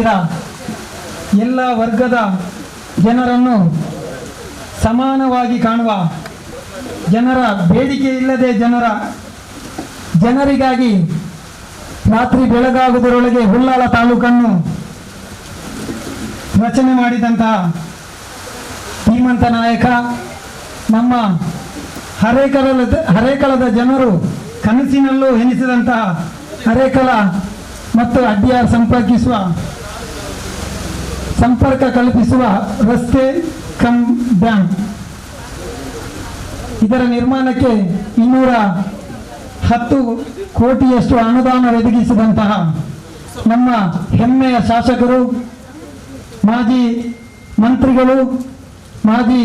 ಸಮಾಜದಲ್ಲಿರ ಎಲ್ಲ ವರ್ಗದ ಜನರನ್ನು ಸಮಾನವಾಗಿ ಕಾಣುವ, ಜನರ ಬೇಡಿಕೆ ಇಲ್ಲದೆ ಜನರಿಗಾಗಿ ರಾತ್ರಿ ಬೆಳಗಾಗುವುದರೊಳಗೆ ಉಳ್ಳಾಲ ತಾಲೂಕನ್ನು ರಚನೆ ಮಾಡಿದಂತಹ ಧೀಮಂತ ನಾಯಕ, ನಮ್ಮ ಹರೇಕಳದ ಜನರು ಕನಸಿನಲ್ಲೂ ಎನಿಸಿದಂತಹ ಹರೇಕಳ ಮತ್ತು ಅಡ್ಯಾರ್ ಸಂಪರ್ಕ ಕಲ್ಪಿಸುವ ರಸ್ತೆ ಕಮ್ ಡ್ಯಾಮ್, ಇದರ ನಿರ್ಮಾಣಕ್ಕೆ 210 ಕೋಟಿಯಷ್ಟು ಅನುದಾನ ಒದಗಿಸಿದಂತಹ ನಮ್ಮ ಹೆಮ್ಮೆಯ ಶಾಸಕರು, ಮಾಜಿ ಮಂತ್ರಿಗಳು, ಮಾಜಿ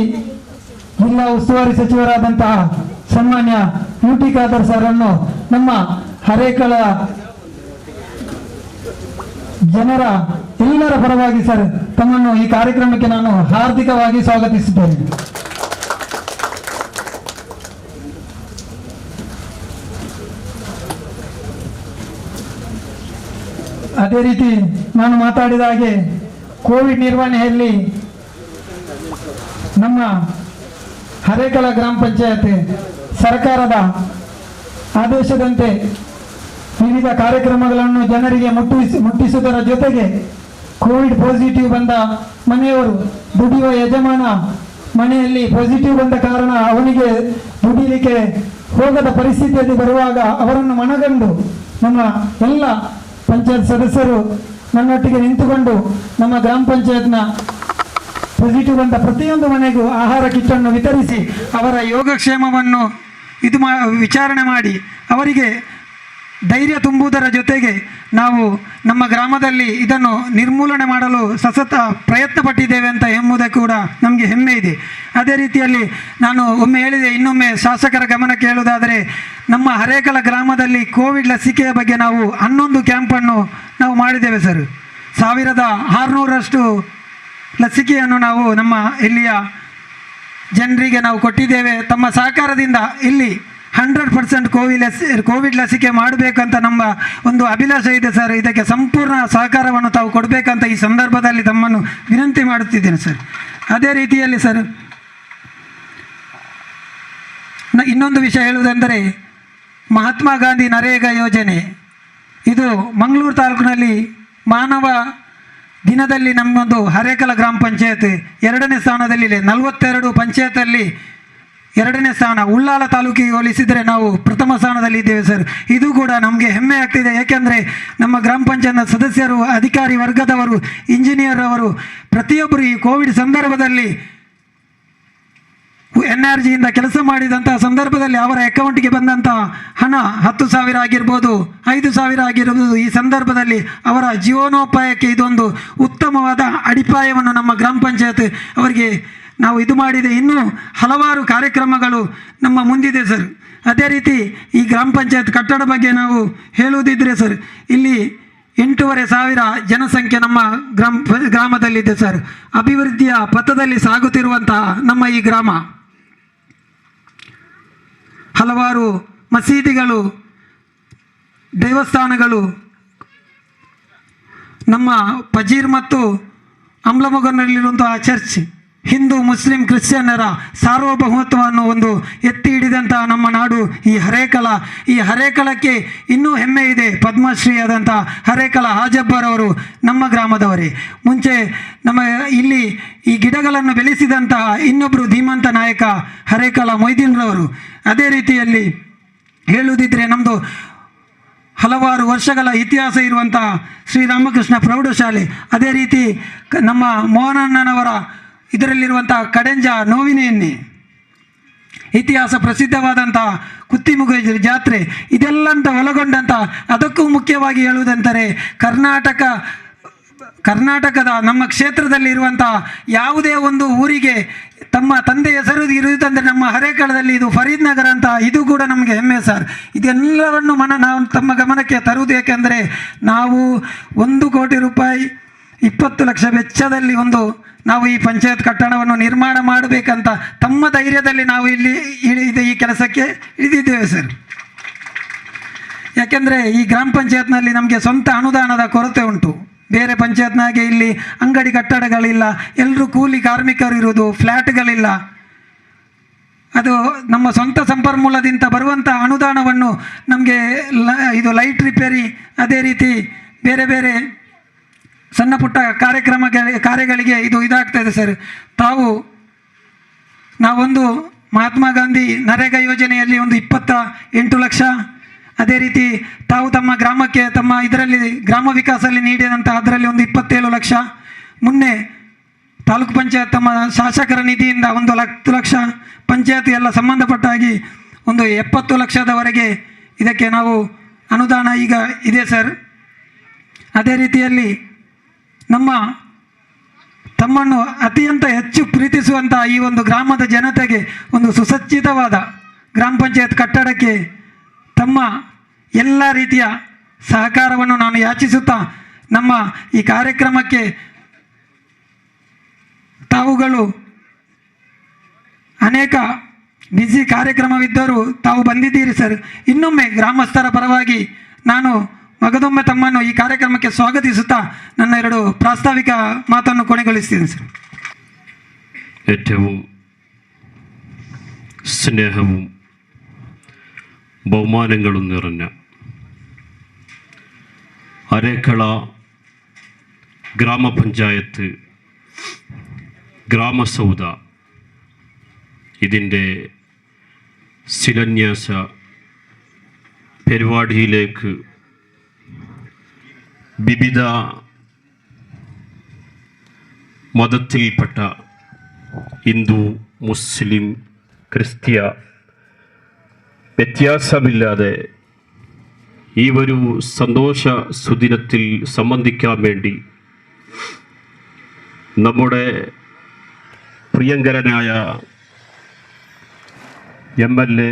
ಜಿಲ್ಲಾ ಉಸ್ತುವಾರಿ ಸಚಿವರಾದಂತಹ ಸನ್ಮಾನ್ಯ UT ಖಾದರ್ ಸರನ್ನು ನಮ್ಮ ಹರೇಕಳ ಜನರ ಎಲ್ಲರ ಪರವಾಗಿ ಸರ್ ತಮ್ಮನ್ನು ಈ ಕಾರ್ಯಕ್ರಮಕ್ಕೆ ನಾನು ಹಾರ್ದಿಕವಾಗಿ ಸ್ವಾಗತಿಸುತ್ತೇನೆ. ಅದೇ ರೀತಿ ನಾನು ಮಾತಾಡಿದ ಹಾಗೆ ಕೋವಿಡ್ ನಿರ್ವಹಣೆಯಲ್ಲಿ ನಮ್ಮ ಹರೇಕಳ ಗ್ರಾಮ ಪಂಚಾಯತ್ ಸರ್ಕಾರದ ಆದೇಶದಂತೆ ವಿವಿಧ ಕಾರ್ಯಕ್ರಮಗಳನ್ನು ಜನರಿಗೆ ಮುಟ್ಟಿಸುವುದರ ಜೊತೆಗೆ ಕೋವಿಡ್ ಪಾಸಿಟಿವ್ ಬಂದ ಮನೆಯವರು, ದುಡಿಯುವ ಯಜಮಾನ ಮನೆಯಲ್ಲಿ ಪಾಸಿಟಿವ್ ಬಂದ ಕಾರಣ ಅವನಿಗೆ ದುಡಿಲಿಕ್ಕೆ ಹೋಗದ ಪರಿಸ್ಥಿತಿಯಲ್ಲಿ ಬರುವಾಗ ಅವರನ್ನು ಮನಗಂಡು ನಮ್ಮ ಎಲ್ಲ ಪಂಚಾಯತ್ ಸದಸ್ಯರು ನನ್ನೊಟ್ಟಿಗೆ ನಿಂತುಕೊಂಡು ನಮ್ಮ ಗ್ರಾಮ ಪಂಚಾಯತ್ನ ಪಾಸಿಟಿವ್ ಬಂದ ಪ್ರತಿಯೊಂದು ಮನೆಗೂ ಆಹಾರ ಕಿಟ್ಟನ್ನು ವಿತರಿಸಿ ಅವರ ಯೋಗಕ್ಷೇಮವನ್ನು ವಿಚಾರಣೆ ಮಾಡಿ ಅವರಿಗೆ ಧೈರ್ಯ ತುಂಬುವುದರ ಜೊತೆಗೆ ನಾವು ನಮ್ಮ ಗ್ರಾಮದಲ್ಲಿ ಇದನ್ನು ನಿರ್ಮೂಲನೆ ಮಾಡಲು ಸತತ ಪ್ರಯತ್ನ ಪಟ್ಟಿದ್ದೇವೆ ಅಂತ ಎಂಬುದಕ್ಕೆ ಕೂಡ ನಮಗೆ ಹೆಮ್ಮೆ ಇದೆ. ಅದೇ ರೀತಿಯಲ್ಲಿ ನಾನು ಒಮ್ಮೆ ಹೇಳಿದೆ, ಇನ್ನೊಮ್ಮೆ ಶಾಸಕರ ಗಮನಕ್ಕೆ ಹೇಳುವುದಾದರೆ, ನಮ್ಮ ಹರೇಕಳ ಗ್ರಾಮದಲ್ಲಿ ಕೋವಿಡ್ ಲಸಿಕೆಯ ಬಗ್ಗೆ ನಾವು 11 ಕ್ಯಾಂಪನ್ನು ನಾವು ಮಾಡಿದ್ದೇವೆ ಸರ್. 1600ರಷ್ಟು ಲಸಿಕೆಯನ್ನು ನಾವು ನಮ್ಮ ಇಲ್ಲಿಯ ಜನರಿಗೆ ನಾವು ಕೊಟ್ಟಿದ್ದೇವೆ. ತಮ್ಮ ಸಹಕಾರದಿಂದ ಇಲ್ಲಿ 100% ಕೋವಿಡ್ ಲಸಿಕೆ ಮಾಡಬೇಕಂತ ನಮ್ಮ ಒಂದು ಅಭಿಲಾಷೆ ಇದೆ ಸರ್. ಇದಕ್ಕೆ ಸಂಪೂರ್ಣ ಸಹಕಾರವನ್ನು ತಾವು ಕೊಡಬೇಕಂತ ಈ ಸಂದರ್ಭದಲ್ಲಿ ತಮ್ಮನ್ನು ವಿನಂತಿ ಮಾಡುತ್ತಿದ್ದೇನೆ ಸರ್. ಅದೇ ರೀತಿಯಲ್ಲಿ ಸರ್ ಇನ್ನೊಂದು ವಿಷಯ ಹೇಳುವುದೆಂದರೆ, ಮಹಾತ್ಮ ಗಾಂಧಿ ನರೇಗಾ ಯೋಜನೆ ಇದು ಮಂಗಳೂರು ತಾಲೂಕಿನಲ್ಲಿ ಮಾನವ ದಿನದಲ್ಲಿ ನಮ್ಮೊಂದು ಹರೇಕಳ ಗ್ರಾಮ ಪಂಚಾಯತ್ 2ನೇ ಸ್ಥಾನದಲ್ಲಿದೆ. 42 ಪಂಚಾಯತಲ್ಲಿ 2ನೇ ಸ್ಥಾನ. ಉಳ್ಳಾಲ ತಾಲೂಕಿಗೆ ಹೋಲಿಸಿದರೆ ನಾವು ಪ್ರಥಮ ಸ್ಥಾನದಲ್ಲಿ ಇದ್ದೇವೆ ಸರ್. ಇದು ಕೂಡ ನಮಗೆ ಹೆಮ್ಮೆ ಆಗ್ತಿದೆ. ಏಕೆಂದರೆ ನಮ್ಮ ಗ್ರಾಮ ಪಂಚಾಯತ್ ಸದಸ್ಯರು, ಅಧಿಕಾರಿ ವರ್ಗದವರು, ಇಂಜಿನಿಯರ್ ಅವರು ಪ್ರತಿಯೊಬ್ಬರು ಈ ಕೋವಿಡ್ ಸಂದರ್ಭದಲ್ಲಿ NRGಯಿಂದ ಕೆಲಸ ಮಾಡಿದಂತಹ ಸಂದರ್ಭದಲ್ಲಿ ಅವರ ಅಕೌಂಟ್ಗೆ ಬಂದಂತಹ ಹಣ 10,000 ಆಗಿರ್ಬೋದು, 5,000 ಆಗಿರ್ಬೋದು, ಈ ಸಂದರ್ಭದಲ್ಲಿ ಅವರ ಜೀವನೋಪಾಯಕ್ಕೆ ಇದೊಂದು ಉತ್ತಮವಾದ ಅಡಿಪಾಯವನ್ನು ನಮ್ಮ ಗ್ರಾಮ ಪಂಚಾಯತ್ ಅವರಿಗೆ ನಾವು ಇದು ಮಾಡಿದೆ. ಇನ್ನೂ ಹಲವಾರು ಕಾರ್ಯಕ್ರಮಗಳು ನಮ್ಮ ಮುಂದಿದೆ ಸರ್. ಅದೇ ರೀತಿ ಈ ಗ್ರಾಮ ಪಂಚಾಯತ್ ಕಟ್ಟಡ ಬಗ್ಗೆ ನಾವು ಹೇಳುವುದಿದ್ರೆ ಸರ್, ಇಲ್ಲಿ 8,500 ಜನಸಂಖ್ಯೆ ನಮ್ಮ ಗ್ರಾಮದಲ್ಲಿದೆ ಸರ್. ಅಭಿವೃದ್ಧಿಯ ಪಥದಲ್ಲಿ ಸಾಗುತ್ತಿರುವಂತಹ ನಮ್ಮ ಈ ಗ್ರಾಮ ಹಲವಾರು ಮಸೀದಿಗಳು, ದೇವಸ್ಥಾನಗಳು, ನಮ್ಮ ಪಜೀರ್ ಮತ್ತು ಅಮ್ಲಮೊಗನಲ್ಲಿರುವಂತಹ ಚರ್ಚ್, ಹಿಂದೂ ಮುಸ್ಲಿಂ ಕ್ರಿಶ್ಚಿಯನ್ನರ ಸಾರ್ವಭೌಮತ್ವವನ್ನು ಒಂದು ಎತ್ತಿ ಹಿಡಿದಂತಹ ನಮ್ಮ ನಾಡು ಈ ಹರೇಕಳ. ಈ ಹರೇಕಳಕ್ಕೆ ಇನ್ನೂ ಹೆಮ್ಮೆ ಇದೆ. ಪದ್ಮಶ್ರೀ ಆದಂಥ ಹರೇಕಳ ಹಾಜಬ್ಬರವರು ನಮ್ಮ ಗ್ರಾಮದವರೇ. ಮುಂಚೆ ನಮ್ಮ ಇಲ್ಲಿ ಈ ಗಿಡಗಳನ್ನು ಬೆಳೆಸಿದಂತಹ ಇನ್ನೊಬ್ಬರು ಧೀಮಂತ ನಾಯಕ ಹರೇಕಳ ಮೊಯ್ದೀನ್ರವರು. ಅದೇ ರೀತಿಯಲ್ಲಿ ಹೇಳುವುದಿದ್ರೆ ನಮ್ಮದು ಹಲವಾರು ವರ್ಷಗಳ ಇತಿಹಾಸ ಇರುವಂತಹ ಶ್ರೀರಾಮಕೃಷ್ಣ ಪ್ರೌಢಶಾಲೆ, ಅದೇ ರೀತಿ ನಮ್ಮ ಮೋಹನಣ್ಣನವರ ಇದರಲ್ಲಿರುವಂತಹ ಕಡೆಂಜ ನೋವಿನೆಯನ್ನೇ, ಇತಿಹಾಸ ಪ್ರಸಿದ್ಧವಾದಂತಹ ಕುತ್ತಿಮುಗ ಜಾತ್ರೆ, ಇದೆಲ್ಲಂತ ಒಳಗೊಂಡಂಥ, ಅದಕ್ಕೂ ಮುಖ್ಯವಾಗಿ ಹೇಳುವುದಂದರೆ ಕರ್ನಾಟಕದ ನಮ್ಮ ಕ್ಷೇತ್ರದಲ್ಲಿ ಇರುವಂತಹ ಯಾವುದೇ ಒಂದು ಊರಿಗೆ ತಮ್ಮ ತಂದೆ ಹೆಸರು ಇರುವುದಂದರೆ ನಮ್ಮ ಹರೇಕಳದಲ್ಲಿ ಇದು ಫರೀದ್ ನಗರ ಅಂತ. ಇದು ಕೂಡ ನಮಗೆ ಹೆಮ್ಮೆ ಸರ್. ಇದೆಲ್ಲವನ್ನು ನಾವು ತಮ್ಮ ಗಮನಕ್ಕೆ ತರುವುದು ಏಕೆಂದರೆ ನಾವು 1 ಕೋಟಿ ರೂಪಾಯಿ 20 ಲಕ್ಷ ವೆಚ್ಚದಲ್ಲಿ ನಾವು ಈ ಪಂಚಾಯತ್ ಕಟ್ಟಡವನ್ನು ನಿರ್ಮಾಣ ಮಾಡಬೇಕಂತ ತಮ್ಮ ಧೈರ್ಯದಲ್ಲಿ ನಾವು ಇಲ್ಲಿ ಈ ಕೆಲಸಕ್ಕೆ ಇಳಿದಿದ್ದೇವೆ ಸರ್. ಯಾಕೆಂದರೆ ಈ ಗ್ರಾಮ ಪಂಚಾಯತ್ನಲ್ಲಿ ನಮಗೆ ಸ್ವಂತ ಅನುದಾನದ ಕೊರತೆ ಉಂಟು. ಬೇರೆ ಪಂಚಾಯತ್ನಾಗೆ ಇಲ್ಲಿ ಅಂಗಡಿ ಕಟ್ಟಡಗಳಿಲ್ಲ, ಎಲ್ಲರೂ ಕೂಲಿ ಕಾರ್ಮಿಕರು ಇರುವುದು, ಫ್ಲ್ಯಾಟ್ಗಳಿಲ್ಲ. ಅದು ನಮ್ಮ ಸ್ವಂತ ಸಂಪನ್ಮೂಲದಿಂದ ಬರುವಂಥ ಅನುದಾನವನ್ನು ನಮಗೆ ಇದು ಲೈಟ್ ರಿಪೇರಿ, ಅದೇ ರೀತಿ ಬೇರೆ ಬೇರೆ ಸಣ್ಣ ಪುಟ್ಟ ಕಾರ್ಯಗಳಿಗೆ ಇದು ಇದಾಗ್ತಾಯಿದೆ ಸರ್. ನಾವೊಂದು ಮಹಾತ್ಮ ಗಾಂಧಿ ನರೇಗಾ ಯೋಜನೆಯಲ್ಲಿ ಒಂದು 28 ಲಕ್ಷ, ಅದೇ ರೀತಿ ತಾವು ತಮ್ಮ ಗ್ರಾಮಕ್ಕೆ ತಮ್ಮ ಇದರಲ್ಲಿ ಗ್ರಾಮ ವಿಕಾಸದಲ್ಲಿ ನೀಡಿದಂಥ ಅದರಲ್ಲಿ ಒಂದು 27 ಲಕ್ಷ, ಮೊನ್ನೆ ತಾಲೂಕು ಪಂಚಾಯತ್ ತಮ್ಮ ಶಾಸಕರ ನಿಧಿಯಿಂದ 1 ಲಕ್ಷ, ಪಂಚಾಯತ್ ಎಲ್ಲ ಸಂಬಂಧಪಟ್ಟಾಗಿ ಒಂದು 70 ಲಕ್ಷದವರೆಗೆ ಇದಕ್ಕೆ ನಾವು ಅನುದಾನ ಈಗ ಇದೆ ಸರ್. ಅದೇ ರೀತಿಯಲ್ಲಿ ತಮ್ಮನ್ನು ಅತ್ಯಂತ ಹೆಚ್ಚು ಪ್ರೀತಿಸುವಂಥ ಈ ಒಂದು ಗ್ರಾಮದ ಜನತೆಗೆ ಒಂದು ಸುಸಜ್ಜಿತವಾದ ಗ್ರಾಮ ಪಂಚಾಯತ್ ಕಟ್ಟಡಕ್ಕೆ ತಮ್ಮ ಎಲ್ಲ ರೀತಿಯ ಸಹಕಾರವನ್ನು ನಾನು ಯಾಚಿಸುತ್ತಾ, ನಮ್ಮ ಈ ಕಾರ್ಯಕ್ರಮಕ್ಕೆ ತಾವುಗಳು ಅನೇಕ ಬ್ಯುಸಿ ಕಾರ್ಯಕ್ರಮವಿದ್ದರೂ ತಾವು ಬಂದಿದ್ದೀರಿ ಸರ್. ಇನ್ನೊಮ್ಮೆ ಗ್ರಾಮಸ್ಥರ ಪರವಾಗಿ ನಾನು ಮಗದೊಮ್ಮೆ ತಮ್ಮನ್ನು ಈ ಕಾರ್ಯಕ್ರಮಕ್ಕೆ ಸ್ವಾಗತಿಸುತ್ತಾ ನನ್ನ 2 ಪ್ರಾಸ್ತಾವಿಕ ಮಾತನ್ನು ಕೊನೆಗೊಳಿಸ್ತೀನಿ ಸರ್. ഏറ്റവും സ്നേഹവും ബഹുമാനങ്ങളും നിറഞ്ഞ അരേക്കള ഗ്രാമപഞ്ചായത്ത് ഗ്രാമസൗധ ഇതിൻ്റെ ശിലാന്യാസ പരിപാടിയിലേക്ക് വിവിധ മതത്തിൽപ്പെട്ട ഹിന്ദു, മുസ്ലിം, ക്രിസ്ത്യ വ്യത്യാസമില്ലാതെ ഈ ഒരു സന്തോഷ സുദിനത്തിൽ സംബന്ധിക്കാൻ വേണ്ടി നമ്മുടെ പ്രിയങ്കരനായ MLA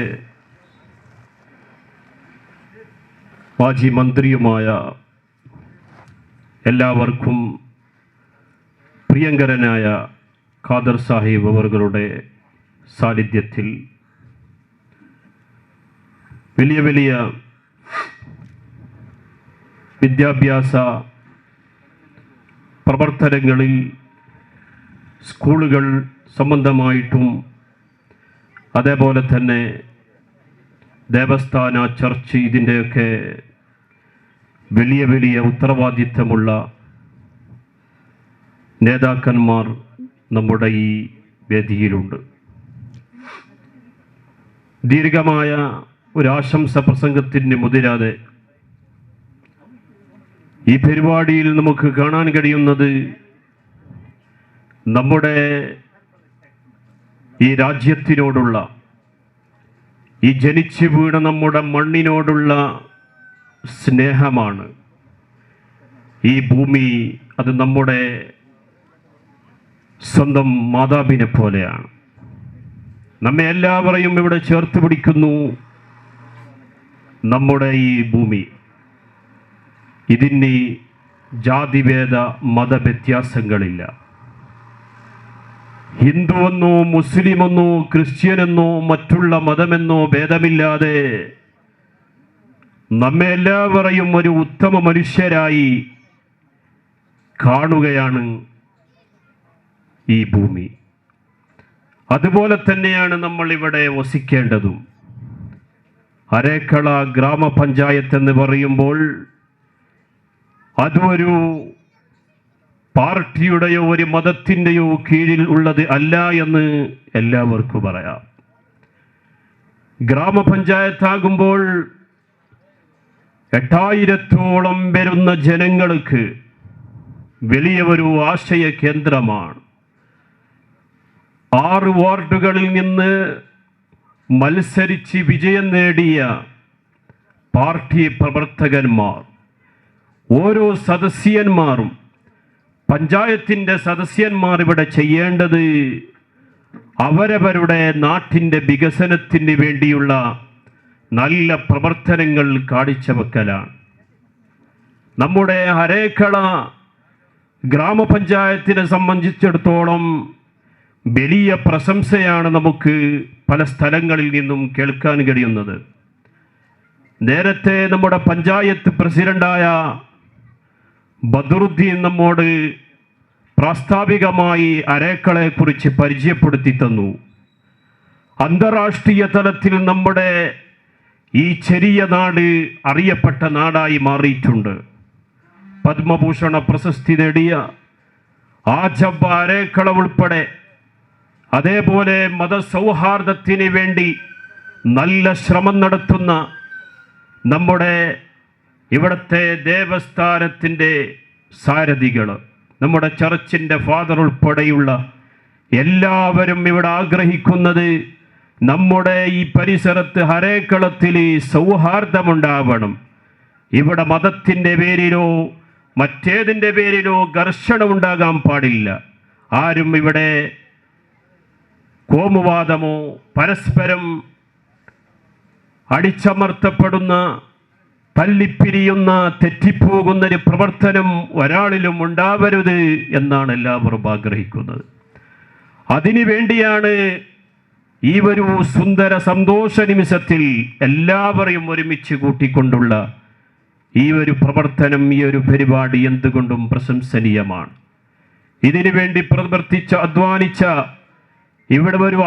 മാജി മന്ത്രിയുമായ എല്ലാവർക്കും പ്രിയങ്കരനായ ഖാദർ സാഹിബ് അവരുടെ സാന്നിധ്യത്തിൽ വലിയ വലിയ വിദ്യാഭ്യാസ പ്രവർത്തനങ്ങളിൽ സ്കൂളുകൾ സംബന്ധമായിട്ടും അതേപോലെ തന്നെ ദേവസ്ഥാന, ചർച്ച് ഇതിൻ്റെയൊക്കെ വലിയ വലിയ ഉത്തരവാദിത്തമുള്ള നേതാക്കന്മാർ നമ്മുടെ ഈ വേദിയിലുണ്ട്. ദീർഘമായ ഒരു ആശംസ പ്രസംഗത്തിന് മുതിരാതെ ഈ പരിപാടിയിൽ നമുക്ക് കാണാൻ കഴിയുന്നത് നമ്മുടെ ഈ രാജ്യത്തിനോടുള്ള, ഈ ജനിച്ചു വീണ നമ്മുടെ മണ്ണിനോടുള്ള സ്നേഹമാണ്. ഈ ഭൂമി അത് നമ്മുടെ സ്വന്തം മാതാവിനെ പോലെയാണ്. നമ്മെ എല്ലാവരെയും ഇവിടെ ചേർത്ത് പിടിക്കുന്നു നമ്മുടെ ഈ ഭൂമി. ഇതിന് ജാതിഭേദ മതവ്യത്യാസങ്ങളില്ല. ഹിന്ദുവെന്നോ മുസ്ലിമെന്നോ ക്രിസ്ത്യനെന്നോ മറ്റുള്ള മതമെന്നോ ഭേദമില്ലാതെ നമ്മെ എല്ലാവരെയും ഒരു ഉത്തമ മനുഷ്യരായി കാണുകയാണ് ഈ ഭൂമി. അതുപോലെ തന്നെയാണ് നമ്മൾ ഇവിടെ വസിക്കേണ്ടതും. അരേക്കള ഗ്രാമപഞ്ചായത്ത് എന്ന് പറയുമ്പോൾ അതൊരു പാർട്ടിയുടെയോ ഒരു മതത്തിൻ്റെയോ കീഴിൽ ഉള്ളത് അല്ല എന്ന് എല്ലാവർക്കും പറയാം. ഗ്രാമപഞ്ചായത്താകുമ്പോൾ 8000-ഓളം വരുന്ന ജനങ്ങൾക്ക് വലിയ ഒരു ആശയ കേന്ദ്രമാണ്. 6 വാർഡുകളിൽ നിന്ന് മത്സരിച്ച് വിജയം നേടിയ പാർട്ടി പ്രവർത്തകന്മാർ, ഓരോ സദസ്യന്മാരും, പഞ്ചായത്തിൻ്റെ സദസ്യന്മാർ ഇവിടെ ചെയ്യേണ്ടത് അവരവരുടെ നാട്ടിൻ്റെ വികസനത്തിന് വേണ്ടിയുള്ള നല്ല പ്രവർത്തനങ്ങൾ കാഴ്ചവെക്കലാണ്. നമ്മുടെ അരേക്കള ഗ്രാമപഞ്ചായത്തിനെ സംബന്ധിച്ചിടത്തോളം വലിയ പ്രശംസയാണ് നമുക്ക് പല സ്ഥലങ്ങളിൽ നിന്നും കേൾക്കാൻ കഴിയുന്നത്. നേരത്തെ നമ്മുടെ പഞ്ചായത്ത് പ്രസിഡന്റായ ബദറുദ്ദീൻ നമ്മോട് പ്രാസ്താവികമായി അരേക്കളെക്കുറിച്ച് പരിചയപ്പെടുത്തി തന്നു. അന്താരാഷ്ട്രീയ തലത്തിൽ നമ്മുടെ ഈ ചെറിയ നാട് അറിയപ്പെട്ട നാടായി മാറിയിട്ടുണ്ട്. പത്മഭൂഷണ പ്രശസ്തി നേടിയ ആജബ് അരേക്കള ഉൾപ്പെടെ അതേപോലെ മതസൗഹാർദ്ദത്തിന് വേണ്ടി നല്ല ശ്രമം നടത്തുന്ന നമ്മുടെ ഇവിടുത്തെ ദേവസ്ഥാനത്തിൻ്റെ സാരഥികൾ, നമ്മുടെ ചർച്ചിൻ്റെ ഫാദർ ഉൾപ്പെടെയുള്ള എല്ലാവരും ഇവിടെ ആഗ്രഹിക്കുന്നത് നമ്മുടെ ഈ പരിസരത്ത് ഹരേക്കളത്തിൽ സൗഹാർദ്ദമുണ്ടാവണം. ഇവിടെ മതത്തിൻ്റെ പേരിലോ മറ്റേതിൻ്റെ പേരിലോ ഘർഷണം ഉണ്ടാകാൻ പാടില്ല. ആരും ഇവിടെ കോമുവാദമോ പരസ്പരം അടിച്ചമർത്തപ്പെടുന്ന തല്ലിപ്പിരിയുന്ന തെറ്റിപ്പോകുന്നൊരു പ്രവർത്തനം ഒരാളിലും ഉണ്ടാവരുത് എന്നാണ് എല്ലാവരും ആഗ്രഹിക്കുന്നത്. അതിനു വേണ്ടിയാണ് ഈ ഒരു സുന്ദര സന്തോഷ നിമിഷത്തിൽ എല്ലാവരെയും ഒരുമിച്ച് കൂട്ടിക്കൊണ്ടുള്ള ഈ ഒരു പ്രവർത്തനം, ഈ ഒരു പരിപാടി എന്തുകൊണ്ടും പ്രശംസനീയമാണ്. ഇതിനു വേണ്ടി പ്രവർത്തിച്ച അധ്വാനിച്ച ഇവിടെ ഒരു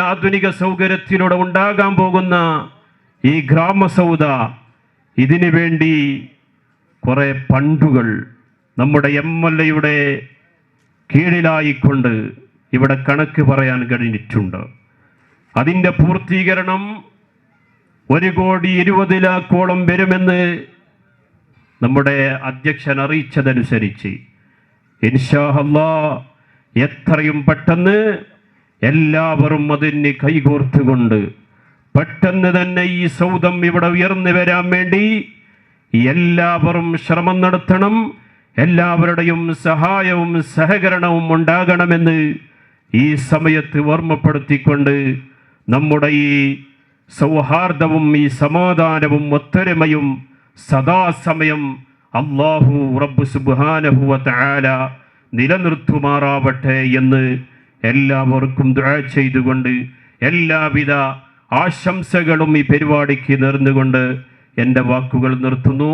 ആധുനിക സൗകര്യത്തിലൂടെ ഉണ്ടാകാൻ പോകുന്ന ഈ ഗ്രാമസൗധ, ഇതിനു വേണ്ടി കുറേ ഫണ്ടുകൾ നമ്മുടെ MLA കീഴിലായിക്കൊണ്ട് ഇവിടെ കണക്ക് പറയാൻ കഴിഞ്ഞിട്ടുണ്ട്. അതിൻ്റെ പൂർത്തീകരണം 1,20,00,000 വരുമെന്ന് നമ്മുടെ അധ്യക്ഷൻ അറിയിച്ചതനുസരിച്ച് ഇൻഷാ അല്ലാഹ് എത്രയും പെട്ടെന്ന് എല്ലാവരും അതിന് കൈകോർത്തുകൊണ്ട് പെട്ടെന്ന് തന്നെ ഈ സൗധം ഇവിടെ ഉയർന്നു വരാൻ വേണ്ടി എല്ലാവരും ശ്രമം നടത്തണം. എല്ലാവരുടെയും സഹായവും സഹകരണവും ഉണ്ടാകണമെന്ന് ഈ സമയത്ത് ഓർമ്മപ്പെടുത്തിക്കൊണ്ട് നമ്മുടെ ഈ സൗഹാർദ്ദവും ഈ സമാധാനവും ഒത്തൊരുമയും സദാസമയം അല്ലാഹു റബ്ബ് സുബ്ഹാനഹു വ തആല നിലനിർത്തുമാറാവട്ടെ എന്ന് എല്ലാവർക്കും ദുആ ചെയ്തുകൊണ്ട് എല്ലാവിധ ആശംസകളും ഈ പരിപാടിക്ക് നേർന്നുകൊണ്ട് എൻ്റെ വാക്കുകൾ നിർത്തുന്നു.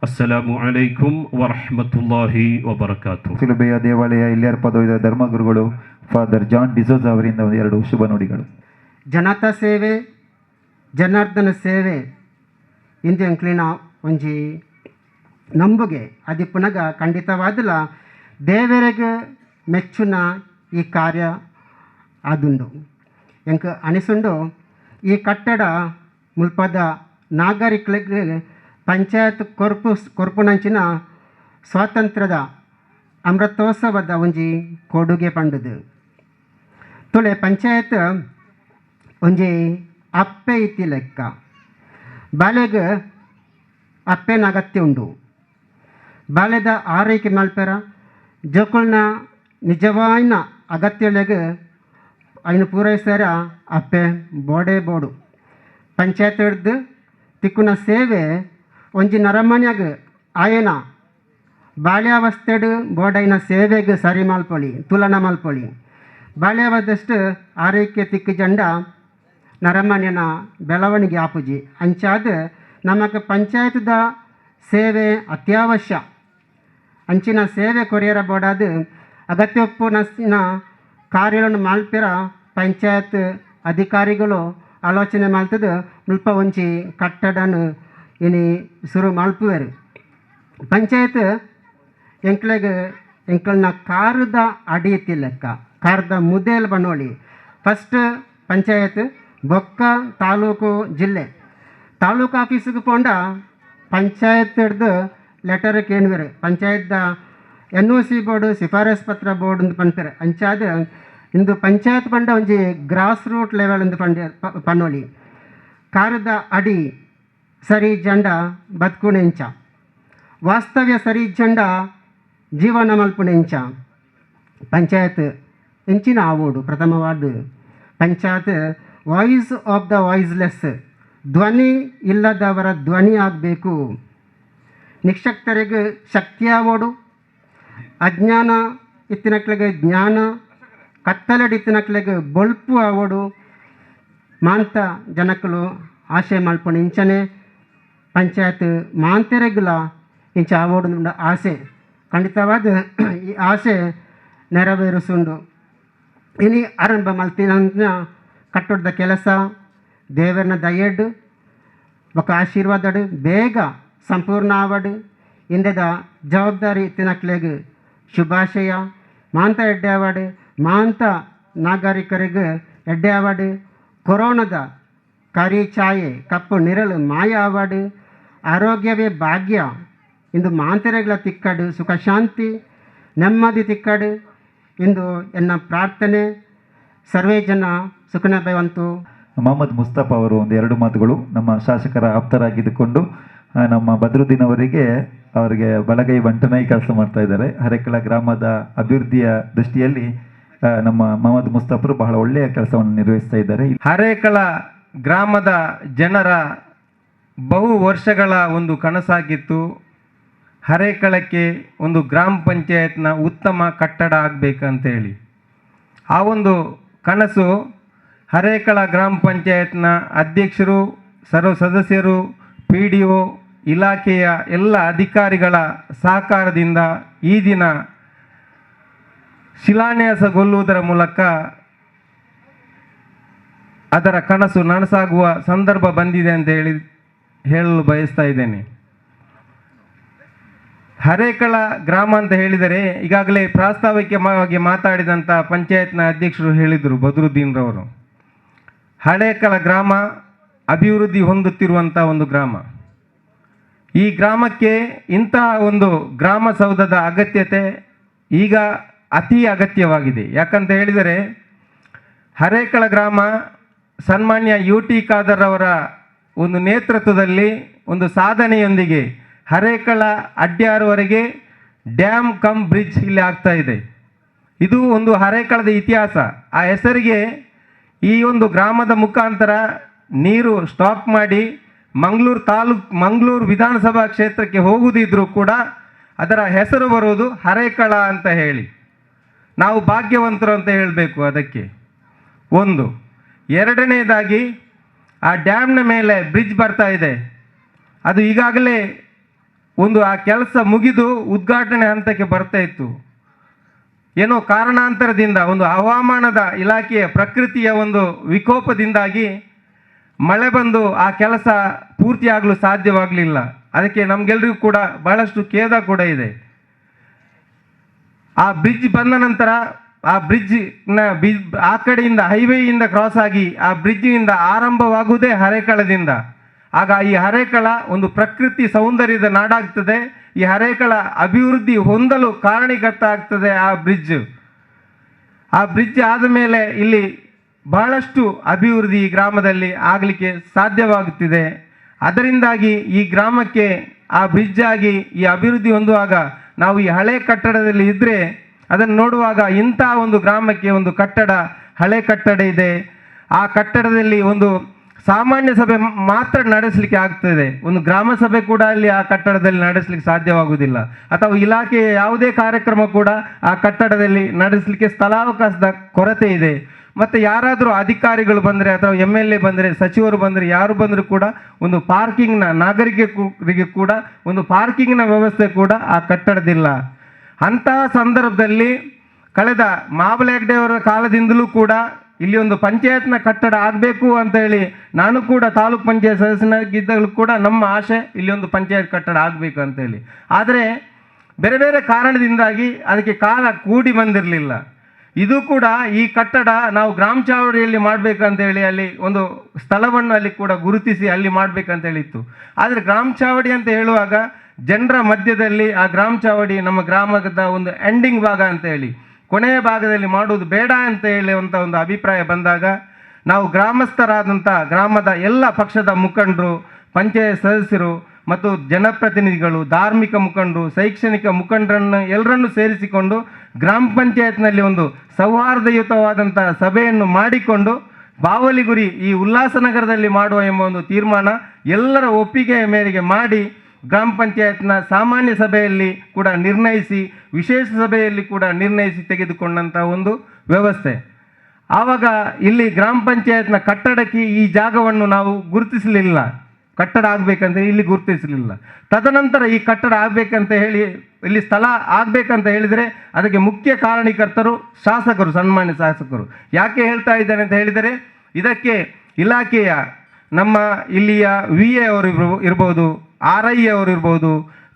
ಅಸ್ಸಲಾಮು ಅಲೈಕುಂ ವರಹಮತುಲ್ಲಾಹಿ ವಬರಕಾತು. ಸುಲಭೆಯ ದೇವಾಲಯ ಇಲ್ಲಿಯರ್ ಪದವಿದ ಧರ್ಮಗುರುಗಳು ಫಾದರ್ ಜಾನ್ ಡಿಸೋಜ್ ಅವರಿಂದ ಎರಡು ಶುಭ ನುಡಿಗಳು. ಜನತಾ ಸೇವೆ ಜನಾರ್ದನ ಸೇವೆ ಇಂದು ಎಂಕ್ಲಿನ ಒಂಜಿ ನಂಬುಗೆ ಅದು ಪುನಗ ಖಂಡಿತವಾದಲ ದೇವರಿಗೆ ಮೆಚ್ಚುನ ಈ ಕಾರ್ಯ ಆದುಂಡು ಎಂಕ್ ಅನಿಸುಂಡು. ಈ ಕಟ್ಟಡ ಮುಲ್ಪದ ನಾಗರಿಕರಿಗೆ ಪಂಚಾಯತ್ ಕೊರ್ಪುನಂಚಿನ ಸ್ವಾತಂತ್ರ್ಯದ ಅಮೃತೋತ್ಸವದ ಒಂಜಿ ಕೊಡುಗೆ ಪಂಡುದು ತುಳೆ ಪಂಚಾಯತ್ ಒಂಜಿ ಅಪ್ಪೆ ಇತ್ತಿ ಲೆಕ್ಕ. ಬಾಲೆಗೆ ಅಪ್ಪೆನ ಅಗತ್ಯ ಉಂಡು. ಬಾಲ್ಯದ ಆರೈಕೆ ಮಲ್ಪೆರ ಜೋಕುಲ್ನ ನಿಜವಾಯಿನ ಅಗತ್ಯಗಳಿಗೆ ಅಯ್ನು ಪೂರೈಸ್ತಾರ ಅಪ್ಪೆ ಬೋಡು. ಪಂಚಾಯತ್ ಹಿಡ್ದು ತಿಕ್ಕುನ ಸೇವೆ ಒಂಜಿ ನರಮನ್ಯಾಗ ಆಯನ ಬಾಲ್ಯಾವಸ್ಥೆಡು ಬೋಡೈನ ಸೇವೆಗೆ ಸರಿ ಮಲ್ಪೊಳಿ ತುಲನ ಮಲ್ಪೊಳಿ. ಬಾಲ್ಯಾವಸ್ಥೆಷ್ಟು ಆರೈಕೆ ತಿಕ್ಕು ಜಂಡ ನರಮನ್ಯನ ಬೆಳವಣಿಗೆ ಆಪುಜಿ ಅಂಚಾದ ನಮಗೆ ಪಂಚಾಯತ್ದ ಸೇವೆ ಅತ್ಯವಶ್ಯ. ಅಂಚಿನ ಸೇವೆ ಕೊರಿಯರ ಬೋಡಾದು ಅಗತ್ಯಪ್ಪುನ ಕಾರ್ಯಗಳನ್ನು ಮಲ್ಪಿರ ಪಂಚಾಯತ್ ಅಧಿಕಾರಿಗಳು ಆಲೋಚನೆ ಮಾಡ್ತದ್ದು ಮುಲ್ಪ ಒಂಚಿ ಕಟ್ಟಡನು ಇನಿ ಶುರು ಮಲ್ಪುವರು. ಪಂಚಾಯತ್ ಎಂಕ್ಲನ್ನ ಕಾರದ ಅಡಿ ಎತ್ತಿ ಲೆಕ್ಕ ಕಾರದ ಮುದ್ದೇಲು ಬಣ್ಣೋಳಿ. ಫಸ್ಟ್ ಪಂಚಾಯತ್ ಬೊಕ್ಕ ತಾಲೂಕು ಜಿಲ್ಲೆ ತಾಲೂಕು ಆಫೀಸಿಗೆ ಪೋಂಡ ಪಂಚಾಯತ್ ಹಿಡ್ದು ಲೆಟರ್ ಕೇಳುವರು. ಪಂಚಾಯತ್ದ NOC ಬೋರ್ಡು ಶಿಫಾರಸ್ ಪತ್ರ ಬೋರ್ಡ್ ಅಂತ ಪಂಡ್ತಾರೆ. ಅಂಚಾದ ಇಂದು ಪಂಚಾಯತ್ ಪಂಡ ಒಂಜಿ ಗ್ರಾಸ್ ರೂಟ್ ಲೆವೆಲ್ ಅಂತ ಪನ್ನೋಳಿ. ಕಾರದ ಅಡಿ ಸರಿ ಜಂಡ ಬದುಕುನೆಂಚ ವಾಸ್ತವ್ಯ ಸರಿ ಜಂಡ ಜೀವನ ಮಲ್ಪುನೆಂಚ ಪಂಚಾಯತ್ ಎಂಚಿನ ಆವೋಡು ಪ್ರಥಮ ward panchayat voice of the voiceless, ಧ್ವನಿ ಇಲ್ಲದವರ ಧ್ವನಿ ಆಗಬೇಕು. ನಿಕ್ಷಕ್ತರಿಗೆ ಶಕ್ತಿ ಆವೋಡು, ಅಜ್ಞಾನ ಇತ್ತಿನಕ್ಲೆಗೆ ಜ್ಞಾನ, ಕತ್ತಲಡಿತ್ತಿನಕ್ಲೆಗೆ ಬೊಳ್ಪು ಆವೋಡು ಮಾಂತ ಜನಕ್ಕಲು ಆಶೆ ಮಲ್ಪುಣ ಇಂಚನೆ ಪಂಚಾಯತ್ ಮಾಂತೆರೆಗುಲ ಇಂಚ ಆವೋಡು ಆಸೆ ಖಂಡಿತವಾದ ಈ ಆಸೆ ನೆರವೇರಿಸುಂಡು. ಇನಿ ಆರಂಭ ಮಲ್ತಿನ ಕಟ್ಟಡದ ಕೆಲಸ ದೇವರನ ದಯೆಡ್ ఒక ಆಶೀರ್ವಾದಡು ಬೇಗ ಸಂಪೂರ್ಣ ಆವಡು ಇಂದದ ಜವಾಬ್ದಾರಿ ತಿನ್ನಕ್ಲೆಗ್ ಶುಭಾಶಯ ಮಾಂತ ಎಡ್ಡೆ ಆವಾಡು ಮಾಂತ ನಾಗರಿಕರಿಗೆ ಎಡ್ಡೆ ಆವಾಡು ಕೊರೋನಾದ ಕರಿ ಛಾಯೆ ಕಪ್ಪು ನಿರಳು ಮಾಯ ಆವಾಡು ಆರೋಗ್ಯವೇ ಭಾಗ್ಯ ಇಂದು ಮಾಂತರೆಗಳ ತಿಕ್ಕಡು ಸುಖ ಶಾಂತಿ ನೆಮ್ಮದಿ ತಿಕ್ಕಡು ಇಂದು ಎನ್ನ ಪ್ರಾರ್ಥನೆ ಸರ್ವೇ ಜನ ಸುಖನ ಭವಂತು. ಮೊಹಮ್ಮದ್ ಮುಸ್ತಫಾ ಅವರು ಒಂದು 2 ಮಾತುಗಳು ನಮ್ಮ ಶಾಸಕರ ಆಪ್ತರಾಗಿದ್ದುಕೊಂಡು ನಮ್ಮ ಬದ್ರುದ್ದೀನ್ ಅವರಿಗೆ ಬಲಗೈ ಬಂಟನಾಗಿ ಕೆಲಸ ಮಾಡ್ತಾ ಇದ್ದಾರೆ. ಹರೇಕಳ ಗ್ರಾಮದ ಅಭಿವೃದ್ಧಿಯ ದೃಷ್ಟಿಯಲ್ಲಿ ನಮ್ಮ ಮೊಹಮ್ಮದ್ ಮುಸ್ತಫರು ಬಹಳ ಒಳ್ಳೆಯ ಕೆಲಸವನ್ನು ನಿರ್ವಹಿಸ್ತಾ ಇದ್ದಾರೆ. ಹರೇಕಳ ಗ್ರಾಮದ ಜನರ ಬಹು ವರ್ಷಗಳ ಒಂದು ಕನಸಾಗಿತ್ತು, ಹರೇಕಳಕ್ಕೆ ಒಂದು ಗ್ರಾಮ ಪಂಚಾಯತ್ನ ಉತ್ತಮ ಕಟ್ಟಡ ಆಗಬೇಕಂತೇಳಿ. ಆ ಒಂದು ಕನಸು ಹರೇಕಳ ಗ್ರಾಮ ಪಂಚಾಯತ್ನ ಅಧ್ಯಕ್ಷರು, ಸರ್ವ ಸದಸ್ಯರು, PDO ಇಲಾಖೆಯ ಎಲ್ಲ ಅಧಿಕಾರಿಗಳ ಸಹಕಾರದಿಂದ ಈ ದಿನ ಶಿಲಾನ್ಯಾಸಗೊಳ್ಳುವುದರ ಮೂಲಕ ಅದರ ಕನಸು ನನಸಾಗುವ ಸಂದರ್ಭ ಬಂದಿದೆ ಅಂತ ಹೇಳಲು ಬಯಸ್ತಾ ಇದ್ದೇನೆ. ಹರೇಕಳ ಗ್ರಾಮ ಅಂತ ಹೇಳಿದರೆ ಈಗಾಗಲೇ ಪ್ರಾಸ್ತಾವಿಕವಾಗಿ ಮಾತಾಡಿದಂಥ ಪಂಚಾಯತ್ನ ಅಧ್ಯಕ್ಷರು ಹೇಳಿದರು, ಬದ್ರುದ್ದೀನ್ರವರು. ಹರೇಕಳ ಗ್ರಾಮ ಅಭಿವೃದ್ಧಿ ಹೊಂದುತ್ತಿರುವಂಥ ಒಂದು ಗ್ರಾಮ. ಈ ಗ್ರಾಮಕ್ಕೆ ಇಂತಹ ಒಂದು ಗ್ರಾಮ ಸೌಧದ ಅಗತ್ಯತೆ ಈಗ ಅತಿ ಅಗತ್ಯವಾಗಿದೆ. ಯಾಕಂತ ಹೇಳಿದರೆ ಹರೇಕಳ ಗ್ರಾಮ ಸನ್ಮಾನ್ಯ UT ಖಾದರ್ ಅವರ ಒಂದು ನೇತೃತ್ವದಲ್ಲಿ ಒಂದು ಸಾಧನೆಯೊಂದಿಗೆ ಹರೇಕಳ ಅಡ್ಯಾರವರೆಗೆ ಡ್ಯಾಮ್ ಕಮ್ ಬ್ರಿಡ್ಜ್ ಇಲ್ಲಿ ಆಗ್ತಾ ಇದೆ. ಇದು ಒಂದು ಹರೇಕಳದ ಇತಿಹಾಸ. ಆ ಹೆಸರಿಗೆ ಈ ಒಂದು ಗ್ರಾಮದ ಮುಖಾಂತರ ನೀರು ಸ್ಟಾಕ್ ಮಾಡಿ ಮಂಗಳೂರು ವಿಧಾನಸಭಾ ಕ್ಷೇತ್ರಕ್ಕೆ ಹೋಗುವುದಿದ್ರೂ ಕೂಡ ಅದರ ಹೆಸರು ಬರುವುದು ಹರೇಕಳ ಅಂತ ಹೇಳಿ. ನಾವು ಭಾಗ್ಯವಂತರು ಅಂತ ಹೇಳಬೇಕು ಅದಕ್ಕೆ. ಒಂದು. ಎರಡನೇದಾಗಿ ಆ ಡ್ಯಾಮ್ನ ಮೇಲೆ ಬ್ರಿಡ್ಜ್ ಬರ್ತಾ ಇದೆ. ಅದು ಈಗಾಗಲೇ ಒಂದು ಆ ಕೆಲಸ ಮುಗಿದು ಉದ್ಘಾಟನೆ ಹಂತಕ್ಕೆ ಬರ್ತಾ ಇತ್ತು. ಏನೋ ಕಾರಣಾಂತರದಿಂದ ಒಂದು ಹವಾಮಾನದ ಇಲಾಖೆಯ ಪ್ರಕೃತಿಯ ಒಂದು ವಿಕೋಪದಿಂದಾಗಿ ಮಳೆ ಬಂದು ಆ ಕೆಲಸ ಪೂರ್ತಿಯಾಗಲು ಸಾಧ್ಯವಾಗಲಿಲ್ಲ. ಅದಕ್ಕೆ ನಮಗೆಲ್ಲರಿಗೂ ಕೂಡ ಬಹಳಷ್ಟು ಖೇದ ಕೂಡ ಇದೆ. ಆ ಬ್ರಿಡ್ಜ್ ಬಂದ ನಂತರ ಆ ಬ್ರಿಡ್ಜ್ನ ಆ ಕಡೆಯಿಂದ ಹೈವೇಯಿಂದ ಕ್ರಾಸ್ ಆಗಿ ಆ ಬ್ರಿಡ್ಜಿನಿಂದ ಆರಂಭವಾಗುವುದೇ ಹರೇಕಳದಿಂದ. ಆಗ ಈ ಹರೇಕಳ ಒಂದು ಪ್ರಕೃತಿ ಸೌಂದರ್ಯದ ನಾಡಾಗ್ತದೆ. ಈ ಹರೇಕಳ ಅಭಿವೃದ್ಧಿ ಹೊಂದಲು ಕಾರಣೀಕರ್ತ ಆಗ್ತದೆ ಆ ಬ್ರಿಡ್ಜ್. ಆ ಬ್ರಿಡ್ಜ್ ಆದ ಮೇಲೆ ಇಲ್ಲಿ ಬಹಳಷ್ಟು ಅಭಿವೃದ್ಧಿ ಈ ಗ್ರಾಮದಲ್ಲಿ ಆಗಲಿಕ್ಕೆ ಸಾಧ್ಯವಾಗುತ್ತಿದೆ. ಅದರಿಂದಾಗಿ ಈ ಗ್ರಾಮಕ್ಕೆ ಆ ಬ್ರಿಡ್ಜ್ ಆಗಿ ಈ ಅಭಿವೃದ್ಧಿ ಹೊಂದುವಾಗ ನಾವು ಈ ಹಳೆ ಕಟ್ಟಡದಲ್ಲಿ ಇದ್ದರೆ ಅದನ್ನು ನೋಡುವಾಗ ಇಂಥ ಒಂದು ಗ್ರಾಮಕ್ಕೆ ಒಂದು ಕಟ್ಟಡ, ಹಳೆ ಕಟ್ಟಡ ಇದೆ. ಆ ಕಟ್ಟಡದಲ್ಲಿ ಒಂದು ಸಾಮಾನ್ಯ ಸಭೆ ಮಾತ್ರ ನಡೆಸಲಿಕ್ಕೆ ಆಗ್ತದೆ. ಒಂದು ಗ್ರಾಮ ಸಭೆ ಕೂಡ ಅಲ್ಲಿ ಆ ಕಟ್ಟಡದಲ್ಲಿ ನಡೆಸಲಿಕ್ಕೆ ಸಾಧ್ಯವಾಗುವುದಿಲ್ಲ. ಅಥವಾ ಇಲಾಖೆಯ ಯಾವುದೇ ಕಾರ್ಯಕ್ರಮ ಕೂಡ ಆ ಕಟ್ಟಡದಲ್ಲಿ ನಡೆಸಲಿಕ್ಕೆ ಸ್ಥಳಾವಕಾಶದ ಕೊರತೆ ಇದೆ. ಮತ್ತು ಯಾರಾದರೂ ಅಧಿಕಾರಿಗಳು ಬಂದರೆ ಅಥವಾ MLA ಬಂದರೆ, ಸಚಿವರು ಬಂದರೆ, ಯಾರು ಬಂದರೂ ಕೂಡ ಒಂದು ಪಾರ್ಕಿಂಗ್ನ ನಾಗರಿಕರಿಗೆ ಕೂಡ ಒಂದು ಪಾರ್ಕಿಂಗ್ನ ವ್ಯವಸ್ಥೆ ಕೂಡ ಆ ಕಟ್ಟಡದಿಲ್ಲ. ಅಂತಹ ಸಂದರ್ಭದಲ್ಲಿ ಕಳೆದ ಮಾಬಲ ಹೆಗ್ಡೆ ಅವರ ಕಾಲದಿಂದಲೂ ಕೂಡ ಇಲ್ಲಿ ಒಂದು ಪಂಚಾಯತ್ನ ಕಟ್ಟಡ ಆಗಬೇಕು ಅಂತ ಹೇಳಿ ನಾನು ಕೂಡ ತಾಲೂಕ್ ಪಂಚಾಯತ್ ಸದಸ್ಯನಾಗಿದ್ದಾಗಲೂ ಕೂಡ ನಮ್ಮ ಆಸೆ ಇಲ್ಲಿ ಒಂದು ಪಂಚಾಯತ್ ಕಟ್ಟಡ ಆಗಬೇಕು ಅಂತೇಳಿ. ಆದರೆ ಬೇರೆ ಬೇರೆ ಕಾರಣದಿಂದಾಗಿ ಅದಕ್ಕೆ ಕಾಲ ಕೂಡಿ ಬಂದಿರಲಿಲ್ಲ. ಇದು ಕೂಡ ಈ ಕಟ್ಟಡ ನಾವು ಗ್ರಾಮ ಚಾವಡಿಯಲ್ಲಿ ಮಾಡಬೇಕಂತೇಳಿ ಅಲ್ಲಿ ಒಂದು ಸ್ಥಳವನ್ನು ಅಲ್ಲಿ ಕೂಡ ಗುರುತಿಸಿ ಅಲ್ಲಿ ಮಾಡಬೇಕಂತೇಳಿತ್ತು. ಆದರೆ ಗ್ರಾಮ ಚಾವಡಿ ಅಂತ ಹೇಳುವಾಗ ಜನರ ಮಧ್ಯದಲ್ಲಿ ಆ ಗ್ರಾಮ ಚಾವಡಿ ನಮ್ಮ ಗ್ರಾಮದ ಒಂದು ಎಂಡಿಂಗ್ ಭಾಗ ಅಂತೇಳಿ, ಕೊನೆಯ ಭಾಗದಲ್ಲಿ ಮಾಡುವುದು ಬೇಡ ಅಂತ ಹೇಳುವಂಥ ಒಂದು ಅಭಿಪ್ರಾಯ ಬಂದಾಗ ನಾವು ಗ್ರಾಮಸ್ಥರಾದಂಥ ಗ್ರಾಮದ ಎಲ್ಲ ಪಕ್ಷದ ಮುಖಂಡರು, ಪಂಚಾಯತ್ ಸದಸ್ಯರು ಮತ್ತು ಜನಪ್ರತಿನಿಧಿಗಳು, ಧಾರ್ಮಿಕ ಮುಖಂಡರು, ಶೈಕ್ಷಣಿಕ ಮುಖಂಡರನ್ನು ಎಲ್ಲರನ್ನು ಸೇರಿಸಿಕೊಂಡು ಗ್ರಾಮ ಪಂಚಾಯತ್ನಲ್ಲಿ ಒಂದು ಸೌಹಾರ್ದಯುತವಾದಂಥ ಸಭೆಯನ್ನು ಮಾಡಿಕೊಂಡು ಬಾವಲಿಗುರಿ ಈ ಉಲ್ಲಾಸನಗರದಲ್ಲಿ ಮಾಡುವ ಎಂಬ ಒಂದು ತೀರ್ಮಾನ ಎಲ್ಲರ ಒಪ್ಪಿಗೆಯ ಮೇರೆಗೆ ಮಾಡಿ ಗ್ರಾಮ ಪಂಚಾಯತ್ನ ಸಾಮಾನ್ಯ ಸಭೆಯಲ್ಲಿ ಕೂಡ ನಿರ್ಣಯಿಸಿ, ವಿಶೇಷ ಸಭೆಯಲ್ಲಿ ಕೂಡ ನಿರ್ಣಯಿಸಿ ತೆಗೆದುಕೊಂಡಂಥ ಒಂದು ವ್ಯವಸ್ಥೆ. ಆವಾಗ ಇಲ್ಲಿ ಗ್ರಾಮ ಪಂಚಾಯತ್ನ ಕಟ್ಟಡಕ್ಕೆ ಈ ಜಾಗವನ್ನು ನಾವು ಗುರುತಿಸಲಿಲ್ಲ. ಕಟ್ಟಡ ಆಗಬೇಕಂತ ಇಲ್ಲಿ ಗುರುತಿಸಲಿಲ್ಲ. ತದನಂತರ ಈ ಕಟ್ಟಡ ಆಗಬೇಕಂತ ಹೇಳಿ ಇಲ್ಲಿ ಸ್ಥಳ ಆಗಬೇಕಂತ ಹೇಳಿದರೆ ಅದಕ್ಕೆ ಮುಖ್ಯ ಕಾರಣೀಕರ್ತರು ಶಾಸಕರು, ಸನ್ಮಾನ್ಯ ಶಾಸಕರು. ಯಾಕೆ ಹೇಳ್ತಾ ಇದ್ದೇನೆ ಅಂತ ಹೇಳಿದರೆ, ಇದಕ್ಕೆ ಇಲಾಖೆಯ ನಮ್ಮ ಇಲ್ಲಿಯ VA ಅವರು ಇರ್ಬೋದು, RI ಅವರು ಇರ್ಬೋದು,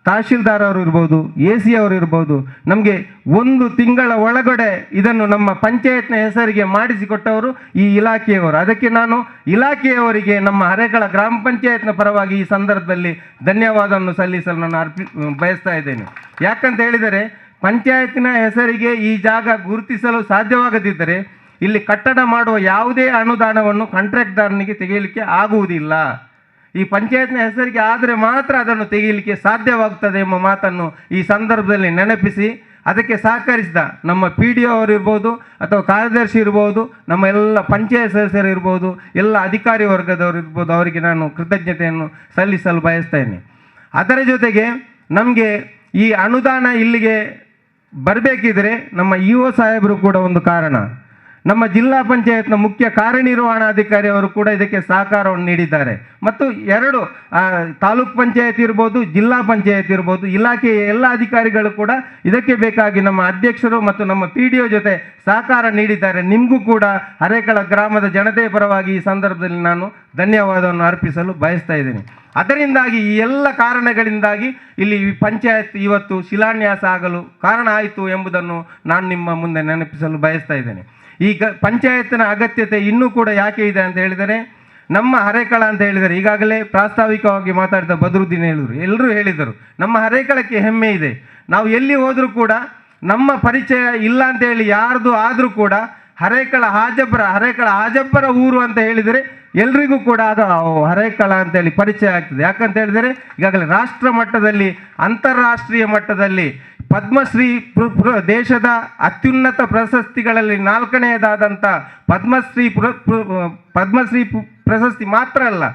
ತಹಶೀಲ್ದಾರ್ ಅವರು ಇರ್ಬೋದು, AC ಅವರು ಇರ್ಬೋದು, ನಮಗೆ 1 ತಿಂಗಳ ಒಳಗಡೆ ಇದನ್ನು ನಮ್ಮ ಪಂಚಾಯತ್ನ ಹೆಸರಿಗೆ ಮಾಡಿಸಿಕೊಟ್ಟವರು ಈ ಇಲಾಖೆಯವರು. ಅದಕ್ಕೆ ನಾನು ಇಲಾಖೆಯವರಿಗೆ ನಮ್ಮ ಹರೇಕಳ ಗ್ರಾಮ ಪಂಚಾಯತ್ನ ಪರವಾಗಿ ಈ ಸಂದರ್ಭದಲ್ಲಿ ಧನ್ಯವಾದವನ್ನು ಸಲ್ಲಿಸಲು ನಾನು ಬಯಸ್ತಾ ಇದ್ದೇನೆ. ಯಾಕಂತ ಹೇಳಿದರೆ, ಪಂಚಾಯತಿನ ಹೆಸರಿಗೆ ಈ ಜಾಗ ಗುರುತಿಸಲು ಸಾಧ್ಯವಾಗದಿದ್ದರೆ ಇಲ್ಲಿ ಕಟ್ಟಡ ಮಾಡುವ ಯಾವುದೇ ಅನುದಾನವನ್ನು ಕಾಂಟ್ರಾಕ್ಟ್ದಾರನಿಗೆ ತೆಗೆಯಲಿಕ್ಕೆ ಆಗುವುದಿಲ್ಲ. ಈ ಪಂಚಾಯತ್ನ ಹೆಸರಿಗೆ ಆದರೆ ಮಾತ್ರ ಅದನ್ನು ತೆಗೆಯಲಿಕ್ಕೆ ಸಾಧ್ಯವಾಗುತ್ತದೆ ಎಂಬ ಮಾತನ್ನು ಈ ಸಂದರ್ಭದಲ್ಲಿ ನೆನಪಿಸಿ, ಅದಕ್ಕೆ ಸಹಕರಿಸಿದ ನಮ್ಮ PDO ಅವರು ಇರ್ಬೋದು ಅಥವಾ ಕಾರ್ಯದರ್ಶಿ ಇರ್ಬೋದು, ನಮ್ಮ ಎಲ್ಲ ಪಂಚಾಯತ್ ಸದಸ್ಯರು ಇರ್ಬೋದು, ಎಲ್ಲ ಅಧಿಕಾರಿ ವರ್ಗದವರು ಇರ್ಬೋದು, ಅವರಿಗೆ ನಾನು ಕೃತಜ್ಞತೆಯನ್ನು ಸಲ್ಲಿಸಲು ಬಯಸ್ತೇನೆ. ಅದರ ಜೊತೆಗೆ ನಮಗೆ ಈ ಅನುದಾನ ಇಲ್ಲಿಗೆ ಬರಬೇಕಿದ್ರೆ ನಮ್ಮ EO ಸಾಹೇಬರು ಕೂಡ ಒಂದು ಕಾರಣ. ನಮ್ಮ ಜಿಲ್ಲಾ ಪಂಚಾಯತ್ನ ಮುಖ್ಯ ಕಾರ್ಯನಿರ್ವಹಣಾಧಿಕಾರಿ ಅವರು ಕೂಡ ಇದಕ್ಕೆ ಸಹಕಾರವನ್ನು ನೀಡಿದ್ದಾರೆ. ಮತ್ತು 2 ತಾಲೂಕ್ ಪಂಚಾಯತ್ ಇರ್ಬೋದು, ಜಿಲ್ಲಾ ಪಂಚಾಯತ್ ಇರ್ಬೋದು, ಇಲಾಖೆಯ ಎಲ್ಲ ಅಧಿಕಾರಿಗಳು ಕೂಡ ಇದಕ್ಕೆ ಬೇಕಾಗಿ ನಮ್ಮ ಅಧ್ಯಕ್ಷರು ಮತ್ತು ನಮ್ಮ PDO ಜೊತೆ ಸಹಕಾರ ನೀಡಿದ್ದಾರೆ. ನಿಮಗೂ ಕೂಡ ಹರೇಕಳ ಗ್ರಾಮದ ಜನತೆಯ ಪರವಾಗಿ ಈ ಸಂದರ್ಭದಲ್ಲಿ ನಾನು ಧನ್ಯವಾದವನ್ನು ಅರ್ಪಿಸಲು ಬಯಸ್ತಾ ಇದ್ದೇನೆ. ಅದರಿಂದಾಗಿ ಈ ಎಲ್ಲ ಕಾರಣಗಳಿಂದಾಗಿ ಇಲ್ಲಿ ಪಂಚಾಯತ್ ಇವತ್ತು ಶಿಲಾನ್ಯಾಸ ಆಗಲು ಕಾರಣ ಆಯಿತು ಎಂಬುದನ್ನು ನಾನು ನಿಮ್ಮ ಮುಂದೆ ನೆನಪಿಸಲು ಬಯಸ್ತಾ ಇದ್ದೇನೆ. ಈಗ ಪಂಚಾಯತ್ನ ಅಗತ್ಯತೆ ಇನ್ನೂ ಕೂಡ ಯಾಕೆ ಇದೆ ಅಂತ ಹೇಳಿದರೆ, ನಮ್ಮ ಹರೇಕಳ ಅಂತ ಹೇಳಿದರೆ ಈಗಾಗಲೇ ಪ್ರಾಸ್ತಾವಿಕವಾಗಿ ಮಾತಾಡಿದ ಬದ್ರುದ್ದೀನ್ ಎಲ್ಲರೂ ಹೇಳಿದರು, ನಮ್ಮ ಹರೇಕಳಕ್ಕೆ ಹೆಮ್ಮೆ ಇದೆ. ನಾವು ಎಲ್ಲಿ ಹೋದರೂ ಕೂಡ ನಮ್ಮ ಪರಿಚಯ ಇಲ್ಲ ಅಂತ ಹೇಳಿ ಯಾರ್ದು ಆದರೂ ಕೂಡ ಹರೇಕಳ ಹಾಜಬ್ಬರ ಊರು ಅಂತ ಹೇಳಿದರೆ ಎಲ್ರಿಗೂ ಕೂಡ ಅದು ಹರೇಕಳ ಅಂತೇಳಿ ಪರಿಚಯ ಆಗ್ತದೆ. ಯಾಕಂತ ಹೇಳಿದರೆ ಈಗಾಗಲೇ ರಾಷ್ಟ್ರ ಮಟ್ಟದಲ್ಲಿ, ಅಂತಾರಾಷ್ಟ್ರೀಯ ಮಟ್ಟದಲ್ಲಿ ಪದ್ಮಶ್ರೀ ದೇಶದ ಅತ್ಯುನ್ನತ ಪ್ರಶಸ್ತಿಗಳಲ್ಲಿ 4ನೇದಾದಂಥ ಪದ್ಮಶ್ರೀ ಪ್ರಶಸ್ತಿ ಮಾತ್ರ ಅಲ್ಲ,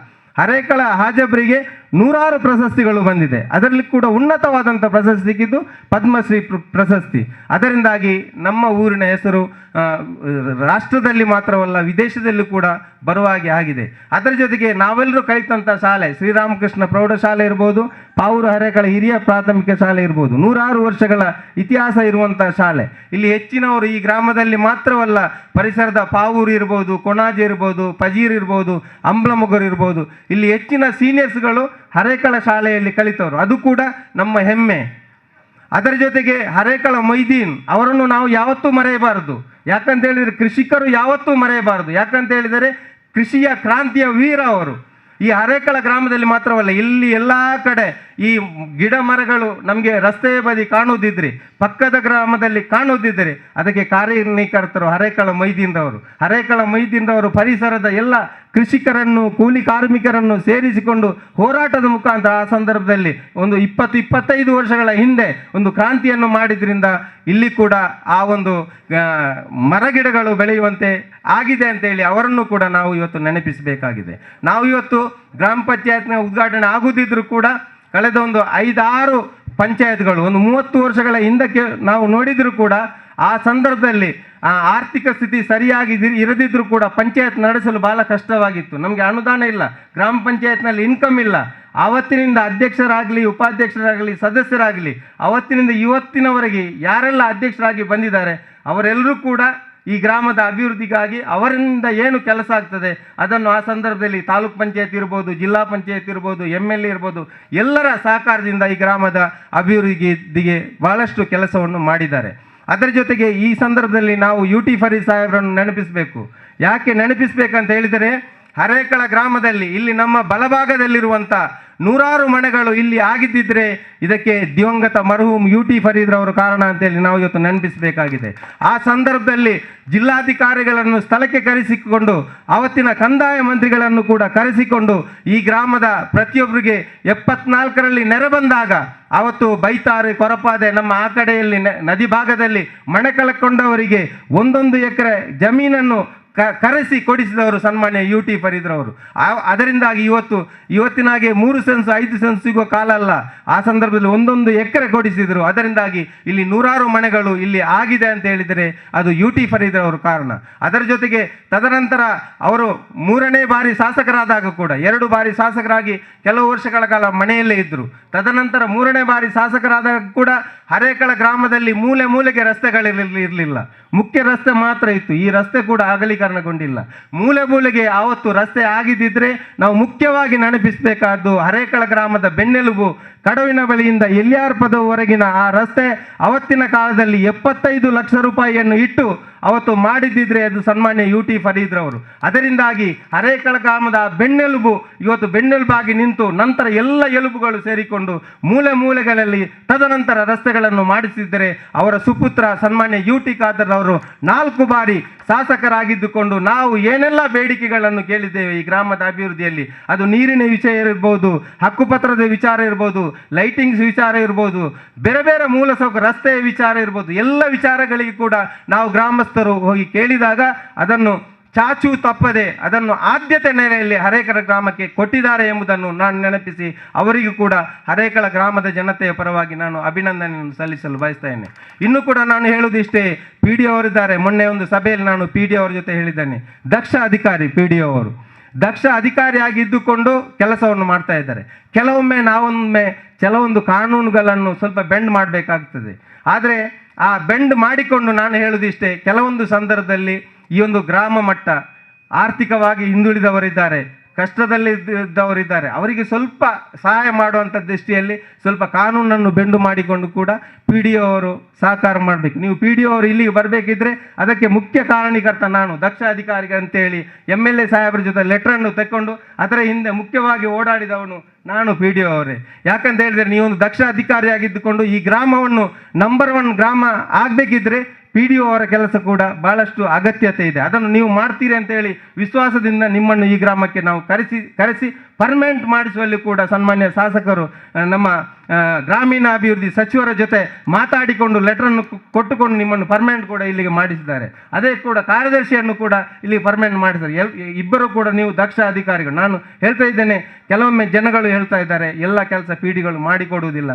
ಹರೇಕಳ ಹಾಜಬ್ರಿಗೆ 100 ಪ್ರಶಸ್ತಿಗಳು ಬಂದಿದೆ. ಅದರಲ್ಲಿ ಕೂಡ ಉನ್ನತವಾದಂಥ ಪ್ರಶಸ್ತಿ ಸಿಕ್ಕಿದ್ದು ಪದ್ಮಶ್ರೀ ಪ್ರಶಸ್ತಿ. ಅದರಿಂದಾಗಿ ನಮ್ಮ ಊರಿನ ಹೆಸರು ರಾಷ್ಟ್ರದಲ್ಲಿ ಮಾತ್ರವಲ್ಲ ವಿದೇಶದಲ್ಲೂ ಕೂಡ ಬರುವ ಹಾಗೆ ಆಗಿದೆ. ಅದರ ಜೊತೆಗೆ ನಾವೆಲ್ಲರೂ ಕಲಿತಂಥ ಶಾಲೆ ಶ್ರೀರಾಮಕೃಷ್ಣ ಪ್ರೌಢಶಾಲೆ ಇರ್ಬೋದು, ಪಾವೂರು ಹರೇಕಳ ಹಿರಿಯ ಪ್ರಾಥಮಿಕ ಶಾಲೆ ಇರ್ಬೋದು, 106 ವರ್ಷಗಳ ಇತಿಹಾಸ ಇರುವಂಥ ಶಾಲೆ. ಇಲ್ಲಿ ಹೆಚ್ಚಿನವರು ಈ ಗ್ರಾಮದಲ್ಲಿ ಮಾತ್ರವಲ್ಲ, ಪರಿಸರದ ಪಾವೂರು ಇರ್ಬೋದು, ಕೊಣಾಜೆ ಇರ್ಬೋದು, ಪಜೀರ್ ಇರ್ಬೋದು, ಅಂಬ್ಲಮೊಗರು ಇರ್ಬೋದು, ಇಲ್ಲಿ ಹೆಚ್ಚಿನ ಸೀನಿಯರ್ಸ್ಗಳು ಹರೇಕಳ ಶಾಲೆಯಲ್ಲಿ ಕಲಿತವರು. ಅದು ಕೂಡ ನಮ್ಮ ಹೆಮ್ಮೆ. ಅದರ ಜೊತೆಗೆ ಹರೇಕಳ ಮೊಯ್ದೀನ್ ಅವರನ್ನು ನಾವು ಯಾವತ್ತೂ ಮರೆಯಬಾರದು. ಯಾಕಂತ ಹೇಳಿದರೆ ಕೃಷಿಕರು ಯಾವತ್ತೂ ಮರೆಯಬಾರದು. ಯಾಕಂತ ಹೇಳಿದರೆ ಕೃಷಿಯ ಕ್ರಾಂತಿಯ ವೀರ ಅವರು. ಈ ಹರೇಕಳ ಗ್ರಾಮದಲ್ಲಿ ಮಾತ್ರವಲ್ಲ, ಇಲ್ಲಿ ಎಲ್ಲ ಕಡೆ ಈ ಗಿಡ ಮರಗಳು ನಮಗೆ ರಸ್ತೆಯ ಬದಿ ಕಾಣುವುದಿದ್ರೆ, ಪಕ್ಕದ ಗ್ರಾಮದಲ್ಲಿ ಕಾಣುವುದಿದ್ದರೆ ಅದಕ್ಕೆ ಕಾರ್ಯನಿಕರ್ತರು ಹರೇಕಳ ಮೊಯ್ದೀನ್ರವರು ಪರಿಸರದ ಎಲ್ಲ ಕೃಷಿಕರನ್ನು, ಕೂಲಿ ಕಾರ್ಮಿಕರನ್ನು ಸೇರಿಸಿಕೊಂಡು ಹೋರಾಟದ ಮುಖಾಂತರ ಆ ಸಂದರ್ಭದಲ್ಲಿ ಒಂದು 20-25 ವರ್ಷಗಳ ಹಿಂದೆ ಒಂದು ಕ್ರಾಂತಿಯನ್ನು ಮಾಡಿದ್ರಿಂದ ಇಲ್ಲಿ ಕೂಡ ಆ ಒಂದು ಮರಗಿಡಗಳು ಬೆಳೆಯುವಂತೆ ಆಗಿದೆ ಅಂತೇಳಿ ಅವರನ್ನು ಕೂಡ ನಾವು ಇವತ್ತು ನೆನಪಿಸಬೇಕಾಗಿದೆ. ನಾವು ಇವತ್ತು ಗ್ರಾಮ ಪಂಚಾಯತ್ನ ಉದ್ಘಾಟನೆ ಆಗುತ್ತಿದ್ದರೂ ಕೂಡ ಕಳೆದ ಒಂದು 5-6 ಪಂಚಾಯತ್ಗಳು ಒಂದು 30 ವರ್ಷಗಳ ಹಿಂದಕ್ಕೆ ನಾವು ನೋಡಿದರೂ ಕೂಡ ಆ ಸಂದರ್ಭದಲ್ಲಿ ಆರ್ಥಿಕ ಸ್ಥಿತಿ ಸರಿಯಾಗಿ ಇರದಿದ್ದರೂ ಕೂಡ ಪಂಚಾಯತ್ ನಡೆಸಲು ಬಹಳ ಕಷ್ಟವಾಗಿತ್ತು. ನಮಗೆ ಅನುದಾನ ಇಲ್ಲ, ಗ್ರಾಮ ಪಂಚಾಯತ್ನಲ್ಲಿ ಇನ್ಕಮ್ ಇಲ್ಲ. ಆವತ್ತಿನಿಂದ ಅಧ್ಯಕ್ಷರಾಗಲಿ, ಉಪಾಧ್ಯಕ್ಷರಾಗಲಿ, ಸದಸ್ಯರಾಗಲಿ ಅವತ್ತಿನಿಂದ ಇವತ್ತಿನವರೆಗೆ ಯಾರೆಲ್ಲ ಅಧ್ಯಕ್ಷರಾಗಿ ಬಂದಿದ್ದಾರೆ ಅವರೆಲ್ಲರೂ ಕೂಡ ಈ ಗ್ರಾಮದ ಅಭಿವೃದ್ಧಿಗಾಗಿ ಅವರಿಂದ ಏನು ಕೆಲಸ ಆಗ್ತದೆ ಅದನ್ನು ಆ ಸಂದರ್ಭದಲ್ಲಿ ತಾಲೂಕ್ ಪಂಚಾಯತ್ ಇರ್ಬೋದು, ಜಿಲ್ಲಾ ಪಂಚಾಯತ್ ಇರ್ಬೋದು, MLA ಇರ್ಬೋದು, ಎಲ್ಲರ ಸಹಕಾರದಿಂದ ಈ ಗ್ರಾಮದ ಅಭಿವೃದ್ಧಿಗೆ ಬಹಳಷ್ಟು ಕೆಲಸವನ್ನು ಮಾಡಿದ್ದಾರೆ. ಅದರ ಜೊತೆಗೆ ಈ ಸಂದರ್ಭದಲ್ಲಿ ನಾವು UT ಫರೀದ್ ಸಾಹೇಬರನ್ನು ನೆನಪಿಸಬೇಕು. ಯಾಕೆ ನೆನಪಿಸಬೇಕಂತ ಹೇಳಿದರೆ, ಹರೇಕಳ ಗ್ರಾಮದಲ್ಲಿ ಇಲ್ಲಿ ನಮ್ಮ ಬಲಭಾಗದಲ್ಲಿರುವಂಥ 106 ಮನೆಗಳು ಇಲ್ಲಿ ಆಗಿದ್ದಿದ್ರೆ ಇದಕ್ಕೆ ದಿವಂಗತ ಮರ್ಹೂಮ್ UT ಫರೀದ್ರವರು ಕಾರಣ ಅಂತೇಳಿ ನಾವು ಇವತ್ತು ನೆನಪಿಸಬೇಕಾಗಿದೆ. ಆ ಸಂದರ್ಭದಲ್ಲಿ ಜಿಲ್ಲಾಧಿಕಾರಿಗಳನ್ನು ಸ್ಥಳಕ್ಕೆ ಕರೆಸಿಕೊಂಡು, ಅವತ್ತಿನ ಕಂದಾಯ ಮಂತ್ರಿಗಳನ್ನು ಕೂಡ ಕರೆಸಿಕೊಂಡು ಈ ಗ್ರಾಮದ ಪ್ರತಿಯೊಬ್ಬರಿಗೆ 74ರಲ್ಲಿ ನೆರೆ ಬಂದಾಗ ಅವತ್ತು ಬೈತಾರೆ, ಕೊರಪಾದೆ, ನಮ್ಮ ಆ ಕಡೆಯಲ್ಲಿ ನದಿ ಭಾಗದಲ್ಲಿ ಮನೆ ಕಳ್ಕೊಂಡವರಿಗೆ 1 ಎಕರೆ ಜಮೀನನ್ನು ಕರೆಸಿ ಕೊಡಿಸಿದವರು ಸನ್ಮಾನ್ಯ ಯು ಟಿ ಫರೀದ್ರವರು. ಅದರಿಂದಾಗಿ ಇವತ್ತಿನ ಹಾಗೆ 3 ಸೆನ್ಸ್ 5 ಸೆನ್ಸ್ ಸಿಗೋ ಕಾಲ ಅಲ್ಲ. ಆ ಸಂದರ್ಭದಲ್ಲಿ 1 ಎಕರೆ ಕೊಡಿಸಿದರು. ಅದರಿಂದಾಗಿ ಇಲ್ಲಿ ನೂರಾರು ಮನೆಗಳು ಇಲ್ಲಿ ಆಗಿದೆ ಅಂತ ಹೇಳಿದರೆ ಅದು ಯು ಟಿ ಫರೀದ್ರವರು ಕಾರಣ. ಅದರ ಜೊತೆಗೆ ತದನಂತರ ಅವರು 3ನೇ ಬಾರಿ ಶಾಸಕರಾದಾಗ ಕೂಡ 2 ಬಾರಿ ಶಾಸಕರಾಗಿ ಕೆಲವು ವರ್ಷಗಳ ಕಾಲ ಮನೆಯಲ್ಲೇ ಇದ್ದರು. ತದನಂತರ 3ನೇ ಬಾರಿ ಶಾಸಕರಾದಾಗ ಕೂಡ ಹರೇಕಳ ಗ್ರಾಮದಲ್ಲಿ ಮೂಲೆ ಮೂಲೆಗೆ ರಸ್ತೆಗಳಿರಲಿಲ್ಲ. ಮುಖ್ಯ ರಸ್ತೆ ಮಾತ್ರ ಇತ್ತು. ಈ ರಸ್ತೆ ಕೂಡ ಅಗಲೀಕರಣಗೊಂಡಿಲ್ಲ. ಮೂಲೆ ಮೂಲೆಗೆ ಆವತ್ತು ರಸ್ತೆ ಆಗಿದ್ದಿದ್ರೆ ನಾವು ಮುಖ್ಯವಾಗಿ ನೆನಪಿಸಬೇಕಾದ್ದು ಹರೇಕಳ ಗ್ರಾಮದ ಬೆನ್ನೆಲುಬು ಕಡವಿನ ಬಳಿಯಿಂದ ಎಲ್ಯಾರ್ಪದವರೆಗಿನ ಆ ರಸ್ತೆ ಅವತ್ತಿನ ಕಾಲದಲ್ಲಿ 75 ಲಕ್ಷ ರೂಪಾಯಿಯನ್ನು ಇಟ್ಟು ಅವತ್ತು ಮಾಡಿದ್ದಿದ್ರೆ ಅದು ಸನ್ಮಾನ್ಯ ಯು ಟಿ ಫರೀದ್ರವರು. ಅದರಿಂದಾಗಿ ಹರೇಕಳ ಗ್ರಾಮದ ಬೆನ್ನೆಲುಬು ಇವತ್ತು ಬೆನ್ನೆಲುಬಾಗಿ ನಿಂತು ನಂತರ ಎಲ್ಲ ಎಲುಬುಗಳು ಸೇರಿಕೊಂಡು ಮೂಲೆ ಮೂಲೆಗಳಲ್ಲಿ ತದನಂತರ ರಸ್ತೆಗಳನ್ನು ಮಾಡಿಸಿದ್ದರೆ ಅವರ ಸುಪುತ್ರ ಸನ್ಮಾನ್ಯ ಯು ಟಿ ಖಾದರ್ ಅವರು 4 ಬಾರಿ ಶಾಸಕರಾಗಿದ್ದುಕೊಂಡು ನಾವು ಏನೆಲ್ಲ ಬೇಡಿಕೆಗಳನ್ನು ಕೇಳಿದ್ದೇವೆ ಈ ಗ್ರಾಮದ ಅಭಿವೃದ್ಧಿಯಲ್ಲಿ, ಅದು ನೀರಿನ ವಿಷಯ ಇರ್ಬೋದು, ಹಕ್ಕುಪತ್ರದ ವಿಚಾರ ಇರ್ಬೋದು, ಲೈಟಿಂಗ್ಸ್ ವಿಚಾರ ಇರ್ಬೋದು, ಬೇರೆ ಬೇರೆ ಮೂಲಸೌಕರ್ಯ ರಸ್ತೆಯ ವಿಚಾರ ಇರ್ಬೋದು, ಎಲ್ಲ ವಿಚಾರಗಳಿಗೆ ಕೂಡ ನಾವು ಗ್ರಾಮಸ್ಥರು ಹೋಗಿ ಕೇಳಿದಾಗ ಅದನ್ನು ಚಾಚು ತಪ್ಪದೆ ಅದನ್ನು ಆದ್ಯತೆ ನೆಲೆಯಲ್ಲಿ ಹರೇಕಳ ಗ್ರಾಮಕ್ಕೆ ಕೊಟ್ಟಿದ್ದಾರೆ ಎಂಬುದನ್ನು ನಾನು ನೆನಪಿಸಿ ಅವರಿಗೂ ಕೂಡ ಹರೇಕಳ ಗ್ರಾಮದ ಜನತೆಯ ಪರವಾಗಿ ನಾನು ಅಭಿನಂದನೆಯನ್ನು ಸಲ್ಲಿಸಲು ಬಯಸ್ತೇನೆ. ಇನ್ನು ಕೂಡ ನಾನು ಹೇಳುವುದಿಷ್ಟೇ, ಪಿ ಡಿ ಅವರಿದ್ದಾರೆ. ಮೊನ್ನೆ ಒಂದು ಸಭೆಯಲ್ಲಿ ನಾನು ಪಿ ಡಿ ಅವರ ಜೊತೆ ಹೇಳಿದ್ದೇನೆ, ದಕ್ಷ ಅಧಿಕಾರಿ ಪಿ ಡಿ ಅವರು ದಕ್ಷ ಅಧಿಕಾರಿಯಾಗಿದ್ದುಕೊಂಡು ಕೆಲಸವನ್ನು ಮಾಡ್ತಾ ಇದ್ದಾರೆ. ಕೆಲವೊಂದು ಕಾನೂನುಗಳನ್ನು ಸ್ವಲ್ಪ ಬೆಂಡ್ ಮಾಡಬೇಕಾಗ್ತದೆ. ಆದರೆ ಆ ಬೆಂಡ್ ಮಾಡಿಕೊಂಡು ನಾನು ಹೇಳುವುದಿಷ್ಟೇ, ಕೆಲವೊಂದು ಸಂದರ್ಭದಲ್ಲಿ ಈ ಒಂದು ಗ್ರಾಮ ಮಟ್ಟ ಆರ್ಥಿಕವಾಗಿ ಹಿಂದುಳಿದವರಿದ್ದಾರೆ, ಕಷ್ಟದಲ್ಲಿದ್ದವರಿದ್ದಾರೆ, ಅವರಿಗೆ ಸ್ವಲ್ಪ ಸಹಾಯ ಮಾಡುವಂಥ ದೃಷ್ಟಿಯಲ್ಲಿ ಸ್ವಲ್ಪ ಕಾನೂನನ್ನು ಬೆಂಡು ಮಾಡಿಕೊಂಡು ಕೂಡ ಪಿ ಡಿ ಒ ಅವರು ಸಹಕಾರ ಮಾಡಬೇಕು. ನೀವು ಪಿ ಡಿ ಒ ಅವರು ಇಲ್ಲಿಗೆ ಬರಬೇಕಿದ್ರೆ ಅದಕ್ಕೆ ಮುಖ್ಯ ಕಾರಣೀಕರ್ತ ನಾನು, ದಕ್ಷ ಅಧಿಕಾರಿಗೆ ಅಂತೇಳಿ MLA ಸಾಹೇಬರ ಜೊತೆ ಲೆಟ್ರನ್ನು ತೆಕ್ಕೊಂಡು ಅದರ ಹಿಂದೆ ಮುಖ್ಯವಾಗಿ ಓಡಾಡಿದವನು ನಾನು ಪಿ ಡಿ ಒ ಅವರೇ. ಯಾಕಂತ ಹೇಳಿದರೆ ನೀವೊಂದು ದಕ್ಷ ಅಧಿಕಾರಿಯಾಗಿದ್ದುಕೊಂಡು ಈ ಗ್ರಾಮವನ್ನು ನಂಬರ್ 1 ಗ್ರಾಮ ಆಗಬೇಕಿದ್ರೆ ಪಿ ಡಿ ಒ ಅವರ ಕೆಲಸ ಕೂಡ ಭಾಳಷ್ಟು ಅಗತ್ಯತೆ ಇದೆ. ಅದನ್ನು ನೀವು ಮಾಡ್ತೀರಿ ಅಂತೇಳಿ ವಿಶ್ವಾಸದಿಂದ ನಿಮ್ಮನ್ನು ಈ ಗ್ರಾಮಕ್ಕೆ ನಾವು ಕರೆಸಿ ಪರ್ಮನೆಂಟ್ ಮಾಡಿಸುವಲ್ಲಿ ಕೂಡ ಸನ್ಮಾನ್ಯ ಶಾಸಕರು ನಮ್ಮ ಗ್ರಾಮೀಣಾಭಿವೃದ್ಧಿ ಸಚಿವರ ಜೊತೆ ಮಾತಾಡಿಕೊಂಡು ಲೆಟ್ರನ್ನು ಕೊಟ್ಟುಕೊಂಡು ನಿಮ್ಮನ್ನು ಪರ್ಮನೆಂಟ್ ಕೂಡ ಇಲ್ಲಿಗೆ ಮಾಡಿಸಿದ್ದಾರೆ. ಅದೇ ಕೂಡ ಕಾರ್ಯದರ್ಶಿಯನ್ನು ಕೂಡ ಇಲ್ಲಿ ಪರ್ಮನೆಂಟ್ ಮಾಡಿದ್ದಾರೆ. ಇಬ್ಬರು ಕೂಡ ನೀವು ದಕ್ಷ ಅಧಿಕಾರಿಗಳು. ನಾನು ಹೇಳ್ತಾ ಇದ್ದೇನೆ, ಕೆಲವೊಮ್ಮೆ ಜನಗಳು ಹೇಳ್ತಾ ಇದ್ದಾರೆ ಎಲ್ಲ ಕೆಲಸ ಪಿ ಡಿಗಳು ಮಾಡಿಕೊಡುವುದಿಲ್ಲ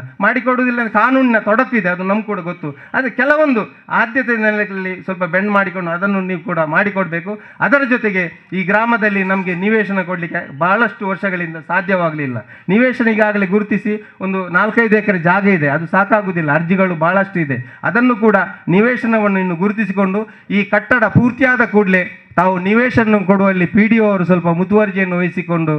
ಕಾನೂನಿನ ತೊಡಕಿದೆ, ಅದು ನಮ್ಗೆ ಕೂಡ ಗೊತ್ತು. ಆದರೆ ಕೆಲವೊಂದು ಆದ್ಯತೆ ನೆಲೆಯಲ್ಲಿ ಸ್ವಲ್ಪ ಬೆಂಡ್ ಮಾಡಿಕೊಂಡು ಅದನ್ನು ನೀವು ಕೂಡ ಮಾಡಿಕೊಡ್ಬೇಕು. ಅದರ ಜೊತೆಗೆ ಈ ಗ್ರಾಮದಲ್ಲಿ ನಮಗೆ ನಿವೇಶನ ಕೊಡಲಿಕ್ಕೆ ಬಹಳಷ್ಟು ವರ್ಷಗಳಿಂದ ಸಾಧ್ಯವಾಗಲಿಲ್ಲ. ನಿವೇಶನ ಈಗಾಗಲೇ ಗುರುತಿಸಿ ಒಂದು 4-5 ಎಕರೆ ಜಾಗ ಇದೆ, ಅದು ಸಾಕಾಗುವುದಿಲ್ಲ, ಅರ್ಜಿಗಳು ಬಹಳಷ್ಟು ಇದೆ. ಅದನ್ನು ಕೂಡ ನಿವೇಶನವನ್ನು ಇನ್ನು ಗುರುತಿಸಿಕೊಂಡು ಈ ಕಟ್ಟಡ ಪೂರ್ತಿಯಾದ ಕೂಡಲೇ ತಾವು ನಿವೇಶನ ಕೊಡುವಲ್ಲಿ ಪಿ ಡಿ ಒ ಅವರು ಸ್ವಲ್ಪ ಮುತುವರ್ಜಿಯನ್ನು ವಹಿಸಿಕೊಂಡು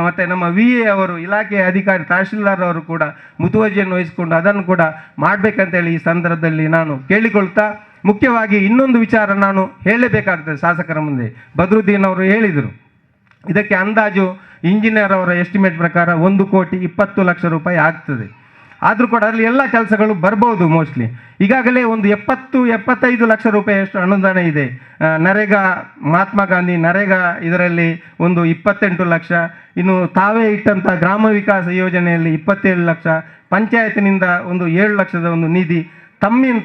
ಮತ್ತು ನಮ್ಮ VA ಅವರು ಇಲಾಖೆಯ ಅಧಿಕಾರಿ ತಹಶೀಲ್ದಾರ್ ಅವರು ಕೂಡ ಮುತುವರ್ಜಿಯನ್ನು ವಹಿಸಿಕೊಂಡು ಅದನ್ನು ಕೂಡ ಮಾಡಬೇಕಂತೇಳಿ ಈ ಸಂದರ್ಭದಲ್ಲಿ ನಾನು ಕೇಳಿಕೊಳ್ತಾ, ಮುಖ್ಯವಾಗಿ ಇನ್ನೊಂದು ವಿಚಾರ ನಾನು ಹೇಳಬೇಕಾಗ್ತದೆ ಶಾಸಕರ ಮುಂದೆ. ಬದ್ರುದ್ದೀನ್ ಅವರು ಹೇಳಿದರು, ಇದಕ್ಕೆ ಅಂದಾಜು ಇಂಜಿನಿಯರ್ ಅವರ ಎಸ್ಟಿಮೇಟ್ ಪ್ರಕಾರ 1,20,00,000 ರೂಪಾಯಿ ಆಗ್ತದೆ. ಆದರೂ ಕೂಡ ಅದರಲ್ಲಿ ಎಲ್ಲ ಕೆಲಸಗಳು ಬರ್ಬೋದು ಮೋಸ್ಟ್ಲಿ. ಈಗಾಗಲೇ ಒಂದು 70-75 ಲಕ್ಷ ರೂಪಾಯಿಯಷ್ಟು ಅನುದಾನ ಇದೆ. ನರೇಗಾ, ಮಹಾತ್ಮ ಗಾಂಧಿ ನರೇಗಾ ಇದರಲ್ಲಿ ಒಂದು 28 ಲಕ್ಷ, ಇನ್ನು ತಾವೇ ಇಟ್ಟಂಥ ಗ್ರಾಮ ವಿಕಾಸ ಯೋಜನೆಯಲ್ಲಿ 27 ಲಕ್ಷ, ಪಂಚಾಯತಿನಿಂದ ಒಂದು 7 ಲಕ್ಷದ ಒಂದು ನಿಧಿ,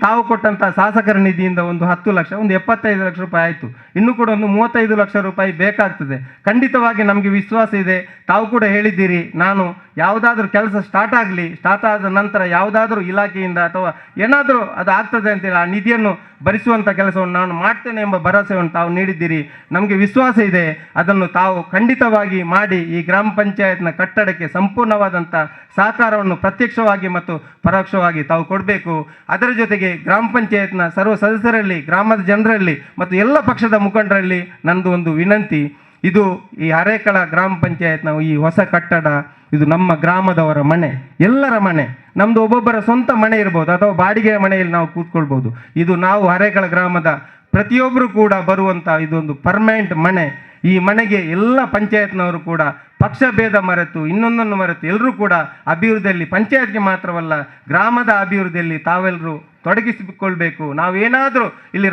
ತಾವು ಕೊಟ್ಟಂಥ ಶಾಸಕರ ನಿಧಿಯಿಂದ ಒಂದು 10 ಲಕ್ಷ, ಒಂದು 75 ಲಕ್ಷ ರೂಪಾಯಿ ಆಯಿತು. ಇನ್ನೂ ಕೂಡ ಒಂದು 35 ಲಕ್ಷ ರೂಪಾಯಿ ಬೇಕಾಗ್ತದೆ. ಖಂಡಿತವಾಗಿ ನಮಗೆ ವಿಶ್ವಾಸ ಇದೆ, ತಾವು ಕೂಡ ಹೇಳಿದ್ದೀರಿ, ನಾನು ಯಾವುದಾದ್ರೂ ಕೆಲಸ ಸ್ಟಾರ್ಟ್ ಆದ ನಂತರ ಯಾವುದಾದ್ರೂ ಇಲಾಖೆಯಿಂದ ಅಥವಾ ಏನಾದರೂ ಅದು ಆಗ್ತದೆ ಅಂತೇಳಿ ಆ ನಿಧಿಯನ್ನು ಭರಿಸುವಂಥ ಕೆಲಸವನ್ನು ನಾನು ಮಾಡ್ತೇನೆ ಎಂಬ ಭರವಸೆಯನ್ನು ತಾವು ನೀಡಿದ್ದೀರಿ. ನಮಗೆ ವಿಶ್ವಾಸ ಇದೆ, ಅದನ್ನು ತಾವು ಖಂಡಿತವಾಗಿ ಮಾಡಿ ಈ ಗ್ರಾಮ ಪಂಚಾಯತ್ನ ಕಟ್ಟಡಕ್ಕೆ ಸಂಪೂರ್ಣವಾದಂಥ ಸಹಕಾರವನ್ನು ಪ್ರತ್ಯಕ್ಷವಾಗಿ ಮತ್ತು ಪರೋಕ್ಷವಾಗಿ ತಾವು ಕೊಡಬೇಕು. ಅದರ ಜೊತೆಗೆ ಗ್ರಾಮ ಪಂಚಾಯತ್ನ ಸರ್ವ ಸದಸ್ಯರಲ್ಲಿ, ಗ್ರಾಮದ ಜನರಲ್ಲಿ ಮತ್ತು ಎಲ್ಲ ಪಕ್ಷದ ಮುಖಂಡರಲ್ಲಿ ನಂದು ಒಂದು ವಿನಂತಿ, ಇದು ಈ ಹರೇಕಳ ಗ್ರಾಮ ಪಂಚಾಯತ್ನ ಈ ಹೊಸ ಕಟ್ಟಡ, ಇದು ನಮ್ಮ ಗ್ರಾಮದವರ ಮನೆ, ಎಲ್ಲರ ಮನೆ. ನಮ್ಮದು ಒಬ್ಬೊಬ್ಬರ ಸ್ವಂತ ಮನೆ ಇರ್ಬೋದು ಅಥವಾ ಬಾಡಿಗೆಯ ಮನೆಯಲ್ಲಿ ನಾವು ಕೂತ್ಕೊಳ್ಬೋದು. ಇದು ನಾವು ಹರೇಕಳ ಗ್ರಾಮದ ಪ್ರತಿಯೊಬ್ಬರು ಕೂಡ ಬರುವಂಥ ಇದೊಂದು ಪರ್ಮನೆಂಟ್ ಮನೆ. ಈ ಮನೆಗೆ ಎಲ್ಲ ಪಂಚಾಯತ್ನವರು ಕೂಡ ಪಕ್ಷ ಭೇದ ಮರೆತು ಇನ್ನೊಂದನ್ನು ಮರೆತು ಎಲ್ಲರೂ ಕೂಡ ಅಭಿವೃದ್ಧಿಯಲ್ಲಿ, ಪಂಚಾಯತ್ಗೆ ಮಾತ್ರವಲ್ಲ ಗ್ರಾಮದ ಅಭಿವೃದ್ಧಿಯಲ್ಲಿ ತಾವೆಲ್ಲರೂ ತೊಡಗಿಸಿಕೊಳ್ಬೇಕು. ನಾವೇನಾದರೂ ಇಲ್ಲಿ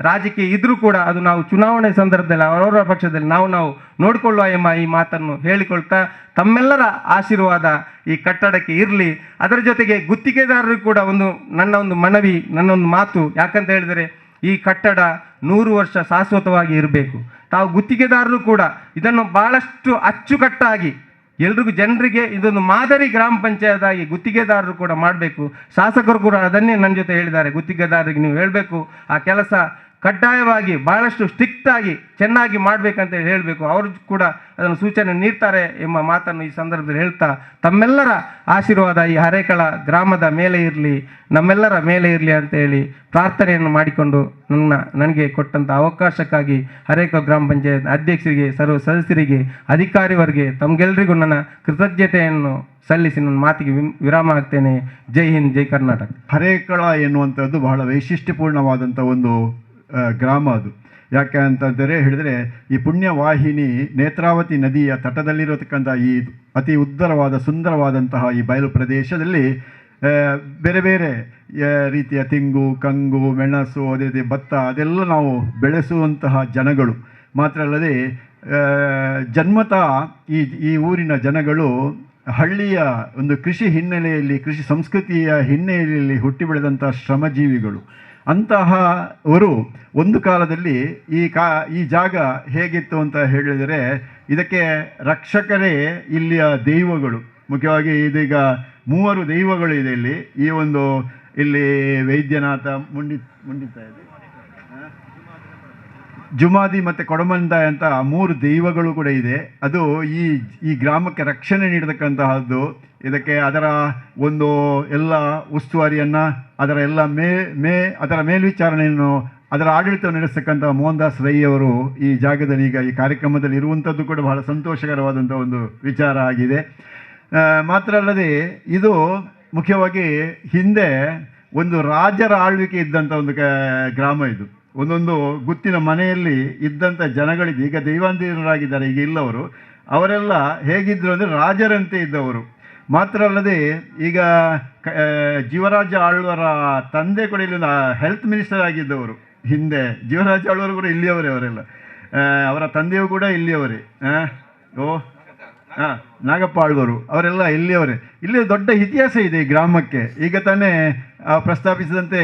ರಾಜಕೀಯ ಇದ್ರೂ ಕೂಡ ಅದು ನಾವು ಚುನಾವಣೆ ಸಂದರ್ಭದಲ್ಲಿ ಅವರವರ ಪಕ್ಷದಲ್ಲಿ ನಾವು ನೋಡಿಕೊಳ್ಳುವ ಎಂಬ ಈ ಮಾತನ್ನು ಹೇಳಿಕೊಳ್ತಾ, ತಮ್ಮೆಲ್ಲರ ಆಶೀರ್ವಾದ ಈ ಕಟ್ಟಡಕ್ಕೆ ಇರಲಿ. ಅದರ ಜೊತೆಗೆ ಗುತ್ತಿಗೆದಾರರು ಕೂಡ ನನ್ನ ಒಂದು ಮನವಿ, ನನ್ನ ಒಂದು ಮಾತು, ಯಾಕಂತ ಹೇಳಿದರೆ ಈ ಕಟ್ಟಡ 100 ವರ್ಷ ಶಾಶ್ವತವಾಗಿ ಇರಬೇಕು. ತಾವು ಗುತ್ತಿಗೆದಾರರು ಕೂಡ ಇದನ್ನು ಬಹಳಷ್ಟು ಅಚ್ಚುಕಟ್ಟಾಗಿ ಎಲ್ರಿಗೂ ಜನರಿಗೆ ಇದೊಂದು ಮಾದರಿ ಗ್ರಾಮ ಪಂಚಾಯತ್ ಆಗಿ ಗುತ್ತಿಗೆದಾರರು ಕೂಡ ಮಾಡಬೇಕು. ಶಾಸಕರು ಕೂಡ ಅದನ್ನೇ ನನ್ನ ಜೊತೆ ಹೇಳಿದ್ದಾರೆ, ಗುತ್ತಿಗೆದಾರರಿಗೆ ನೀವು ಹೇಳಬೇಕು ಆ ಕೆಲಸ ಕಡ್ಡಾಯವಾಗಿ ಬಹಳಷ್ಟು ಸ್ಟ್ರಿಕ್ಟ್ ಆಗಿ ಚೆನ್ನಾಗಿ ಮಾಡಬೇಕಂತ ಹೇಳಬೇಕು. ಅವರು ಕೂಡ ಅದನ್ನು ಸೂಚನೆ ನೀಡ್ತಾರೆ ಎಂಬ ಮಾತನ್ನು ಈ ಸಂದರ್ಭದಲ್ಲಿ ಹೇಳ್ತಾ, ತಮ್ಮೆಲ್ಲರ ಆಶೀರ್ವಾದ ಈ ಹರೇಕಳ ಗ್ರಾಮದ ಮೇಲೆ ಇರಲಿ, ನಮ್ಮೆಲ್ಲರ ಮೇಲೆ ಇರಲಿ ಅಂತ ಹೇಳಿ ಪ್ರಾರ್ಥನೆಯನ್ನು ಮಾಡಿಕೊಂಡು ನನಗೆ ಕೊಟ್ಟಂಥ ಅವಕಾಶಕ್ಕಾಗಿ ಹರೇಕಳ ಗ್ರಾಮ ಪಂಚಾಯತ್ ಅಧ್ಯಕ್ಷರಿಗೆ, ಸರ್ವ ಸದಸ್ಯರಿಗೆ, ಅಧಿಕಾರಿವರಿಗೆ ತಮಗೆಲ್ಲರಿಗೂ ನನ್ನ ಕೃತಜ್ಞತೆಯನ್ನು ಸಲ್ಲಿಸಿ ನನ್ನ ಮಾತಿಗೆ ವಿರಾಮ ಆಗ್ತೇನೆ. ಜೈ ಹಿಂದ್, ಜೈ ಕರ್ನಾಟಕ. ಹರೇಕಳ ಎನ್ನುವಂಥದ್ದು ಬಹಳ ವೈಶಿಷ್ಟ್ಯಪೂರ್ಣವಾದಂಥ ಒಂದು ಗ್ರಾಮ ಅದು. ಯಾಕೆ ಅಂತಂದರೆ ಹೇಳಿದರೆ, ಈ ಪುಣ್ಯವಾಹಿನಿ ನೇತ್ರಾವತಿ ನದಿಯ ತಟದಲ್ಲಿರತಕ್ಕಂಥ ಈ ಅತಿ ಉದ್ದರವಾದ ಸುಂದರವಾದಂತಹ ಈ ಬಯಲು ಪ್ರದೇಶದಲ್ಲಿ ಬೇರೆ ಬೇರೆ ರೀತಿಯ ತೆಂಗು, ಕಂಗು, ಮೆಣಸು, ಅದೇ ರೀತಿ ಭತ್ತ ಅದೆಲ್ಲ ನಾವು ಬೆಳೆಸುವಂತಹ ಜನಗಳು. ಮಾತ್ರ ಅಲ್ಲದೆ ಜನ್ಮತಃ ಈ ಊರಿನ ಜನಗಳು ಹಳ್ಳಿಯ ಒಂದು ಕೃಷಿ ಹಿನ್ನೆಲೆಯಲ್ಲಿ, ಕೃಷಿ ಸಂಸ್ಕೃತಿಯ ಹಿನ್ನೆಲೆಯಲ್ಲಿ ಹುಟ್ಟಿ ಬೆಳೆದಂಥ ಶ್ರಮಜೀವಿಗಳು. ಅಂತಹವರು ಒಂದು ಕಾಲದಲ್ಲಿ ಈ ಜಾಗ ಹೇಗಿತ್ತು ಅಂತ ಹೇಳಿದರೆ, ಇದಕ್ಕೆ ರಕ್ಷಕರೇ ಇಲ್ಲಿಯ ದೈವಗಳು. ಮುಖ್ಯವಾಗಿ ಇದೀಗ 3 ದೈವಗಳು ಇದೆ ಇಲ್ಲಿ. ಇಲ್ಲಿ ವೈದ್ಯನಾಥ, ಮುಂಡಿತ ಇದೆ, ಜುಮಾದಿ ಮತ್ತು ಕೊಡಮಂದಾಯ ಅಂತ 3 ದೈವಗಳು ಕೂಡ ಇದೆ. ಅದು ಈ ಗ್ರಾಮಕ್ಕೆ ರಕ್ಷಣೆ ನೀಡತಕ್ಕಂತಹದ್ದು. ಇದಕ್ಕೆ ಅದರ ಒಂದು ಎಲ್ಲ ಉಸ್ತುವಾರಿಯನ್ನು, ಅದರ ಎಲ್ಲ ಅದರ ಮೇಲ್ವಿಚಾರಣೆಯನ್ನು, ಅದರ ಆಡಳಿತವನ್ನು ನಡೆಸ್ತಕ್ಕಂಥ ಮೋಹನ್ ದಾಸ್ ರೈ ಅವರು ಈ ಜಾಗದಲ್ಲಿ ಈಗ ಈ ಕಾರ್ಯಕ್ರಮದಲ್ಲಿ ಇರುವಂಥದ್ದು ಕೂಡ ಬಹಳ ಸಂತೋಷಕರವಾದಂಥ ಒಂದು ವಿಚಾರ ಆಗಿದೆ. ಮಾತ್ರ ಅಲ್ಲದೆ ಇದು ಮುಖ್ಯವಾಗಿ ಹಿಂದೆ ಒಂದು ರಾಜರ ಆಳ್ವಿಕೆ ಇದ್ದಂಥ ಒಂದು ಗ್ರಾಮ ಇದು. ಒಂದೊಂದು ಗುತ್ತಿನ ಮನೆಯಲ್ಲಿ ಇದ್ದಂಥ ಜನಗಳಿದ್ದು, ಈಗ ದೈವಾಂಧೀನರಾಗಿದ್ದಾರೆ, ಈಗ ಇಲ್ಲವರು. ಅವರೆಲ್ಲ ಹೇಗಿದ್ದರು ಅಂದರೆ ರಾಜರಂತೆ ಇದ್ದವರು. ಮಾತ್ರ ಅಲ್ಲದೆ ಈಗ ಜೀವರಾಜ ಆಳ್ವರ ತಂದೆ ಕೂಡ ಇಲ್ಲಿಂದ ಹೆಲ್ತ್ ಮಿನಿಸ್ಟರ್ ಆಗಿದ್ದವರು ಹಿಂದೆ. ಜೀವರಾಜ ಆಳ್ವರು ಕೂಡ ಇಲ್ಲಿಯವರೇ, ಅವರೆಲ್ಲ ಅವರ ತಂದೆಯೂ ಕೂಡ ಇಲ್ಲಿಯವರೇ. ನಾಗಪ್ಪ ಆಳ್ವರು ಅವರೆಲ್ಲ ಇಲ್ಲಿಯವರೇ. ಇಲ್ಲಿ ದೊಡ್ಡ ಇತಿಹಾಸ ಇದೆ ಈ ಗ್ರಾಮಕ್ಕೆ. ಈಗ ತಾನೇ ಪ್ರಸ್ತಾಪಿಸಿದಂತೆ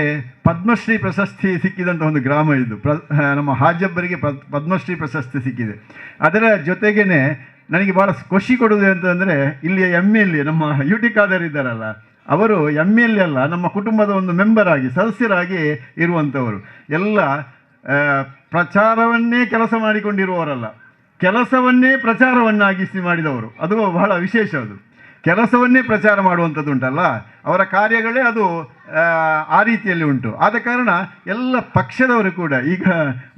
ಪದ್ಮಶ್ರೀ ಪ್ರಶಸ್ತಿ ಸಿಕ್ಕಿದಂಥ ಒಂದು ಗ್ರಾಮ ಇದು. ನಮ್ಮ ಹಾಜಬ್ಬರಿಗೆ ಪದ್ಮಶ್ರೀ ಪ್ರಶಸ್ತಿ ಸಿಕ್ಕಿದೆ. ಅದರ ಜೊತೆಗೇನೆ ನನಗೆ ಭಾಳ ಖುಷಿ ಕೊಡುವುದು ಅಂತಂದರೆ, ಇಲ್ಲಿಯ MLA ನಮ್ಮ UT ಖಾದರ್ ಇದ್ದಾರಲ್ಲ, ಅವರು MLA ಅಲ್ಲ, ನಮ್ಮ ಕುಟುಂಬದ ಒಂದು ಮೆಂಬರ್ ಆಗಿ, ಸದಸ್ಯರಾಗಿ ಇರುವಂಥವರು. ಎಲ್ಲ ಪ್ರಚಾರವನ್ನೇ ಕೆಲಸ ಮಾಡಿಕೊಂಡಿರುವವರಲ್ಲ, ಕೆಲಸವನ್ನೇ ಪ್ರಚಾರವನ್ನಾಗಿಸಿ ಮಾಡಿದವರು. ಅದು ಬಹಳ ವಿಶೇಷ. ಅದು ಕೆಲಸವನ್ನೇ ಪ್ರಚಾರ ಮಾಡುವಂಥದ್ದು ಉಂಟಲ್ಲ, ಅವರ ಕಾರ್ಯಗಳೇ ಅದು ಆ ರೀತಿಯಲ್ಲಿ ಉಂಟು. ಆದ ಕಾರಣ ಎಲ್ಲ ಪಕ್ಷದವರು ಕೂಡ, ಈಗ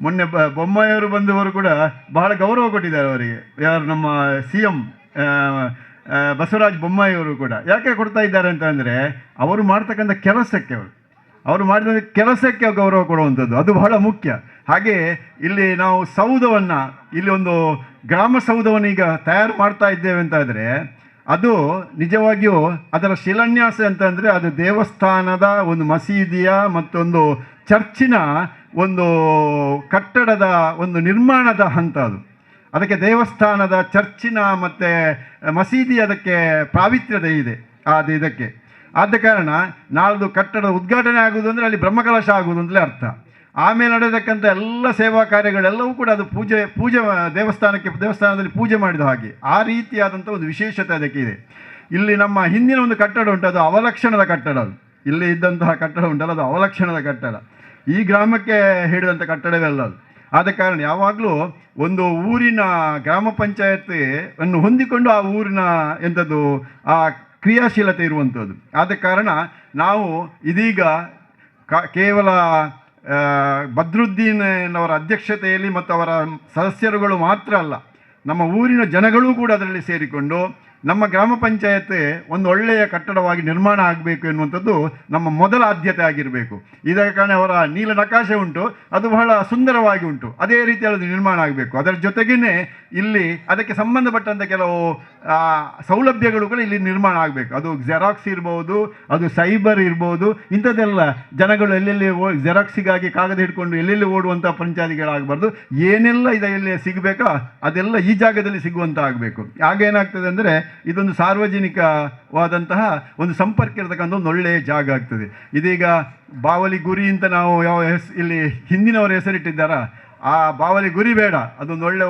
ಮೊನ್ನೆ ಬೊಮ್ಮಾಯಿಯವರು ಬಂದವರು ಕೂಡ ಬಹಳ ಗೌರವ ಕೊಟ್ಟಿದ್ದಾರೆ ಅವರಿಗೆ. ಯಾರು ನಮ್ಮ CM ಬಸವರಾಜ ಬೊಮ್ಮಾಯಿಯವರು ಕೂಡ. ಯಾಕೆ ಕೊಡ್ತಾ ಇದ್ದಾರೆ ಅಂತಂದರೆ, ಅವರು ಮಾಡ್ತಕ್ಕಂಥ ಕೆಲಸಕ್ಕೆ, ಅವರು ಮಾಡಿದ ಕೆಲಸಕ್ಕೆ ಗೌರವ ಕೊಡುವಂಥದ್ದು, ಅದು ಬಹಳ ಮುಖ್ಯ. ಹಾಗೆ ಇಲ್ಲಿ ನಾವು ಸೌಧವನ್ನು, ಇಲ್ಲಿ ಒಂದು ಗ್ರಾಮ ಸೌಧವನ್ನು ಈಗ ತಯಾರು ಮಾಡ್ತಾ ಇದ್ದೇವೆ ಅಂತಾದರೆ, ಅದು ನಿಜವಾಗಿಯೂ ಅದರ ಶಿಲಾನ್ಯಾಸ ಅಂತಂದರೆ ಅದು ದೇವಸ್ಥಾನದ ಒಂದು ಮಸೀದಿಯ ಮತ್ತೊಂದು ಚರ್ಚಿನ ಒಂದು ಕಟ್ಟಡದ ಒಂದು ನಿರ್ಮಾಣದ ಹಂತ. ಅದಕ್ಕೆ ದೇವಸ್ಥಾನದ, ಚರ್ಚಿನ ಮತ್ತು ಮಸೀದಿ ಅದಕ್ಕೆ ಪಾವಿತ್ರ್ಯತೆ ಇದೆ ಇದಕ್ಕೆ. ಆದ ಕಾರಣ ನಾಳ್ದು ಕಟ್ಟಡದ ಉದ್ಘಾಟನೆ ಆಗುವುದು ಅಂದರೆ ಅಲ್ಲಿ ಬ್ರಹ್ಮಕಲಶ ಆಗುವುದು ಅಂತಲೇ ಅರ್ಥ. ಆಮೇಲೆ ನಡೆದಕ್ಕಂಥ ಎಲ್ಲ ಸೇವಾ ಕಾರ್ಯಗಳೆಲ್ಲವೂ ಕೂಡ ಅದು ಪೂಜೆ ದೇವಸ್ಥಾನದಲ್ಲಿ ಪೂಜೆ ಮಾಡಿದ ಹಾಗೆ, ಆ ರೀತಿಯಾದಂಥ ಒಂದು ವಿಶೇಷತೆ ಅದಕ್ಕೆ ಇದೆ. ಇಲ್ಲಿ ನಮ್ಮ ಹಿಂದಿನ ಒಂದು ಕಟ್ಟಡ ಉಂಟು, ಅದು ಅವಲಕ್ಷಣದ ಕಟ್ಟಡ. ಅದು ಇಲ್ಲಿ ಇದ್ದಂತಹ ಕಟ್ಟಡ ಉಂಟಲ್ಲ, ಅದು ಅವಲಕ್ಷಣದ ಕಟ್ಟಡ. ಈ ಗ್ರಾಮಕ್ಕೆ ಹೇಳಿದಂಥ ಕಟ್ಟಡವೆಲ್ಲ ಅದು. ಆದ ಕಾರಣ ಯಾವಾಗಲೂ ಒಂದು ಊರಿನ ಗ್ರಾಮ ಪಂಚಾಯತ್ ಅನ್ನು ಹೊಂದಿಕೊಂಡು ಆ ಊರಿನ ಎಂಥದ್ದು ಆ ಕ್ರಿಯಾಶೀಲತೆ ಇರುವಂಥದ್ದು. ಆದ ಕಾರಣ ನಾವು ಇದೀಗ ಕೇವಲ ಬದ್ರುದ್ದೀನವರ ಅಧ್ಯಕ್ಷತೆಯಲ್ಲಿ ಮತ್ತು ಅವರ ಸದಸ್ಯರುಗಳು ಮಾತ್ರ ಅಲ್ಲ, ನಮ್ಮ ಊರಿನ ಜನಗಳೂ ಕೂಡ ಅದರಲ್ಲಿ ಸೇರಿಕೊಂಡು ನಮ್ಮ ಗ್ರಾಮ ಪಂಚಾಯತ್ ಒಂದು ಒಳ್ಳೆಯ ಕಟ್ಟಡವಾಗಿ ನಿರ್ಮಾಣ ಆಗಬೇಕು ಎನ್ನುವಂಥದ್ದು ನಮ್ಮ ಮೊದಲ ಆದ್ಯತೆ ಆಗಿರಬೇಕು. ಇದರ ಕಾರಣ ಅವರ ನೀಲ ನಕಾಶೆ ಉಂಟು, ಅದು ಬಹಳ ಸುಂದರವಾಗಿ ಉಂಟು, ಅದೇ ರೀತಿಯಲ್ಲಿ ನಿರ್ಮಾಣ ಆಗಬೇಕು. ಅದರ ಜೊತೆಗೇ ಇಲ್ಲಿ ಅದಕ್ಕೆ ಸಂಬಂಧಪಟ್ಟಂಥ ಕೆಲವು ಸೌಲಭ್ಯಗಳು ಕೂಡ ಇಲ್ಲಿ ನಿರ್ಮಾಣ ಆಗಬೇಕು. ಅದು ಜೆರಾಕ್ಸ್ ಇರ್ಬೋದು, ಅದು ಸೈಬರ್ ಇರ್ಬೋದು, ಇಂಥದ್ದೆಲ್ಲ ಜನಗಳು ಎಲ್ಲೆಲ್ಲಿ ಜೆರಾಕ್ಸಿಗಾಗಿ ಕಾಗದ ಹಿಡ್ಕೊಂಡು ಎಲ್ಲೆಲ್ಲಿ ಓಡುವಂಥ ಪಂಚಾಯತಿಗಳಾಗಬಾರ್ದು. ಏನೆಲ್ಲ ಇದೆಲ್ಲಿ ಸಿಗಬೇಕಾ ಅದೆಲ್ಲ ಈ ಜಾಗದಲ್ಲಿ ಸಿಗುವಂಥ ಆಗಬೇಕು. ಆಗೇನಾಗ್ತದೆ ಅಂದರೆ ಇದೊಂದು ಸಾರ್ವಜನಿಕವಾದಂತಹ ಒಂದು ಸಂಪರ್ಕ ಇರತಕ್ಕಂಥ ಒಂದು ಒಳ್ಳೆಯ ಜಾಗ ಆಗ್ತದೆ. ಇದೀಗ ಬಾವಲಿ ಗುರಿ ಅಂತ ನಾವು ಯಾವ ಇಲ್ಲಿ ಹಿಂದಿನವರು ಹೆಸರಿಟ್ಟಿದ್ದಾರ, ಆ ಬಾವಲಿ ಗುರಿ ಬೇಡ, ಅದೊಂದು ಒಳ್ಳೆ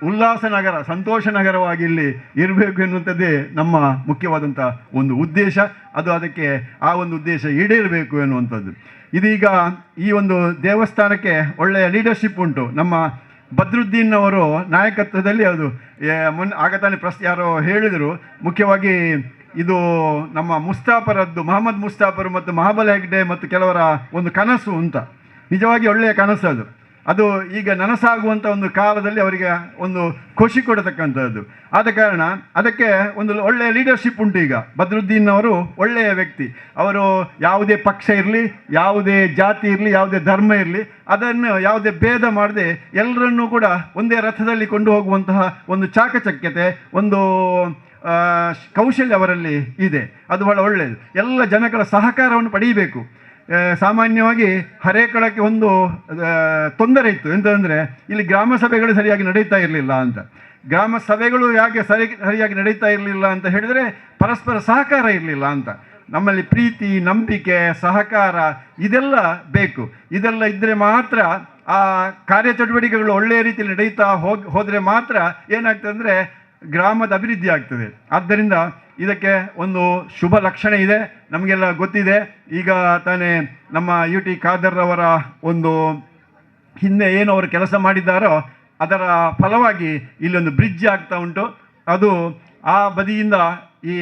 ಉಲ್ಲಾಸ ನಗರ, ಸಂತೋಷ ನಗರವಾಗಿ ಇಲ್ಲಿ ಇರಬೇಕು ಎನ್ನುವಂಥದ್ದೇ ನಮ್ಮ ಮುಖ್ಯವಾದಂಥ ಒಂದು ಉದ್ದೇಶ. ಅದಕ್ಕೆ ಆ ಒಂದು ಉದ್ದೇಶ ಈಡೇರಬೇಕು ಎನ್ನುವಂಥದ್ದು. ಇದೀಗ ಈ ಒಂದು ದೇವಸ್ಥಾನಕ್ಕೆ ಒಳ್ಳೆಯ ಲೀಡರ್ಶಿಪ್ ಉಂಟು. ನಮ್ಮ ಬದ್ರುದ್ದೀನ್ ಅವರು ನಾಯಕತ್ವದಲ್ಲಿ ಅದು ಆಗ ತಾನೇ ಯಾರೋ ಹೇಳಿದರು, ಮುಖ್ಯವಾಗಿ ಇದು ನಮ್ಮ ಮುಸ್ತಾಫರದ್ದು, ಮೊಹಮ್ಮದ್ ಮುಸ್ತಾಫರ್ ಮತ್ತು ಮಹಾಬಲ ಹೆಗ್ಡೆ ಮತ್ತು ಕೆಲವರ ಒಂದು ಕನಸು ಅಂತ. ನಿಜವಾಗಿ ಒಳ್ಳೆಯ ಕನಸು ಅದು ಈಗ ನನಸಾಗುವಂಥ ಒಂದು ಕಾಲದಲ್ಲಿ ಅವರಿಗೆ ಒಂದು ಖುಷಿ ಕೊಡತಕ್ಕಂಥದ್ದು. ಆದ ಕಾರಣ ಅದಕ್ಕೆ ಒಂದು ಒಳ್ಳೆಯ ಲೀಡರ್ಶಿಪ್ ಉಂಟು. ಈಗ ಬದ್ರುದ್ದೀನ್ ಅವರು ಒಳ್ಳೆಯ ವ್ಯಕ್ತಿ. ಅವರು ಯಾವುದೇ ಪಕ್ಷ ಇರಲಿ, ಯಾವುದೇ ಜಾತಿ ಇರಲಿ, ಯಾವುದೇ ಧರ್ಮ ಇರಲಿ, ಅದನ್ನು ಯಾವುದೇ ಭೇದ ಮಾಡದೆ ಎಲ್ಲರನ್ನೂ ಕೂಡ ಒಂದೇ ರಥದಲ್ಲಿ ಕೊಂಡು ಹೋಗುವಂತಹ ಒಂದು ಚಾಕಚಕ್ಯತೆ, ಒಂದು ಕೌಶಲ್ಯ ಅವರಲ್ಲಿ ಇದೆ. ಅದು ಬಹಳ ಒಳ್ಳೆಯದು. ಎಲ್ಲ ಜನಗಳ ಸಹಕಾರವನ್ನು ಪಡೆಯಬೇಕು. ಸಾಮಾನ್ಯವಾಗಿ ಹರೇಕಳಕ್ಕೆ ಒಂದು ತೊಂದರೆ ಇತ್ತು, ಎಂತಂದರೆ ಇಲ್ಲಿ ಗ್ರಾಮ ಸಭೆಗಳು ಸರಿಯಾಗಿ ನಡೀತಾ ಇರಲಿಲ್ಲ ಅಂತ. ಗ್ರಾಮ ಸಭೆಗಳು ಯಾಕೆ ಸರಿಯಾಗಿ ನಡೀತಾ ಇರಲಿಲ್ಲ ಅಂತ ಹೇಳಿದರೆ ಪರಸ್ಪರ ಸಹಕಾರ ಇರಲಿಲ್ಲ ಅಂತ. ನಮ್ಮಲ್ಲಿ ಪ್ರೀತಿ, ನಂಬಿಕೆ, ಸಹಕಾರ ಇದೆಲ್ಲ ಬೇಕು. ಇದೆಲ್ಲ ಇದ್ದರೆ ಮಾತ್ರ ಆ ಕಾರ್ಯಚಟುವಟಿಕೆಗಳು ಒಳ್ಳೆಯ ರೀತಿಯಲ್ಲಿ ನಡೀತಾ ಹೋದರೆ ಮಾತ್ರ ಏನಾಗ್ತದೆ ಅಂದರೆ ಗ್ರಾಮದ ಅಭಿವೃದ್ಧಿ ಆಗ್ತದೆ. ಆದ್ದರಿಂದ ಇದಕ್ಕೆ ಒಂದು ಶುಭ ಲಕ್ಷಣ ಇದೆ, ನಮಗೆಲ್ಲ ಗೊತ್ತಿದೆ. ಈಗ ತಾನೇ ನಮ್ಮ UT ಖಾದರ್ ಅವರ ಒಂದು ಹಿಂದೆ ಏನು ಅವರು ಕೆಲಸ ಮಾಡಿದ್ದಾರೋ ಅದರ ಫಲವಾಗಿ ಇಲ್ಲೊಂದು ಬ್ರಿಡ್ಜ್ ಆಗ್ತಾ ಉಂಟು. ಅದು ಆ ಬದಿಯಿಂದ ಈ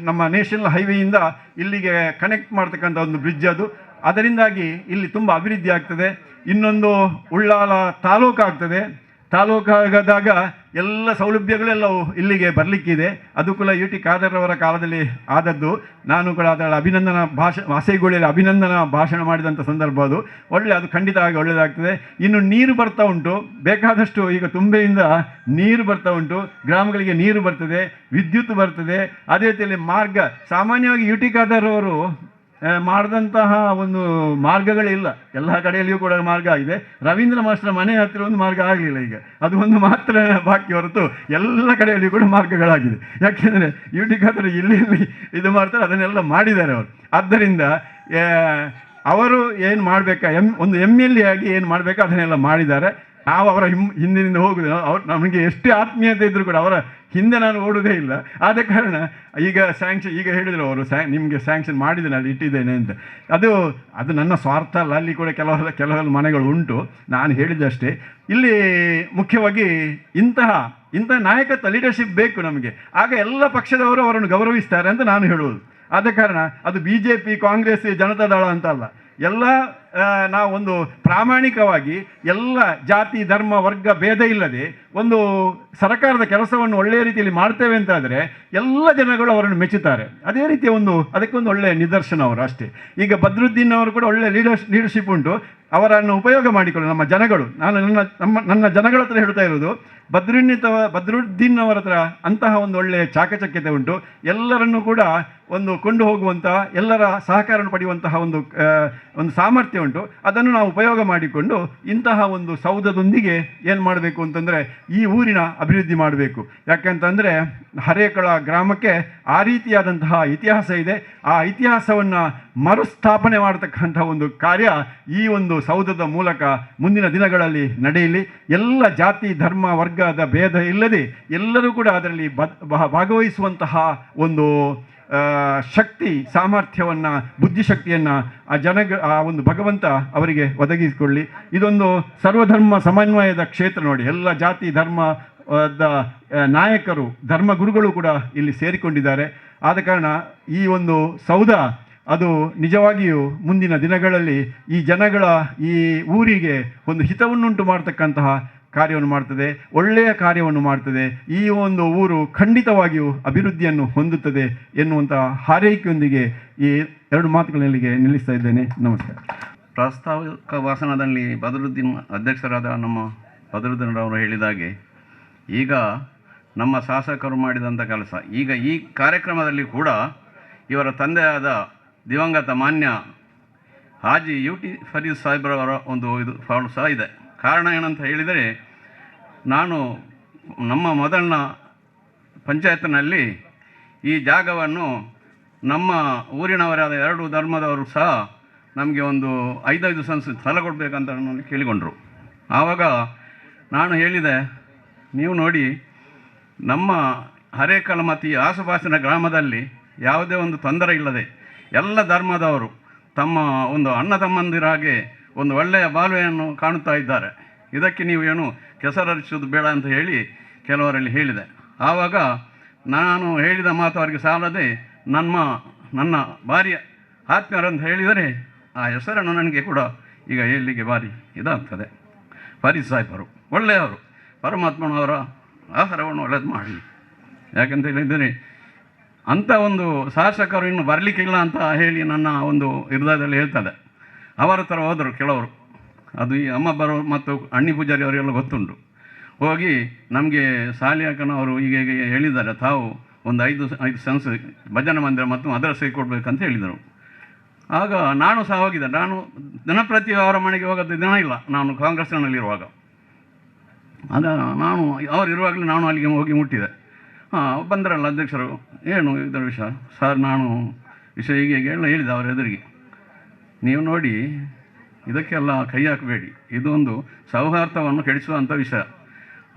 ನಮ್ಮ ನ್ಯಾಷನಲ್ ಹೈವೇಯಿಂದ ಇಲ್ಲಿಗೆ ಕನೆಕ್ಟ್ ಮಾಡ್ತಕ್ಕಂಥ ಒಂದು ಬ್ರಿಡ್ಜ್ ಅದು. ಅದರಿಂದಾಗಿ ಇಲ್ಲಿ ತುಂಬ ಅಭಿವೃದ್ಧಿ ಆಗ್ತದೆ. ಇನ್ನೊಂದು ಉಳ್ಳಾಲ ತಾಲೂಕಾಗ್ತದೆ. ತಾಲೂಕಾಗದಾಗ ಎಲ್ಲ ಸೌಲಭ್ಯಗಳೆಲ್ಲವೂ ಇಲ್ಲಿಗೆ ಬರಲಿಕ್ಕಿದೆ. ಅದು ಕೂಡ UT ಖಾದರ್ ಅವರ ಕಾಲದಲ್ಲಿ ಆದದ್ದು. ನಾನು ಕೂಡ ಅದರ ಅಭಿನಂದನಾ ವಾಸೈಗುಳಿಯಲ್ಲಿ ಅಭಿನಂದನಾ ಭಾಷಣ ಮಾಡಿದಂಥ ಸಂದರ್ಭ ಅದು. ಅದು ಖಂಡಿತವಾಗಿ ಒಳ್ಳೆಯದಾಗ್ತದೆ. ಇನ್ನು ನೀರು ಬರ್ತಾ ಉಂಟು, ಬೇಕಾದಷ್ಟು ಈಗ ತುಂಬೆಯಿಂದ ನೀರು ಬರ್ತಾ ಉಂಟು, ಗ್ರಾಮಗಳಿಗೆ ನೀರು ಬರ್ತದೆ, ವಿದ್ಯುತ್ ಬರ್ತದೆ. ಅದೇ ರೀತಿಯಲ್ಲಿ ಮಾರ್ಗ, ಸಾಮಾನ್ಯವಾಗಿ UT ಖಾದರ್ ಅವರು ಮಾಡಿದಂತಹ ಒಂದು ಮಾರ್ಗಗಳಿಲ್ಲ, ಎಲ್ಲ ಕಡೆಯಲ್ಲಿಯೂ ಕೂಡ ಮಾರ್ಗ ಆಗಿದೆ. ರವೀಂದ್ರ ಮಾಸ್ಟರ್ ಮನೆ ಹತ್ತಿರ ಒಂದು ಮಾರ್ಗ ಆಗಲಿಲ್ಲ, ಈಗ ಅದು ಒಂದು ಮಾತ್ರ ಬಾಕಿ ಹೊರತು ಎಲ್ಲ ಕಡೆಯಲ್ಲಿಯೂ ಕೂಡ ಮಾರ್ಗಗಳಾಗಿದೆ. ಯಾಕೆಂದರೆ UT ಖಾದರ್ ಇಲ್ಲಿ ಇದು ಮಾಡ್ತಾರೆ, ಅದನ್ನೆಲ್ಲ ಮಾಡಿದ್ದಾರೆ ಅವರು. ಆದ್ದರಿಂದ ಅವರು ಏನು ಮಾಡಬೇಕಾ, ಒಂದು MLA ಆಗಿ ಏನು ಮಾಡಬೇಕು ಅದನ್ನೆಲ್ಲ ಮಾಡಿದ್ದಾರೆ. ನಾವು ಅವರ ಹಿಂದಿನಿಂದ ಹೋಗುದು, ಅವ್ರು ನಮಗೆ ಎಷ್ಟೇ ಆತ್ಮೀಯತೆ ಇದ್ದರೂ ಕೂಡ ಅವರ ಹಿಂದೆ ನಾನು ಓಡುವುದೇ ಇಲ್ಲ. ಆದ ಕಾರಣ ಈಗ ಈಗ ಹೇಳಿದರು ಅವರು ನಿಮಗೆ ಸ್ಯಾಂಕ್ಷನ್ ಮಾಡಿದ್ದೇನೆ, ಅಲ್ಲಿ ಇಟ್ಟಿದ್ದೇನೆ ಅಂತ. ಅದು ನನ್ನ ಸ್ವಾರ್ಥ ಅಲ್ಲ, ಅಲ್ಲಿ ಕೂಡ ಕೆಲವೆಲ್ಲ ಮನೆಗಳು ಉಂಟು, ನಾನು ಹೇಳಿದಷ್ಟೇ. ಇಲ್ಲಿ ಮುಖ್ಯವಾಗಿ ಇಂತಹ ನಾಯಕತ್ವ, ಲೀಡರ್ಶಿಪ್ ಬೇಕು ನಮಗೆ. ಆಗ ಎಲ್ಲ ಪಕ್ಷದವರು ಅವರನ್ನು ಗೌರವಿಸ್ತಾರೆ ಅಂತ ನಾನು ಹೇಳುವುದು. ಆದ ಕಾರಣ ಅದು BJP, ಕಾಂಗ್ರೆಸ್, ಜನತಾದಳ ಅಂತ ಅಲ್ಲ, ಎಲ್ಲ ನಾವೊಂದು ಪ್ರಾಮಾಣಿಕವಾಗಿ ಎಲ್ಲ ಜಾತಿ, ಧರ್ಮ, ವರ್ಗ ಭೇದ ಇಲ್ಲದೆ ಒಂದು ಸರ್ಕಾರದ ಕೆಲಸವನ್ನು ಒಳ್ಳೆಯ ರೀತಿಯಲ್ಲಿ ಮಾಡ್ತೇವೆ ಅಂತಾದರೆ ಎಲ್ಲ ಜನಗಳು ಅವರನ್ನು ಮೆಚ್ಚುತ್ತಾರೆ. ಅದೇ ರೀತಿಯ ಅದಕ್ಕೊಂದು ಒಳ್ಳೆಯ ನಿದರ್ಶನ ಅವರು ಅಷ್ಟೇ. ಈಗ ಬದ್ರುದ್ದೀನ್ ಅವರು ಕೂಡ ಒಳ್ಳೆಯ ಲೀಡರ್ಶಿಪ್ ಉಂಟು, ಅವರನ್ನು ಉಪಯೋಗ ಮಾಡಿಕೊಳ್ಳಿ ನಮ್ಮ ಜನಗಳು. ನಾನು ನನ್ನ ಜನಗಳ ಹತ್ರ ಹೇಳ್ತಾ ಇರೋದು, ಬದ್ರುದ್ದೀನ್ ಅವರ ಹತ್ರ ಅಂತಹ ಒಂದು ಒಳ್ಳೆಯ ಚಾಕಚಕ್ಯತೆ ಉಂಟು. ಎಲ್ಲರನ್ನೂ ಕೂಡ ಕೊಂಡು ಹೋಗುವಂಥ, ಎಲ್ಲರ ಸಹಕಾರವನ್ನು ಪಡೆಯುವಂತಹ ಒಂದು ಸಾಮರ್ಥ್ಯ ಉಂಟು. ಅದನ್ನು ನಾವು ಉಪಯೋಗ ಮಾಡಿಕೊಂಡು ಇಂತಹ ಒಂದು ಸೌಧದೊಂದಿಗೆ ಏನು ಮಾಡಬೇಕು ಅಂತಂದರೆ ಈ ಊರಿನ ಅಭಿವೃದ್ಧಿ ಮಾಡಬೇಕು. ಯಾಕೆಂತಂದರೆ ಹರೇಕಳ ಗ್ರಾಮಕ್ಕೆ ಆ ರೀತಿಯಾದಂತಹ ಇತಿಹಾಸ ಇದೆ. ಆ ಇತಿಹಾಸವನ್ನು ಮರುಸ್ಥಾಪನೆ ಮಾಡತಕ್ಕಂಥ ಒಂದು ಕಾರ್ಯ ಈ ಒಂದು ಸೌಧದ ಮೂಲಕ ಮುಂದಿನ ದಿನಗಳಲ್ಲಿ ನಡೆಯಲಿ. ಎಲ್ಲ ಜಾತಿ, ಧರ್ಮ, ವರ್ಗದ ಭೇದ ಇಲ್ಲದೆ ಎಲ್ಲರೂ ಕೂಡ ಅದರಲ್ಲಿ ಭಾಗವಹಿಸುವಂತಹ ಒಂದು ಶಕ್ತಿ, ಸಾಮರ್ಥ್ಯವನ್ನು, ಬುದ್ಧಿಶಕ್ತಿಯನ್ನು ಆ ಒಂದು ಭಗವಂತ ಅವರಿಗೆ ಒದಗಿಸಿಕೊಳ್ಳಿ. ಇದೊಂದು ಸರ್ವಧರ್ಮ ಸಮನ್ವಯದ ಕ್ಷೇತ್ರ ನೋಡಿ. ಎಲ್ಲ ಜಾತಿ, ಧರ್ಮದ ನಾಯಕರು, ಧರ್ಮಗುರುಗಳು ಕೂಡ ಇಲ್ಲಿ ಸೇರಿಕೊಂಡಿದ್ದಾರೆ. ಆದ ಕಾರಣ ಈ ಒಂದು ಸೌಧ ಅದು ನಿಜವಾಗಿಯೂ ಮುಂದಿನ ದಿನಗಳಲ್ಲಿ ಈ ಜನಗಳ, ಈ ಊರಿಗೆ ಒಂದು ಹಿತವನ್ನುಂಟು ಮಾಡತಕ್ಕಂತಹ ಕಾರ್ಯವನ್ನು ಮಾಡ್ತದೆ, ಒಳ್ಳೆಯ ಕಾರ್ಯವನ್ನು ಮಾಡ್ತದೆ. ಈ ಒಂದು ಊರು ಖಂಡಿತವಾಗಿಯೂ ಅಭಿವೃದ್ಧಿಯನ್ನು ಹೊಂದುತ್ತದೆ ಎನ್ನುವಂಥ ಹಾರೈಕೆಯೊಂದಿಗೆ ಈ 2 ಮಾತುಗಳಲ್ಲಿಗೆ ನಿಲ್ಲಿಸ್ತಾ ಇದ್ದೇನೆ. ನಮಸ್ಕಾರ. ಪ್ರಾಸ್ತಾವಿಕ ಭಾಷಣದಲ್ಲಿ ಅಧ್ಯಕ್ಷರಾದ ನಮ್ಮ ಬದರುದ್ದೀನ್ ಅವರು ಹೇಳಿದಾಗೆ, ಈಗ ನಮ್ಮ ಶಾಸಕರು ಮಾಡಿದಂಥ ಕೆಲಸ, ಈಗ ಈ ಕಾರ್ಯಕ್ರಮದಲ್ಲಿ ಕೂಡ ಇವರ ತಂದೆಯಾದ ದಿವಂಗತ ಮಾನ್ಯ ಹಾಜಿ UT ಫರೀದ್ ಸಾಹೇಬ್ರವರ ಒಂದು ಫಾಳು ಸಹ ಇದೆ. ಕಾರಣ ಏನಂತ ಹೇಳಿದರೆ, ನಾನು ನಮ್ಮ ಮೊದಲಿನ ಪಂಚಾಯತ್ನಲ್ಲಿ ಈ ಜಾಗವನ್ನು ನಮ್ಮ ಊರಿನವರಾದ 2 ಧರ್ಮದವರು ಸಹ ನಮಗೆ ಒಂದು 5 ಸ್ಥಳ ಕೊಡಬೇಕಂತ ನಾನು ಕೇಳಿಕೊಂಡ್ರು. ಆವಾಗ ನಾನು ಹೇಳಿದೆ, ನೀವು ನೋಡಿ, ನಮ್ಮ ಹರೇಕಳ ಮತ್ತು ಈ ಆಸುಪಾಸಿನ ಗ್ರಾಮದಲ್ಲಿ ಯಾವುದೇ ಒಂದು ತೊಂದರೆ ಇಲ್ಲದೆ ಎಲ್ಲ ಧರ್ಮದವರು ತಮ್ಮ ಒಂದು ಅಣ್ಣ ತಮ್ಮಂದಿರಾಗೆ ಒಂದು ಒಳ್ಳೆಯ ಬಾಳ್ವೆಯನ್ನು ಕಾಣುತ್ತಾ ಇದ್ದಾರೆ. ಇದಕ್ಕೆ ನೀವು ಏನು ಕೆಸರರಿಸೋದು ಬೇಡ ಅಂತ ಹೇಳಿ ಕೆಲವರಲ್ಲಿ ಹೇಳಿದೆ. ಆವಾಗ ನಾನು ಹೇಳಿದ ಮಾತು ಅವರಿಗೆ ಸಾಲದೆ ನನ್ನ ಭಾರಿ ಆತ್ಮೀಯರಂತ ಹೇಳಿದರೆ ಆ ಹೆಸರನ್ನು ನನಗೆ ಕೂಡ ಈಗ ಹೇಳಲಿಕ್ಕೆ ಭಾರಿ ಇದಾಗ್ತದೆ. ಫರೀದ್ ಸಾಹೇಬರು ಒಳ್ಳೆಯವರು, ಪರಮಾತ್ಮನವರ ಆಹಾರವನ್ನು ಒಳ್ಳೆಯದು ಮಾಡಲಿ. ಯಾಕೆಂತ ಹೇಳಿದರೆ ಅಂಥ ಒಂದು ಶಾಸಕರು ಇನ್ನು ಬರಲಿಕ್ಕಿಲ್ಲ ಅಂತ ಹೇಳಿ ನನ್ನ ಒಂದು ಹೃದಯದಲ್ಲಿ ಹೇಳ್ತದೆ. ಅವರ ಥರ ಹೋದರು ಕೆಲವರು, ಅದು ಈ ಅಮ್ಮಬ್ಬರು ಮತ್ತು ಅಣ್ಣಿ ಪೂಜಾರಿ ಅವರೆಲ್ಲ ಗೊತ್ತುಂಟು. ಹೋಗಿ ನಮಗೆ ಸಾಲಿಯಾಕನವರು ಈಗ ಹೇಳಿದ್ದಾರೆ, ತಾವು ಒಂದು 5 ಸೆನ್ಸ್ ಭಜನೆ ಮಂದಿರ ಮತ್ತು ಮದ್ರಸೆ ಕೊಡಬೇಕಂತ ಹೇಳಿದರು. ಆಗ ನಾನು ಸಹ ಹೋಗಿದ್ದೆ. ನಾನು ದಿನಪ್ರತಿ ಅವರ ಮನೆಗೆ ಹೋಗೋದು ದಿನ ಇಲ್ಲ, ನಾನು ಕಾಂಗ್ರೆಸ್ನಲ್ಲಿರುವಾಗ. ಆಗ ನಾನು ಅವರು ಇರುವಾಗಲೇ ನಾನು ಅಲ್ಲಿಗೆ ಹೋಗಿ ಮುಟ್ಟಿದೆ. ಬಂದರಲ್ಲ ಅಧ್ಯಕ್ಷರು, ಏನು ಇದರ ವಿಷಯ ಸರ್, ನಾನು ವಿಷಯ ಹೀಗೆ ಎಲ್ಲ ಹೇಳಿದೆ ಅವರ ಎದುರಿಗೆ. ನೀವು ನೋಡಿ, ಇದಕ್ಕೆಲ್ಲ ಕೈ ಹಾಕಬೇಡಿ, ಇದೊಂದು ಸೌಹಾರ್ದವನ್ನು ಕೆಡಿಸುವಂಥ ವಿಷಯ.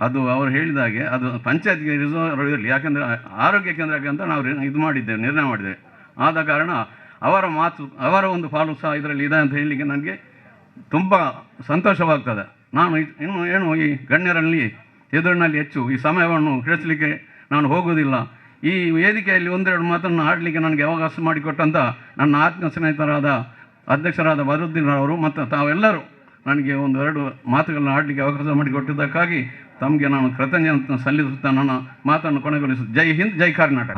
ಅದು ಅವರು ಹೇಳಿದಾಗೆ ಅದು ಪಂಚಾಯತ್ಗೆ ರಿಸರ್ವ್ ಇರಲಿ, ಯಾಕೆಂದರೆ ಆರೋಗ್ಯ ಕೇಂದ್ರಕ್ಕೆ ಅಂತ ನಾವು ಇದು ಮಾಡಿದ್ದೇವೆ, ನಿರ್ಣಯ ಮಾಡಿದ್ದೇವೆ. ಆದ ಕಾರಣ ಅವರ ಮಾತು, ಅವರ ಒಂದು ಪಾಲು ಸಹ ಇದರಲ್ಲಿ ಇದೆ ಅಂತ ಹೇಳಲಿಕ್ಕೆ ನನಗೆ ತುಂಬ ಸಂತೋಷವಾಗ್ತದೆ. ನಾನು ಇನ್ನು ಏನು ಈ ಗಣ್ಯರಲ್ಲಿ ಎದುರಿನಲ್ಲಿ ಹೆಚ್ಚು ಈ ಸಮಯವನ್ನು ಕೆಡಿಸಲಿಕ್ಕೆ ನಾನು ಹೋಗುವುದಿಲ್ಲ. ಈ ವೇದಿಕೆಯಲ್ಲಿ 1-2 ಮಾತನ್ನು ಆಡಲಿಕ್ಕೆ ನನಗೆ ಅವಕಾಶ ಮಾಡಿಕೊಟ್ಟಂಥ ನನ್ನ ಆತ್ಮ ಸ್ನೇಹಿತರಾದ ಅಧ್ಯಕ್ಷರಾದ ಬದರುದ್ದೀನ್ ಅವರು ಮತ್ತು ತಾವೆಲ್ಲರೂ ನನಗೆ 1-2 ಮಾತುಗಳನ್ನು ಆಡಲಿಕ್ಕೆ ಅವಕಾಶ ಮಾಡಿಕೊಟ್ಟಿದ್ದಕ್ಕಾಗಿ ತಮಗೆ ನಾನು ಕೃತಜ್ಞತೆ ಸಲ್ಲಿಸುತ್ತಾ ನನ್ನ ಮಾತನ್ನು ಕೊನೆಗೊಳಿಸುತ್ತೇನೆ. ಜೈ ಹಿಂದ್, ಜೈ ಕರ್ನಾಟಕ.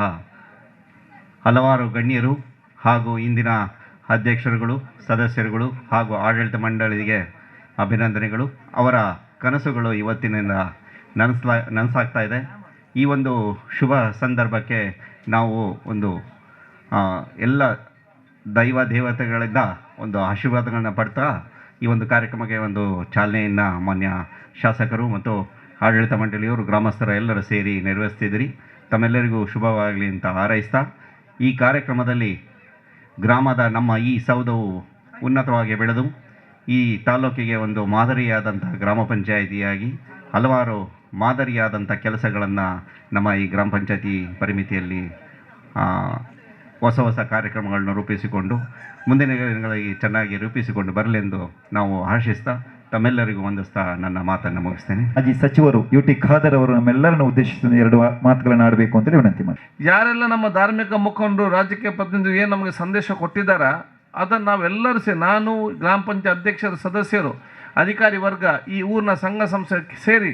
ಹಲವಾರು ಗಣ್ಯರು ಹಾಗೂ ಇಂದಿನ ಅಧ್ಯಕ್ಷರುಗಳು, ಸದಸ್ಯರುಗಳು ಹಾಗೂ ಆಡಳಿತ ಮಂಡಳಿಗೆ ಅಭಿನಂದನೆಗಳು. ಅವರ ಕನಸುಗಳು ಇವತ್ತಿನಿಂದ ನನಸಾಗ್ತಾ ಇದೆ. ಈ ಒಂದು ಶುಭ ಸಂದರ್ಭಕ್ಕೆ ನಾವು ಒಂದು ಎಲ್ಲ ದೈವ ದೇವತೆಗಳಿಂದ ಒಂದು ಆಶೀರ್ವಾದಗಳನ್ನ ಪಡ್ತಾ ಈ ಒಂದು ಕಾರ್ಯಕ್ರಮಕ್ಕೆ ಒಂದು ಚಾಲನೆಯನ್ನು ಮಾನ್ಯ ಶಾಸಕರು ಮತ್ತು ಆಡಳಿತ ಮಂಡಳಿಯವರು, ಗ್ರಾಮಸ್ಥರ ಎಲ್ಲರೂ ಸೇರಿ ನೆರವೇರಿಸ್ತಿದ್ದೀರಿ. ತಮ್ಮೆಲ್ಲರಿಗೂ ಶುಭವಾಗಲಿ ಅಂತ ಹಾರೈಸ್ತಾ, ಈ ಕಾರ್ಯಕ್ರಮದಲ್ಲಿ ಗ್ರಾಮದ ನಮ್ಮ ಈ ಸೌಧವು ಉನ್ನತವಾಗಿ ಬೆಳೆದು ಈ ತಾಲೂಕಿಗೆ ಒಂದು ಮಾದರಿಯಾದಂಥ ಗ್ರಾಮ ಪಂಚಾಯಿತಿಯಾಗಿ ಹಲವಾರು ಮಾದರಿಯಾದಂಥ ಕೆಲಸಗಳನ್ನು ನಮ್ಮ ಈ ಗ್ರಾಮ ಪಂಚಾಯತಿ ಪರಿಮಿತಿಯಲ್ಲಿ ಹೊಸ ಕಾರ್ಯಕ್ರಮಗಳನ್ನು ರೂಪಿಸಿಕೊಂಡು ಮುಂದಿನ ದಿನಗಳಲ್ಲಿ ಚೆನ್ನಾಗಿ ರೂಪಿಸಿಕೊಂಡು ಬರಲೆಂದು ನಾವು ಆಶಿಸ್ತಾ ತಮ್ಮೆಲ್ಲರಿಗೂ ವಂದಿಸ್ತಾ ನನ್ನ ಮಾತನ್ನು ಮುಗಿಸ್ತೇನೆ. ಮಾಜಿ ಸಚಿವರು UT ಖಾದರ್ ಅವರು ನಮ್ಮೆಲ್ಲರನ್ನು ಉದ್ದೇಶಿಸಿ 2 ಮಾತುಗಳನ್ನು ಆಡಬೇಕು ಅಂತೇಳಿ ವಿನಂತಿ ಮಾಡಿ. ಯಾರೆಲ್ಲ ನಮ್ಮ ಧಾರ್ಮಿಕ ಮುಖಂಡರು, ರಾಜಕೀಯ ಪ್ರತಿನಿಧಿಗಳು ಏನು ನಮಗೆ ಸಂದೇಶ ಕೊಟ್ಟಿದ್ದಾರಾ ಅದನ್ನು ನಾವೆಲ್ಲರೂ ಸೇರಿ, ನಾನು ಗ್ರಾಮ ಪಂಚಾಯತ್ ಅಧ್ಯಕ್ಷರ, ಸದಸ್ಯರು, ಅಧಿಕಾರಿ ವರ್ಗ, ಈ ಊರಿನ ಸಂಘ ಸಂಸ್ಥೆ ಸೇರಿ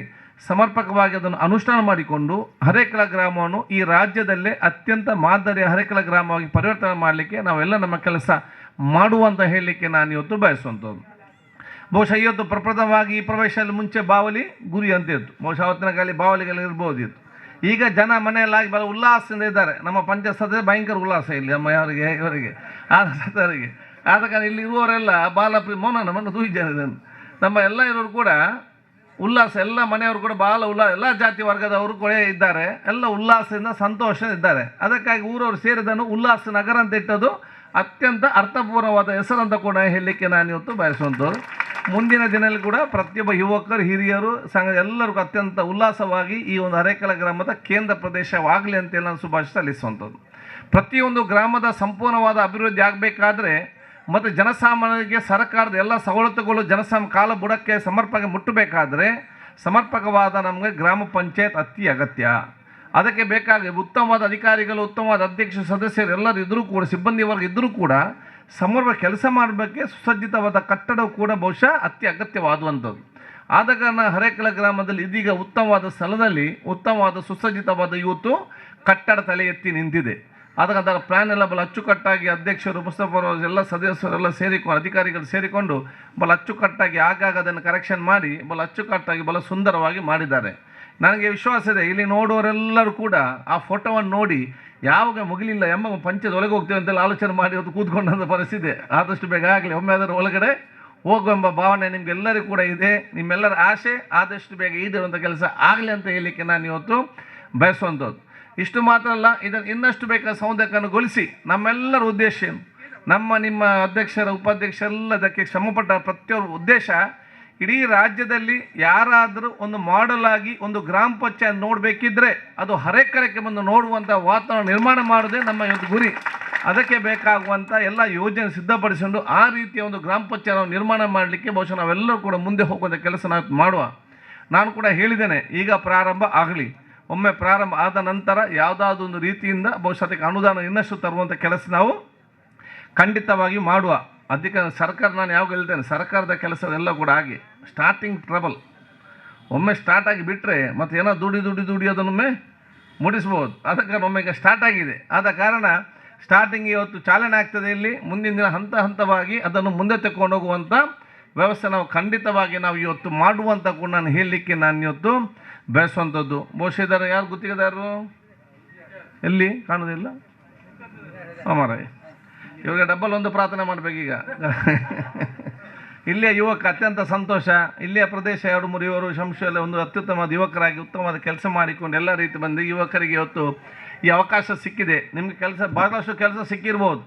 ಸಮರ್ಪಕವಾಗಿ ಅದನ್ನು ಅನುಷ್ಠಾನ ಮಾಡಿಕೊಂಡು ಹರೇಕಳ ಗ್ರಾಮವನ್ನು ಈ ರಾಜ್ಯದಲ್ಲೇ ಅತ್ಯಂತ ಮಾದರಿಯ ಹರೇಕಳ ಗ್ರಾಮವಾಗಿ ಪರಿವರ್ತನೆ ಮಾಡಲಿಕ್ಕೆ ನಾವೆಲ್ಲ ನಮ್ಮ ಕೆಲಸ ಮಾಡುವಂತ ಹೇಳಲಿಕ್ಕೆ ನಾನು ಇವತ್ತು ಬಯಸುವಂಥದ್ದು. ಬಹುಶಃ ಇವತ್ತು ಪ್ರಪ್ರಥಮವಾಗಿ ಈ ಪ್ರವೇಶದಲ್ಲಿ ಮುಂಚೆ ಬಾವಲಿ ಗುರಿ ಅಂತ ಇತ್ತು. ಬಹುಶಃ ಅವತ್ತಿನ ಕಾಲಿ ಬಾವಲಿಗಳಿರ್ಬೋದಿತ್ತು. ಈಗ ಜನ ಮನೆಯಲ್ಲಾಗಿ ಬಹಳ ಉಲ್ಲಾಸದಿಂದ ಇದ್ದಾರೆ. ನಮ್ಮ ಪಂಚಾಯತ್ ಸದಸ್ಯ ಭಯಂಕರ ಉಲ್ಲಾಸ ಇಲ್ಲಿ ನಮ್ಮ ಇವರಿಗೆ ಆದ ಕಾರಣ ಇಲ್ಲಿ ಇರುವವರೆಲ್ಲ ಮೌನ ನಮ್ಮನ್ನು ತೂಯಿದ್ದಾರೆ. ನಮ್ಮ ಎಲ್ಲ ಇರೋರು ಕೂಡ ಉಲ್ಲಾಸ, ಎಲ್ಲ ಮನೆಯವರು ಕೂಡ ಬಹಳ ಎಲ್ಲ ಜಾತಿ ವರ್ಗದವರು ಕೂಡ ಇದ್ದಾರೆ. ಎಲ್ಲ ಉಲ್ಲಾಸದಿಂದ ಸಂತೋಷದಿಂದ ಇದ್ದಾರೆ. ಅದಕ್ಕಾಗಿ ಊರವರು ಸೇರಿದನ್ನು ಉಲ್ಲಾಸ ನಗರ ಅಂತ ಇಟ್ಟದು ಅತ್ಯಂತ ಅರ್ಥಪೂರ್ಣವಾದ ಹೆಸರಂತ ಕೂಡ ಹೇಳಲಿಕ್ಕೆ ನಾನು ಇವತ್ತು ಬಯಸುವಂಥದ್ದು. ಮುಂದಿನ ದಿನದಲ್ಲಿ ಕೂಡ ಪ್ರತಿಯೊಬ್ಬ ಯುವಕರು, ಹಿರಿಯರು, ಸಂಘ ಎಲ್ಲರಿಗೂ ಅತ್ಯಂತ ಉಲ್ಲಾಸವಾಗಿ ಈ ಒಂದು ಹರೇಕಳ ಗ್ರಾಮದ ಕೇಂದ್ರ ಪ್ರದೇಶವಾಗಲಿ ಅಂತೇಳಿ ನಾನು ಶುಭಾಶಯ ಸಲ್ಲಿಸುವಂಥದ್ದು. ಪ್ರತಿಯೊಂದು ಗ್ರಾಮದ ಸಂಪೂರ್ಣವಾದ ಅಭಿವೃದ್ಧಿ ಆಗಬೇಕಾದ್ರೆ ಮತ್ತು ಜನಸಾಮಾನ್ಯರಿಗೆ ಸರ್ಕಾರದ ಎಲ್ಲ ಸವಲತ್ತುಗಳು ಕಾಲ ಬುಡಕ್ಕೆ ಸಮರ್ಪಕ ಮುಟ್ಟಬೇಕಾದ್ರೆ ಸಮರ್ಪಕವಾದ ನಮಗೆ ಗ್ರಾಮ ಪಂಚಾಯತ್ ಅತಿ ಅಗತ್ಯ. ಅದಕ್ಕೆ ಬೇಕಾಗಿ ಉತ್ತಮವಾದ ಅಧಿಕಾರಿಗಳು, ಉತ್ತಮವಾದ ಅಧ್ಯಕ್ಷ, ಸದಸ್ಯರು ಎಲ್ಲರೂ ಇದ್ದರೂ ಕೂಡ, ಸಿಬ್ಬಂದಿ ವರ್ಗ ಇದ್ದರೂ ಕೂಡ ಸಮರ್ಪಕ ಕೆಲಸ ಮಾಡಬೇಕೆ ಸುಸಜ್ಜಿತವಾದ ಕಟ್ಟಡವು ಕೂಡ ಬಹುಶಃ ಅತಿ ಅಗತ್ಯವಾದುವಂಥದ್ದು. ಆದ ಕಾರಣ ಹರೇಕಳ ಗ್ರಾಮದಲ್ಲಿ ಇದೀಗ ಉತ್ತಮವಾದ ಸ್ಥಳದಲ್ಲಿ ಉತ್ತಮವಾದ ಸುಸಜ್ಜಿತವಾದ ಇವತ್ತು ಕಟ್ಟಡ ತಲೆ ಎತ್ತಿ ನಿಂತಿದೆ. ಅದರ ಪ್ಲ್ಯಾನ್ ಎಲ್ಲ ಬಲ ಅಚ್ಚುಕಟ್ಟಾಗಿ ಅಧ್ಯಕ್ಷರು, ಮುಸ್ತಫರು, ಎಲ್ಲ ಸದಸ್ಯರೆಲ್ಲ ಸೇರಿಕೊಂಡು, ಅಧಿಕಾರಿಗಳು ಸೇರಿಕೊಂಡು ಬಲ ಅಚ್ಚುಕಟ್ಟಾಗಿ ಆಗಾಗ ಅದನ್ನು ಕರೆಕ್ಷನ್ ಮಾಡಿ ಬಲ ಅಚ್ಚುಕಟ್ಟಾಗಿ ಬಲ ಸುಂದರವಾಗಿ ಮಾಡಿದ್ದಾರೆ. ನನಗೆ ವಿಶ್ವಾಸ ಇದೆ ಇಲ್ಲಿ ನೋಡುವವರೆಲ್ಲರೂ ಕೂಡ ಆ ಫೋಟೋವನ್ನು ನೋಡಿ ಯಾವಾಗ ಮುಗಿಲಿಲ್ಲ ಎಂಬ ಪಂಚಾಯತ್ ಒಳಗೆ ಹೋಗ್ತೇವೆ ಅಂತೆಲ್ಲ ಆಲೋಚನೆ ಮಾಡಿ ಇವತ್ತು ಕೂತ್ಕೊಂಡಂಥ ಪರಿಸ್ಥಿತಿ. ಆದಷ್ಟು ಬೇಗ ಆಗಲಿ, ಒಮ್ಮೆ ಅದರ ಒಳಗಡೆ ಹೋಗುವೆಂಬ ಭಾವನೆ ನಿಮಗೆಲ್ಲರಿಗೂ ಕೂಡ ಇದೆ. ನಿಮ್ಮೆಲ್ಲರ ಆಸೆ ಆದಷ್ಟು ಬೇಗ ಈಡೇರುವಂಥ ಕೆಲಸ ಆಗಲಿ ಅಂತ ಹೇಳಲಿಕ್ಕೆ ನಾನು ಇವತ್ತು ಬಯಸುವಂಥದ್ದು. ಇಷ್ಟು ಮಾತ್ರ ಅಲ್ಲ, ಇದನ್ನು ಇನ್ನಷ್ಟು ಬೇಕಾದ ಸೌಂದರ್ಯಗೊಳಿಸಿ ನಮ್ಮೆಲ್ಲರ ಉದ್ದೇಶ ಏನು, ನಿಮ್ಮ ಅಧ್ಯಕ್ಷರ ಉಪಾಧ್ಯಕ್ಷರೆಲ್ಲ ಅದಕ್ಕೆ ಶ್ರಮಪಟ್ಟ ಪ್ರತಿಯೊಬ್ಬರ ಉದ್ದೇಶ ಇಡೀ ರಾಜ್ಯದಲ್ಲಿ ಯಾರಾದರೂ ಒಂದು ಮಾಡೆಲ್ ಆಗಿ ಒಂದು ಗ್ರಾಮ ಪಂಚಾಯತ್ ನೋಡಬೇಕಿದ್ರೆ ಅದು ಹರೇಕರಕ್ಕೆ ಬಂದು ನೋಡುವಂಥ ವಾತಾವರಣ ನಿರ್ಮಾಣ ಮಾಡೋದೇ ನಮ್ಮ ಒಂದು ಗುರಿ. ಅದಕ್ಕೆ ಬೇಕಾಗುವಂಥ ಎಲ್ಲ ಯೋಜನೆ ಸಿದ್ಧಪಡಿಸಿಕೊಂಡು ಆ ರೀತಿಯ ಒಂದು ಗ್ರಾಮ ಪಂಚಾಯತ್ ನಿರ್ಮಾಣ ಮಾಡಲಿಕ್ಕೆ ಬಹುಶಃ ನಾವೆಲ್ಲರೂ ಕೂಡ ಮುಂದೆ ಹೋಗುವಂಥ ಕೆಲಸ ನಾವು ಮಾಡುವ. ನಾನು ಕೂಡ ಹೇಳಿದ್ದೇನೆ, ಈಗ ಪ್ರಾರಂಭ ಆಗಲಿ, ಒಮ್ಮೆ ಪ್ರಾರಂಭ ಆದ ನಂತರ ಯಾವುದಾದೊಂದು ರೀತಿಯಿಂದ ಬಹುಶಃ ಅದಕ್ಕೆ ಅನುದಾನ ಇನ್ನಷ್ಟು ತರುವಂಥ ಕೆಲಸ ನಾವು ಖಂಡಿತವಾಗಿ ಮಾಡುವ. ಅದಕ್ಕೆ ಸರ್ಕಾರ, ನಾನು ಯಾವಾಗ ಹೇಳ್ತೇನೆ, ಸರ್ಕಾರದ ಕೆಲಸವೆಲ್ಲ ಕೂಡ ಹಾಗೆ ಸ್ಟಾರ್ಟಿಂಗ್ ಟ್ರಬಲ್, ಒಮ್ಮೆ ಸ್ಟಾರ್ಟ್ ಆಗಿ ಬಿಟ್ಟರೆ ಮತ್ತೆ ಏನೋ ದುಡಿ ಅದನ್ನೊಮ್ಮೆ ಮುಡಿಸ್ಬೋದು. ಅದಕ್ಕೆ ಒಮ್ಮೆ ಈಗ ಸ್ಟಾರ್ಟ್ ಆಗಿದೆ, ಆದ ಕಾರಣ ಸ್ಟಾರ್ಟಿಂಗ್ ಇವತ್ತು ಚಾಲನೆ ಆಗ್ತದೆ. ಇಲ್ಲಿ ಮುಂದಿನ ದಿನ ಹಂತ ಹಂತವಾಗಿ ಅದನ್ನು ಮುಂದೆ ತಗೊಂಡು ಹೋಗುವಂಥ ವ್ಯವಸ್ಥೆ ನಾವು ಖಂಡಿತವಾಗಿ ನಾವು ಇವತ್ತು ಮಾಡುವಂಥ ಕೂಡ ನಾನು ಹೇಳಲಿಕ್ಕೆ ನಾನು ಇವತ್ತು ಬಯಸುವಂಥದ್ದು. ಬಹುಶಃ ಇದ್ದಾರೆ, ಯಾರು ಗುತ್ತಿಗೆದಾರರು ಎಲ್ಲಿ ಕಾಣೋದಿಲ್ಲ? ಮಾರಾಯ, ಇವಾಗ ಡಬ್ಬಲ್ ಒಂದು ಪ್ರಾರ್ಥನೆ ಮಾಡಬೇಕೀಗ. ಇಲ್ಲಿಯ ಯುವಕ ಅತ್ಯಂತ ಸಂತೋಷ. ಇಲ್ಲಿಯ ಪ್ರದೇಶ 2-3 ಇವರು ಸಂಶಯದಲ್ಲಿ ಒಂದು ಅತ್ಯುತ್ತಮವಾದ ಯುವಕರಾಗಿ ಉತ್ತಮವಾದ ಕೆಲಸ ಮಾಡಿಕೊಂಡು ಎಲ್ಲ ರೀತಿ ಬಂದು ಯುವಕರಿಗೆ ಇವತ್ತು ಈ ಅವಕಾಶ ಸಿಕ್ಕಿದೆ. ನಿಮಗೆ ಕೆಲಸ ಭಾಳಷ್ಟು ಕೆಲಸ ಸಿಕ್ಕಿರ್ಬೋದು.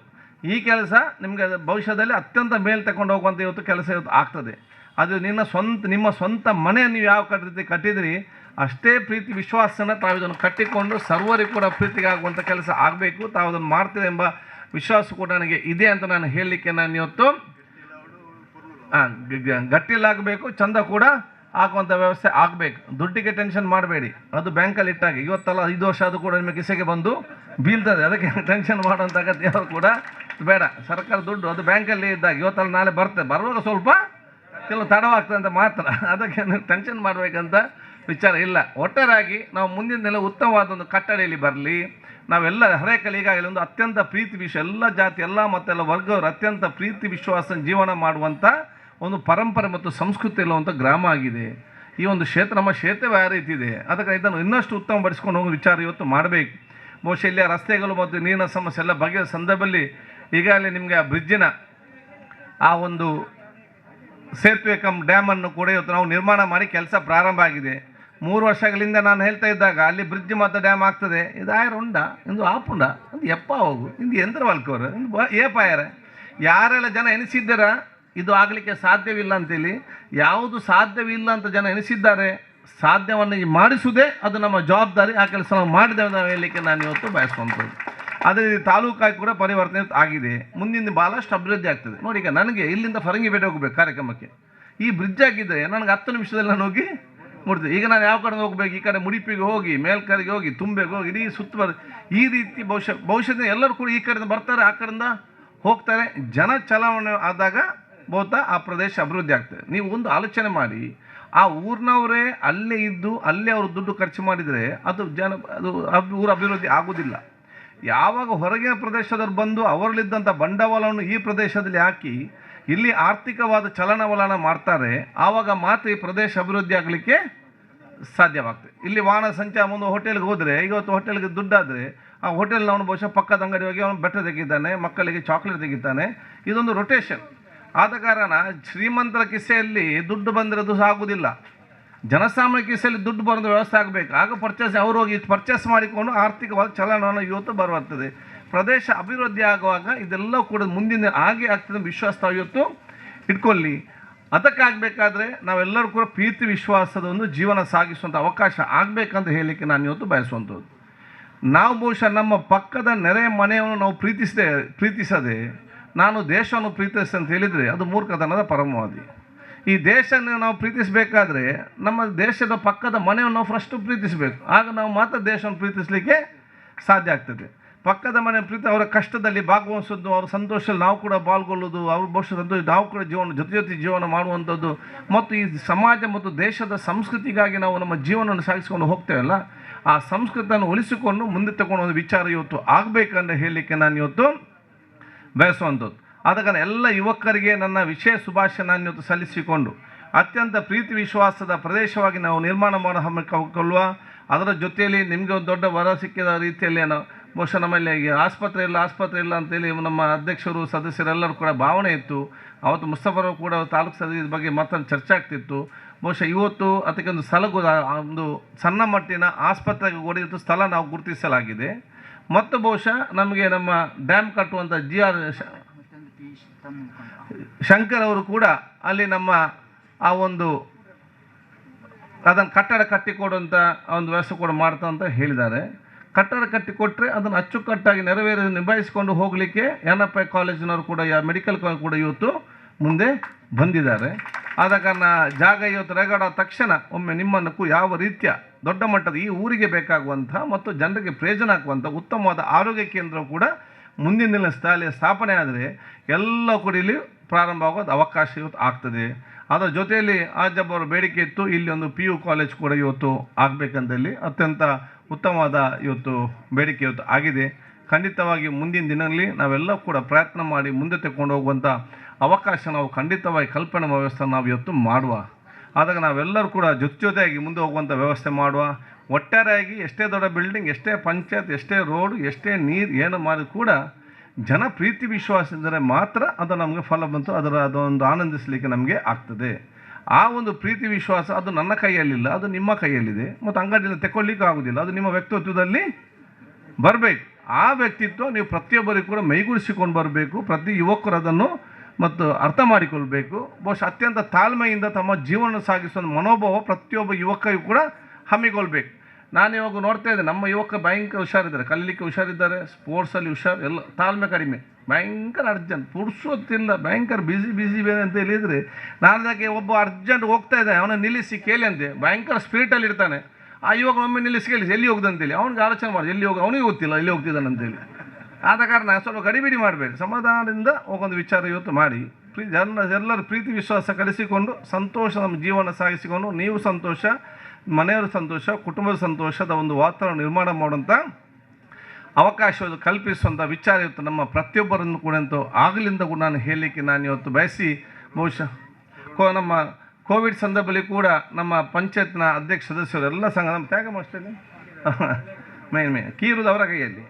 ಈ ಕೆಲಸ ನಿಮಗೆ ಭವಿಷ್ಯದಲ್ಲಿ ಅತ್ಯಂತ ಮೇಲೆ ತಗೊಂಡು ಹೋಗುವಂಥ ಇವತ್ತು ಕೆಲಸ ಇವತ್ತು ಆಗ್ತದೆ. ಅದು ನಿಮ್ಮ ಸ್ವಂತ ಮನೆ ನೀವು ಯಾವ ರೀತಿ ಕಟ್ಟಿದ್ರಿ ಅಷ್ಟೇ ಪ್ರೀತಿ ವಿಶ್ವಾಸನ ತಾವು ಇದನ್ನು ಕಟ್ಟಿಕೊಂಡು ಸರ್ವರಿಗೂ ಕೂಡ ಪ್ರೀತಿಗೆ ಆಗುವಂಥ ಕೆಲಸ ಆಗಬೇಕು. ತಾವು ಅದನ್ನು ಮಾಡ್ತೀರಿ ಎಂಬ ವಿಶ್ವಾಸ ಕೂಡ ನನಗೆ ಇದೆ ಅಂತ ನಾನು ಹೇಳಲಿಕ್ಕೆ ನಾನು ಇವತ್ತು ಗಟ್ಟಿಲಾಗಬೇಕು, ಚಂದ ಕೂಡ ಹಾಕುವಂಥ ವ್ಯವಸ್ಥೆ ಆಗಬೇಕು. ದುಡ್ಡಿಗೆ ಟೆನ್ಷನ್ ಮಾಡಬೇಡಿ, ಅದು ಬ್ಯಾಂಕಲ್ಲಿ ಇಟ್ಟಾಗಿ ಇವತ್ತಲ್ಲ 5 ವರ್ಷ ಅದು ಕೂಡ ನಿಮ್ಮ ಕಿಸೆಗೆ ಬಂದು ಬೀಳ್ತದೆ. ಅದಕ್ಕೆ ಟೆನ್ಷನ್ ಮಾಡುವಂಥ ಅಗತ್ಯ ಕೂಡ ಬೇಡ. ಸರ್ಕಾರ ದುಡ್ಡು ಅದು ಬ್ಯಾಂಕಲ್ಲಿ ಇದ್ದಾಗ ಇವತ್ತಲ್ಲ ನಾಳೆ ಬರ್ತದೆ, ಬರುವಾಗ ಸ್ವಲ್ಪ ಕೆಲವು ತಡವಾಗ್ತದೆ ಅಂತ ಮಾತ್ರ. ಅದಕ್ಕೆ ಟೆನ್ಷನ್ ಮಾಡಬೇಕಂತ ವಿಚಾರ ಇಲ್ಲ. ಒಟ್ಟಾರೆಯಾಗಿ ನಾವು ಮುಂದಿನ ದಿನ ಉತ್ತಮವಾದ ಒಂದು ಕಟ್ಟಡೆಯಲ್ಲಿ ಬರಲಿ. ನಾವೆಲ್ಲ ಹರೇಕಲ್ಲಿ ಈಗಾಗಲೇ ಒಂದು ಅತ್ಯಂತ ಪ್ರೀತಿ ವಿಶ್ವ ಎಲ್ಲ ಜಾತಿ ಎಲ್ಲ ಮತ್ತೆಲ್ಲ ವರ್ಗವರು ಅತ್ಯಂತ ಪ್ರೀತಿ ವಿಶ್ವಾಸ ಜೀವನ ಮಾಡುವಂಥ ಒಂದು ಪರಂಪರೆ ಮತ್ತು ಸಂಸ್ಕೃತಿ ಇರುವಂಥ ಗ್ರಾಮ ಆಗಿದೆ ಈ ಒಂದು ಕ್ಷೇತ್ರ. ನಮ್ಮ ಕ್ಷೇತ್ರವೇ ಯಾವ ರೀತಿ ಇದೆ, ಅದಕ್ಕೆ ಇದನ್ನು ಇನ್ನಷ್ಟು ಉತ್ತಮಪಡಿಸ್ಕೊಂಡು ಹೋಗೋ ವಿಚಾರ ಇವತ್ತು ಮಾಡಬೇಕು. ಬಹುಶಃ ಇಲ್ಲಿಯ ರಸ್ತೆಗಳು ಮತ್ತು ನೀರಿನ ಸಮಸ್ಯೆ ಎಲ್ಲ ಬಗೆಯ ಸಂದರ್ಭದಲ್ಲಿ ಈಗಾಗಲೇ ನಿಮಗೆ ಆ ಬ್ರಿಡ್ಜಿನ ಆ ಒಂದು ಸೇತುವೆ ಕಮ್ ಡ್ಯಾಮನ್ನು ಕೂಡ ಇವತ್ತು ನಾವು ನಿರ್ಮಾಣ ಮಾಡಿ ಕೆಲಸ ಪ್ರಾರಂಭ ಆಗಿದೆ. 3 ವರ್ಷಗಳಿಂದ ನಾನು ಹೇಳ್ತಾ ಇದ್ದಾಗ ಅಲ್ಲಿ ಬ್ರಿಡ್ಜ್ ಮತ್ತು ಡ್ಯಾಮ್ ಆಗ್ತದೆ, ಇದು ಆಯರುಂಡ ಇಂದು ಆಪುಂಡ ಒಂದು ಎಪ್ಪ ಹೋಗು ಇಂದು ಎಂದ್ರ ವಲ್ಕೋರು ಇಂದು ಏಪಾಯರ ಯಾರೆಲ್ಲ ಜನ ಎನಿಸಿದ್ದಾರ ಇದು ಆಗಲಿಕ್ಕೆ ಸಾಧ್ಯವಿಲ್ಲ ಅಂತೇಳಿ. ಯಾವುದು ಸಾಧ್ಯವಿಲ್ಲ ಅಂತ ಜನ ಎನಿಸಿದ್ದಾರೆ, ಸಾಧ್ಯವನ್ನು ಮಾಡಿಸುವುದೇ ಅದು ನಮ್ಮ ಜವಾಬ್ದಾರಿ. ಆ ಕೆಲಸ ನಾವು ಮಾಡಿದ್ದೇವೆ ನಾವು ಹೇಳಲಿಕ್ಕೆ ನಾನು ಇವತ್ತು ಬಯಸುವಂಥದ್ದು. ಅದೇ ರೀತಿ ತಾಲೂಕಾಗಿ ಕೂಡ ಪರಿವರ್ತನೆ ಆಗಿದೆ. ಮುಂದಿನ ಭಾಳಷ್ಟು ಅಭಿವೃದ್ಧಿ ಆಗ್ತದೆ. ನೋಡಿ, ಈಗ ನನಗೆ ಇಲ್ಲಿಂದ ಫರಂಗಿಪೇಟೆ ಹೋಗಬೇಕು ಕಾರ್ಯಕ್ರಮಕ್ಕೆ, ಈ ಬ್ರಿಡ್ಜ್ ಆಗಿದ್ದರೆ ನನಗೆ 10 ನಿಮಿಷದಲ್ಲಿ ನಾನು ಹೋಗಿ ಮುಡ್ತೀವಿ. ಈಗ ನಾನು ಯಾವ ಕಡೆ ಹೋಗಬೇಕು, ಈ ಕಡೆ ಮುಡಿಪಿಗೆ ಹೋಗಿ ಮೇಲ್ಕರಿಗೆ ಹೋಗಿ ತುಂಬೆಗೆ ಹೋಗಿ ಇಡೀ ಸುತ್ತುವರೆ ಈ ರೀತಿ ಭವಿಷ್ಯದ ಎಲ್ಲರೂ ಕೂಡ ಈ ಕಡೆಯಿಂದ ಬರ್ತಾರೆ, ಆ ಕಡೆಯಿಂದ ಹೋಗ್ತಾರೆ. ಜನ ಚಲಾವಣೆ ಆದಾಗ ಬಹುತಃ ಆ ಪ್ರದೇಶ ಅಭಿವೃದ್ಧಿ ಆಗ್ತದೆ. ನೀವು ಒಂದು ಆಲೋಚನೆ ಮಾಡಿ, ಆ ಊರಿನವರೇ ಅಲ್ಲೇ ಇದ್ದು ಅಲ್ಲೇ ಅವರು ದುಡ್ಡು ಖರ್ಚು ಮಾಡಿದರೆ ಅದು ಊರ ಅಭಿವೃದ್ಧಿ ಆಗೋದಿಲ್ಲ. ಯಾವಾಗ ಹೊರಗಿನ ಪ್ರದೇಶದವ್ರು ಬಂದು ಅವರಲ್ಲಿದ್ದಂಥ ಬಂಡವಾಳವನ್ನು ಈ ಪ್ರದೇಶದಲ್ಲಿ ಹಾಕಿ ಇಲ್ಲಿ ಆರ್ಥಿಕವಾದ ಚಲನವಲನ ಮಾಡ್ತಾರೆ, ಆವಾಗ ಮಾತ್ರ ಈ ಪ್ರದೇಶ ಅಭಿವೃದ್ಧಿ ಆಗಲಿಕ್ಕೆ ಸಾಧ್ಯವಾಗ್ತದೆ. ಇಲ್ಲಿ ವಾಹನ ಸಂಚಾರ ಒಂದು ಹೋಟೆಲ್ಗೆ ಹೋದರೆ, ಇವತ್ತು ಹೋಟೆಲ್ಗೆ ದುಡ್ಡಾದರೆ ಆ ಹೋಟೆಲ್ನ ಅವನು ಬಹುಶಃ ಪಕ್ಕದ ಅಂಗಡಿ ಹೋಗಿ ಅವನು ಬೆಟ್ಟ ತೆಗಿತಾನೆ, ಮಕ್ಕಳಿಗೆ ಚಾಕ್ಲೇಟ್ ತೆಗಿತಾನೆ. ಇದೊಂದು ರೊಟೇಷನ್ ಆದ ಕಾರಣ ಶ್ರೀಮಂತರ ಕಿಸೆಯಲ್ಲಿ ದುಡ್ಡು ಬಂದಿರೋದು ಆಗೋದಿಲ್ಲ. ಜನಸಾಮಾನ್ಯ ಕಿಸೆಯಲ್ಲಿ ದುಡ್ಡು ಬರೋದು ವ್ಯವಸ್ಥೆ ಆಗಬೇಕು. ಆಗ ಅವರು ಹೋಗಿ ಪರ್ಚೇಸ್ ಮಾಡಿಕೊಂಡು ಆರ್ಥಿಕವಾದ ಚಲನವನ್ನು ಇವತ್ತು ಬರುತ್ತದೆ. ಪ್ರದೇಶ ಅಭಿವೃದ್ಧಿ ಆಗುವಾಗ ಇದೆಲ್ಲ ಕೂಡ ಮುಂದಿನ ಹಾಗೆ ಆಗ್ತದೆ ವಿಶ್ವಾಸ ಇವತ್ತು ಇಟ್ಕೊಳ್ಳಿ. ಅದಕ್ಕಾಗಬೇಕಾದ್ರೆ ನಾವೆಲ್ಲರೂ ಕೂಡ ಪ್ರೀತಿ ವಿಶ್ವಾಸದ ಒಂದು ಜೀವನ ಸಾಗಿಸುವಂಥ ಅವಕಾಶ ಆಗಬೇಕಂತ ಹೇಳಲಿಕ್ಕೆ ನಾನು ಇವತ್ತು ಬಯಸುವಂಥದ್ದು. ನಾವು ಬಹುಶಃ ನಮ್ಮ ಪಕ್ಕದ ನೆರೆ ಮನೆಯನ್ನು ನಾವು ಪ್ರೀತಿಸದೆ ನಾನು ದೇಶವನ್ನು ಪ್ರೀತಿಸ್ತೇನೆ ಅಂತ ಹೇಳಿದರೆ ಅದು ಮೂರ್ಖತನದ ಪರಮವಾದಿ. ಈ ದೇಶವನ್ನು ನಾವು ಪ್ರೀತಿಸಬೇಕಾದ್ರೆ ನಮ್ಮ ದೇಶದ ಪಕ್ಕದ ಮನೆಯನ್ನು ನಾವು ಫಸ್ಟು ಪ್ರೀತಿಸಬೇಕು, ಆಗ ನಾವು ಮಾತ್ರ ದೇಶವನ್ನು ಪ್ರೀತಿಸಲಿಕ್ಕೆ ಸಾಧ್ಯ ಆಗ್ತದೆ. ಪಕ್ಕದ ಮನೆ ಪ್ರೀತಿ ಅವರ ಕಷ್ಟದಲ್ಲಿ ಭಾಗವಹಿಸೋದು, ಅವರ ಸಂತೋಷದಲ್ಲಿ ನಾವು ಕೂಡ ಪಾಲ್ಗೊಳ್ಳೋದು, ಅವ್ರ ಭವಿಷ್ಯ ಸಂತೋಷ ನಾವು ಕೂಡ ಜೊತೆ ಜೀವನ ಮಾಡುವಂಥದ್ದು, ಮತ್ತು ಈ ಸಮಾಜ ಮತ್ತು ದೇಶದ ಸಂಸ್ಕೃತಿಗಾಗಿ ನಾವು ನಮ್ಮ ಜೀವನವನ್ನು ಸಾಗಿಸಿಕೊಂಡು ಹೋಗ್ತೇವಲ್ಲ, ಆ ಸಂಸ್ಕೃತಿಯನ್ನು ಉಳಿಸಿಕೊಂಡು ಮುಂದೆ ತಗೊಂಡು ಒಂದು ವಿಚಾರ ಇವತ್ತು ಆಗಬೇಕಂತ ಹೇಳಲಿಕ್ಕೆ ನಾನು ಇವತ್ತು ಬಯಸುವಂಥದ್ದು. ಆದ ಕಾರಣ ಎಲ್ಲ ಯುವಕರಿಗೆ ನನ್ನ ವಿಶೇಷ ಶುಭಾಶಯ ನಾನು ಇವತ್ತು ಸಲ್ಲಿಸಿಕೊಂಡು ಅತ್ಯಂತ ಪ್ರೀತಿ ವಿಶ್ವಾಸದ ಪ್ರದೇಶವಾಗಿ ನಾವು ನಿರ್ಮಾಣ ಮಾಡಿಕೊಳ್ಳುವ. ಅದರ ಜೊತೆಯಲ್ಲಿ ನಿಮಗೆ ಒಂದು ದೊಡ್ಡ ವರ ಸಿಕ್ಕಿದ ರೀತಿಯಲ್ಲಿ ಬಹುಶಃ ನಮ್ಮಲ್ಲಿ ಆಸ್ಪತ್ರೆ ಇಲ್ಲ ಅಂತೇಳಿ ನಮ್ಮ ಅಧ್ಯಕ್ಷರು ಸದಸ್ಯರೆಲ್ಲರೂ ಕೂಡ ಭಾವನೆ ಇತ್ತು. ಅವತ್ತು ಮುಸ್ತಫರು ಕೂಡ ತಾಲೂಕು ಸದಸ್ಯರ ಬಗ್ಗೆ ಮಾತನ್ನು ಚರ್ಚೆ ಆಗ್ತಿತ್ತು. ಬಹುಶಃ ಇವತ್ತು ಅದಕ್ಕೆ ಒಂದು ಸ್ಥಳ ಒಂದು ಸಣ್ಣ ಮಟ್ಟಿನ ಆಸ್ಪತ್ರೆಗೆ ಕೂಡ ಇವತ್ತು ಸ್ಥಳ ನಾವು ಗುರುತಿಸಲಾಗಿದೆ. ಮತ್ತು ಬಹುಶಃ ನಮಗೆ ನಮ್ಮ ಡ್ಯಾಮ್ ಕಟ್ಟುವಂಥ GR ಶಂಕರ್ ಅವರು ಕೂಡ ಅಲ್ಲಿ ನಮ್ಮ ಆ ಒಂದು ಅದನ್ನು ಕಟ್ಟಡ ಕಟ್ಟಿಕೊಡುವಂಥ ಒಂದು ವ್ಯವಸ್ಥೆ ಕೂಡ ಮಾಡ್ತಾ ಅಂತ ಹೇಳಿದ್ದಾರೆ. ಕಟ್ಟಡ ಕಟ್ಟಿಕೊಟ್ಟರೆ ಅದನ್ನು ಅಚ್ಚುಕಟ್ಟಾಗಿ ನಿಭಾಯಿಸಿಕೊಂಡು ಹೋಗಲಿಕ್ಕೆ NFI ಕಾಲೇಜಿನವರು ಕೂಡ ಮೆಡಿಕಲ್ ಕಾಲೇಜ್ ಕೂಡ ಇವತ್ತು ಮುಂದೆ ಬಂದಿದ್ದಾರೆ. ಆದ ಕಾರಣ ಜಾಗ ಇವತ್ತು ರೆಕಾರ್ಡ್ ಆದ ತಕ್ಷಣ ಒಮ್ಮೆ ನಿಮ್ಮನ್ನು ಯಾವ ರೀತಿಯ ದೊಡ್ಡ ಮಟ್ಟದ ಈ ಊರಿಗೆ ಬೇಕಾಗುವಂಥ ಮತ್ತು ಜನರಿಗೆ ಪ್ರಯೋಜನ ಆಗುವಂಥ ಉತ್ತಮವಾದ ಆರೋಗ್ಯ ಕೇಂದ್ರ ಕೂಡ ಮುಂದಿನ ದಿನ ಸ್ಥಾಪನೆ ಆದರೆ ಎಲ್ಲ ಕೂಡ ಇಲ್ಲಿ ಪ್ರಾರಂಭ ಆಗೋದು ಅವಕಾಶ ಇವತ್ತು ಆಗ್ತದೆ. ಅದರ ಜೊತೆಯಲ್ಲಿ ಆಜಬ್ ಅವರ ಬೇಡಿಕೆ ಇತ್ತು, ಇಲ್ಲಿ ಒಂದು PU ಕಾಲೇಜ್ ಕೂಡ ಇವತ್ತು ಆಗಬೇಕಂತೇಳಿ ಅತ್ಯಂತ ಉತ್ತಮವಾದ ಇವತ್ತು ಬೇಡಿಕೆ ಇವತ್ತು ಆಗಿದೆ. ಖಂಡಿತವಾಗಿ ಮುಂದಿನ ದಿನಗಳಲ್ಲಿ ನಾವೆಲ್ಲ ಕೂಡ ಪ್ರಯತ್ನ ಮಾಡಿ ಮುಂದೆ ತೆಗೆದುಕೊಂಡು ಹೋಗುವಂಥ ಅವಕಾಶ ನಾವು ಖಂಡಿತವಾಗಿ ಕಲ್ಪನಾ ವ್ಯವಸ್ಥೆ ನಾವು ಇವತ್ತು ಮಾಡುವ. ಆದಾಗ ನಾವೆಲ್ಲರೂ ಕೂಡ ಜೊತೆಯಾಗಿ ಮುಂದೆ ಹೋಗುವಂಥ ವ್ಯವಸ್ಥೆ ಮಾಡುವ. ಒಟ್ಟಾರೆಯಾಗಿ ಎಷ್ಟೇ ದೊಡ್ಡ ಬಿಲ್ಡಿಂಗ್, ಎಷ್ಟೇ ಪಂಚಾಯತ್, ಎಷ್ಟೇ ರೋಡ್, ಎಷ್ಟೇ ನೀರು ಏನು ಮಾಡಿ ಕೂಡ ಜನ ಪ್ರೀತಿ ವಿಶ್ವಾಸ ಇದ್ದರೆ ಮಾತ್ರ ಅದು ನಮಗೆ ಫಲ ಬಂತು, ಅದೊಂದು ಆನಂದಿಸಲಿಕ್ಕೆ ನಮಗೆ ಆಗ್ತದೆ. ಆ ಒಂದು ಪ್ರೀತಿ ವಿಶ್ವಾಸ ಅದು ನನ್ನ ಕೈಯಲ್ಲಿಲ್ಲ, ಅದು ನಿಮ್ಮ ಕೈಯಲ್ಲಿದೆ. ಮತ್ತು ಅಂಗಡಿಯಲ್ಲಿ ತೆಗೊಳ್ಳಿಕ್ಕೆ ಆಗೋದಿಲ್ಲ, ಅದು ನಿಮ್ಮ ವ್ಯಕ್ತಿತ್ವದಲ್ಲಿ ಬರಬೇಕು. ಆ ವ್ಯಕ್ತಿತ್ವ ನೀವು ಪ್ರತಿಯೊಬ್ಬರಿಗೂ ಕೂಡ ಮೈಗೂಡಿಸಿಕೊಂಡು ಬರಬೇಕು. ಪ್ರತಿ ಯುವಕರು ಅದನ್ನು ಮತ್ತು ಅರ್ಥ ಮಾಡಿಕೊಳ್ಬೇಕು. ಬಹುಶಃ ಅತ್ಯಂತ ತಾಳ್ಮೆಯಿಂದ ತಮ್ಮ ಜೀವನ ಸಾಗಿಸುವ ಮನೋಭಾವ ಪ್ರತಿಯೊಬ್ಬ ಯುವಕರಿಗೂ ಕೂಡ ಹಮ್ಮಿಕೊಳ್ಬೇಕು. ನಾನು ಇವಾಗ ನೋಡ್ತಾ ಇದ್ದೆ, ನಮ್ಮ ಯುವಕ ಭಯಂಕರ ಹುಷಾರಿದ್ದಾರೆ, ಕಲೀಲಿಕ್ಕೆ ಹುಷಾರಿದ್ದಾರೆ, ಸ್ಪೋರ್ಟ್ಸಲ್ಲಿ ಹುಷಾರು, ಎಲ್ಲ ತಾಳ್ಮೆ ಕಡಿಮೆ, ಭಯಂಕರ ಅರ್ಜೆಂಟ್, ಪುರುಸೊತ್ತಿಲ್ಲ, ಭಯಂಕರ ಬಿಸಿ ಬೇರೆ ಅಂತ ಹೇಳಿದರೆ ನಾನು ಅದಕ್ಕೆ ಒಬ್ಬ ಅರ್ಜೆಂಟ್ ಹೋಗ್ತಾ ಇದ್ದೆ, ಅವನ ನಿಲ್ಲಿಸಿ ಕೇಳಿ ಅಂತೆ, ಭಯಂಕರ ಸ್ಪೀಡಲ್ಲಿ ಇರ್ತಾನೆ. ಆ ಯುವಕ ಒಮ್ಮೆ ನಿಲ್ಲಿಸಿ ಕೇಳಿ ಎಲ್ಲಿ ಹೋಗ್ದಂತೇಳಿ ಅವ್ನಿಗೆ ಆಲೋಚನೆ ಮಾಡಿ, ಎಲ್ಲಿ ಹೋಗಿ ಅವನಿಗೆ ಗೊತ್ತಿಲ್ಲ ಎಲ್ಲಿ ಹೋಗ್ತಿದ್ದಾನೆ ಅಂತೇಳಿ. ಆದ ಕಾರಣ ಸ್ವಲ್ಪ ಗಡಿಬಿಡಿ ಮಾಡಬೇಡಿ, ಸಮಾಧಾನದಿಂದ ಹೋಗೊಂದು ವಿಚಾರ ಇವತ್ತು ಮಾಡಿ ಎಲ್ಲರೂ ಪ್ರೀತಿ ವಿಶ್ವಾಸ ಕಲಿಸಿಕೊಂಡು ಸಂತೋಷ ನಮ್ಮ ಜೀವನ ಸಾಗಿಸಿಕೊಂಡು ನೀವು ಸಂತೋಷ, ಮನೆಯವರ ಸಂತೋಷ, ಕುಟುಂಬದ ಸಂತೋಷದ ಒಂದು ವಾತಾವರಣ ನಿರ್ಮಾಣ ಮಾಡುವಂಥ ಅವಕಾಶವನ್ನು ಕಲ್ಪಿಸುವಂಥ ವಿಚಾರ ಇವತ್ತು ನಮ್ಮ ಪ್ರತಿಯೊಬ್ಬರನ್ನು ಕೂಡ ಅಂತೂ ಆಗಲಿಂದ ಕೂಡ ನಾನು ಹೇಳಲಿಕ್ಕೆ ನಾನು ಇವತ್ತು ಬಯಸಿ, ಬಹುಶಃ ನಮ್ಮ ಕೋವಿಡ್ ಸಂದರ್ಭದಲ್ಲಿ ಕೂಡ ನಮ್ಮ ಪಂಚಾಯತ್ನ ಅಧ್ಯಕ್ಷ ಸದಸ್ಯರು ಎಲ್ಲ ಸಂಘ ನಮ್ಮ ತ್ಯಾಗ ಮಾಡ್ತೇನೆ ಮೇನ್ ಕೀರುದು ಅವರ ಕೈಯಲ್ಲಿ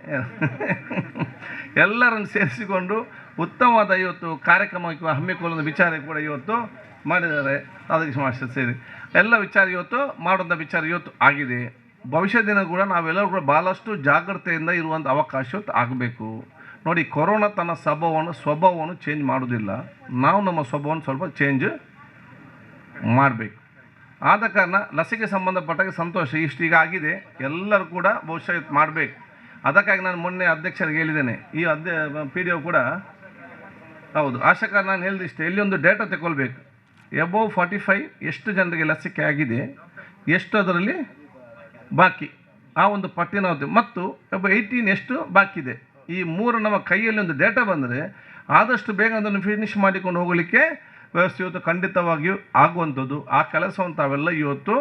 ಎಲ್ಲರನ್ನು ಸೇರಿಸಿಕೊಂಡು ಉತ್ತಮವಾದ ಇವತ್ತು ಕಾರ್ಯಕ್ರಮಕ್ಕೆ ಹಮ್ಮಿಕೊಳ್ಳುವ ವಿಚಾರ ಕೂಡ ಇವತ್ತು ಮಾಡಿದ್ದಾರೆ. ಅದಕ್ಕೆ ಮಾಸ್ಟರ್ ಸೇರಿ ಎಲ್ಲ ವಿಚಾರ ಇವತ್ತು ಮಾಡುವಂಥ ವಿಚಾರ ಇವತ್ತು ಆಗಿದೆ. ಭವಿಷ್ಯ ದಿನ ಕೂಡ ನಾವೆಲ್ಲರೂ ಕೂಡ ಭಾಳಷ್ಟು ಜಾಗ್ರತೆಯಿಂದ ಇರುವಂಥ ಅವಕಾಶ ಇವತ್ತು ಆಗಬೇಕು. ನೋಡಿ, ಕೊರೋನಾ ತನ್ನ ಸ್ವಭಾವವನ್ನು ಚೇಂಜ್ ಮಾಡೋದಿಲ್ಲ, ನಾವು ನಮ್ಮ ಸ್ವಭಾವವನ್ನು ಸ್ವಲ್ಪ ಚೇಂಜ್ ಮಾಡಬೇಕು. ಆದ ಕಾರಣ ಲಸಿಕೆ ಸಂಬಂಧಪಟ್ಟಾಗ ಸಂತೋಷ ಇಷ್ಟೀಗ ಆಗಿದೆ, ಎಲ್ಲರೂ ಕೂಡ ಬಹುಶಃ ಇವತ್ತು ಮಾಡಬೇಕು. ಅದಕ್ಕಾಗಿ ನಾನು ಮೊನ್ನೆ ಅಧ್ಯಕ್ಷರಿಗೆ ಹೇಳಿದ್ದೇನೆ, ಈ PDO ಕೂಡ ಹೌದು ಆಶಾಕಾರ ನಾನು ಹೇಳಿದಿಷ್ಟೇ, ಇಲ್ಲಿ ಒಂದು ಡೇಟಾ ತಗೊಳ್ಬೇಕು. ಎಬೋವ್ 45 ಎಷ್ಟು ಜನರಿಗೆ ಲಸಿಕೆ ಆಗಿದೆ, ಎಷ್ಟು ಅದರಲ್ಲಿ ಬಾಕಿ, ಆ ಒಂದು ಪಟ್ಟಿನ ಮತ್ತು ಎಬೋವ್ 18 ಎಷ್ಟು ಬಾಕಿ ಇದೆ. ಈ ಮೂರು ನಮ್ಮ ಕೈಯಲ್ಲಿ ಒಂದು ಡೇಟಾ ಬಂದರೆ ಆದಷ್ಟು ಬೇಗ ಅದನ್ನು ಫಿನಿಶ್ ಮಾಡಿಕೊಂಡು ಹೋಗಲಿಕ್ಕೆ ವ್ಯವಸ್ಥೆ ಇವತ್ತು ಖಂಡಿತವಾಗಿಯೂ ಆಗುವಂಥದ್ದು. ಆ ಕೆಲಸವನ್ನು ತಾವೆಲ್ಲ ಇವತ್ತು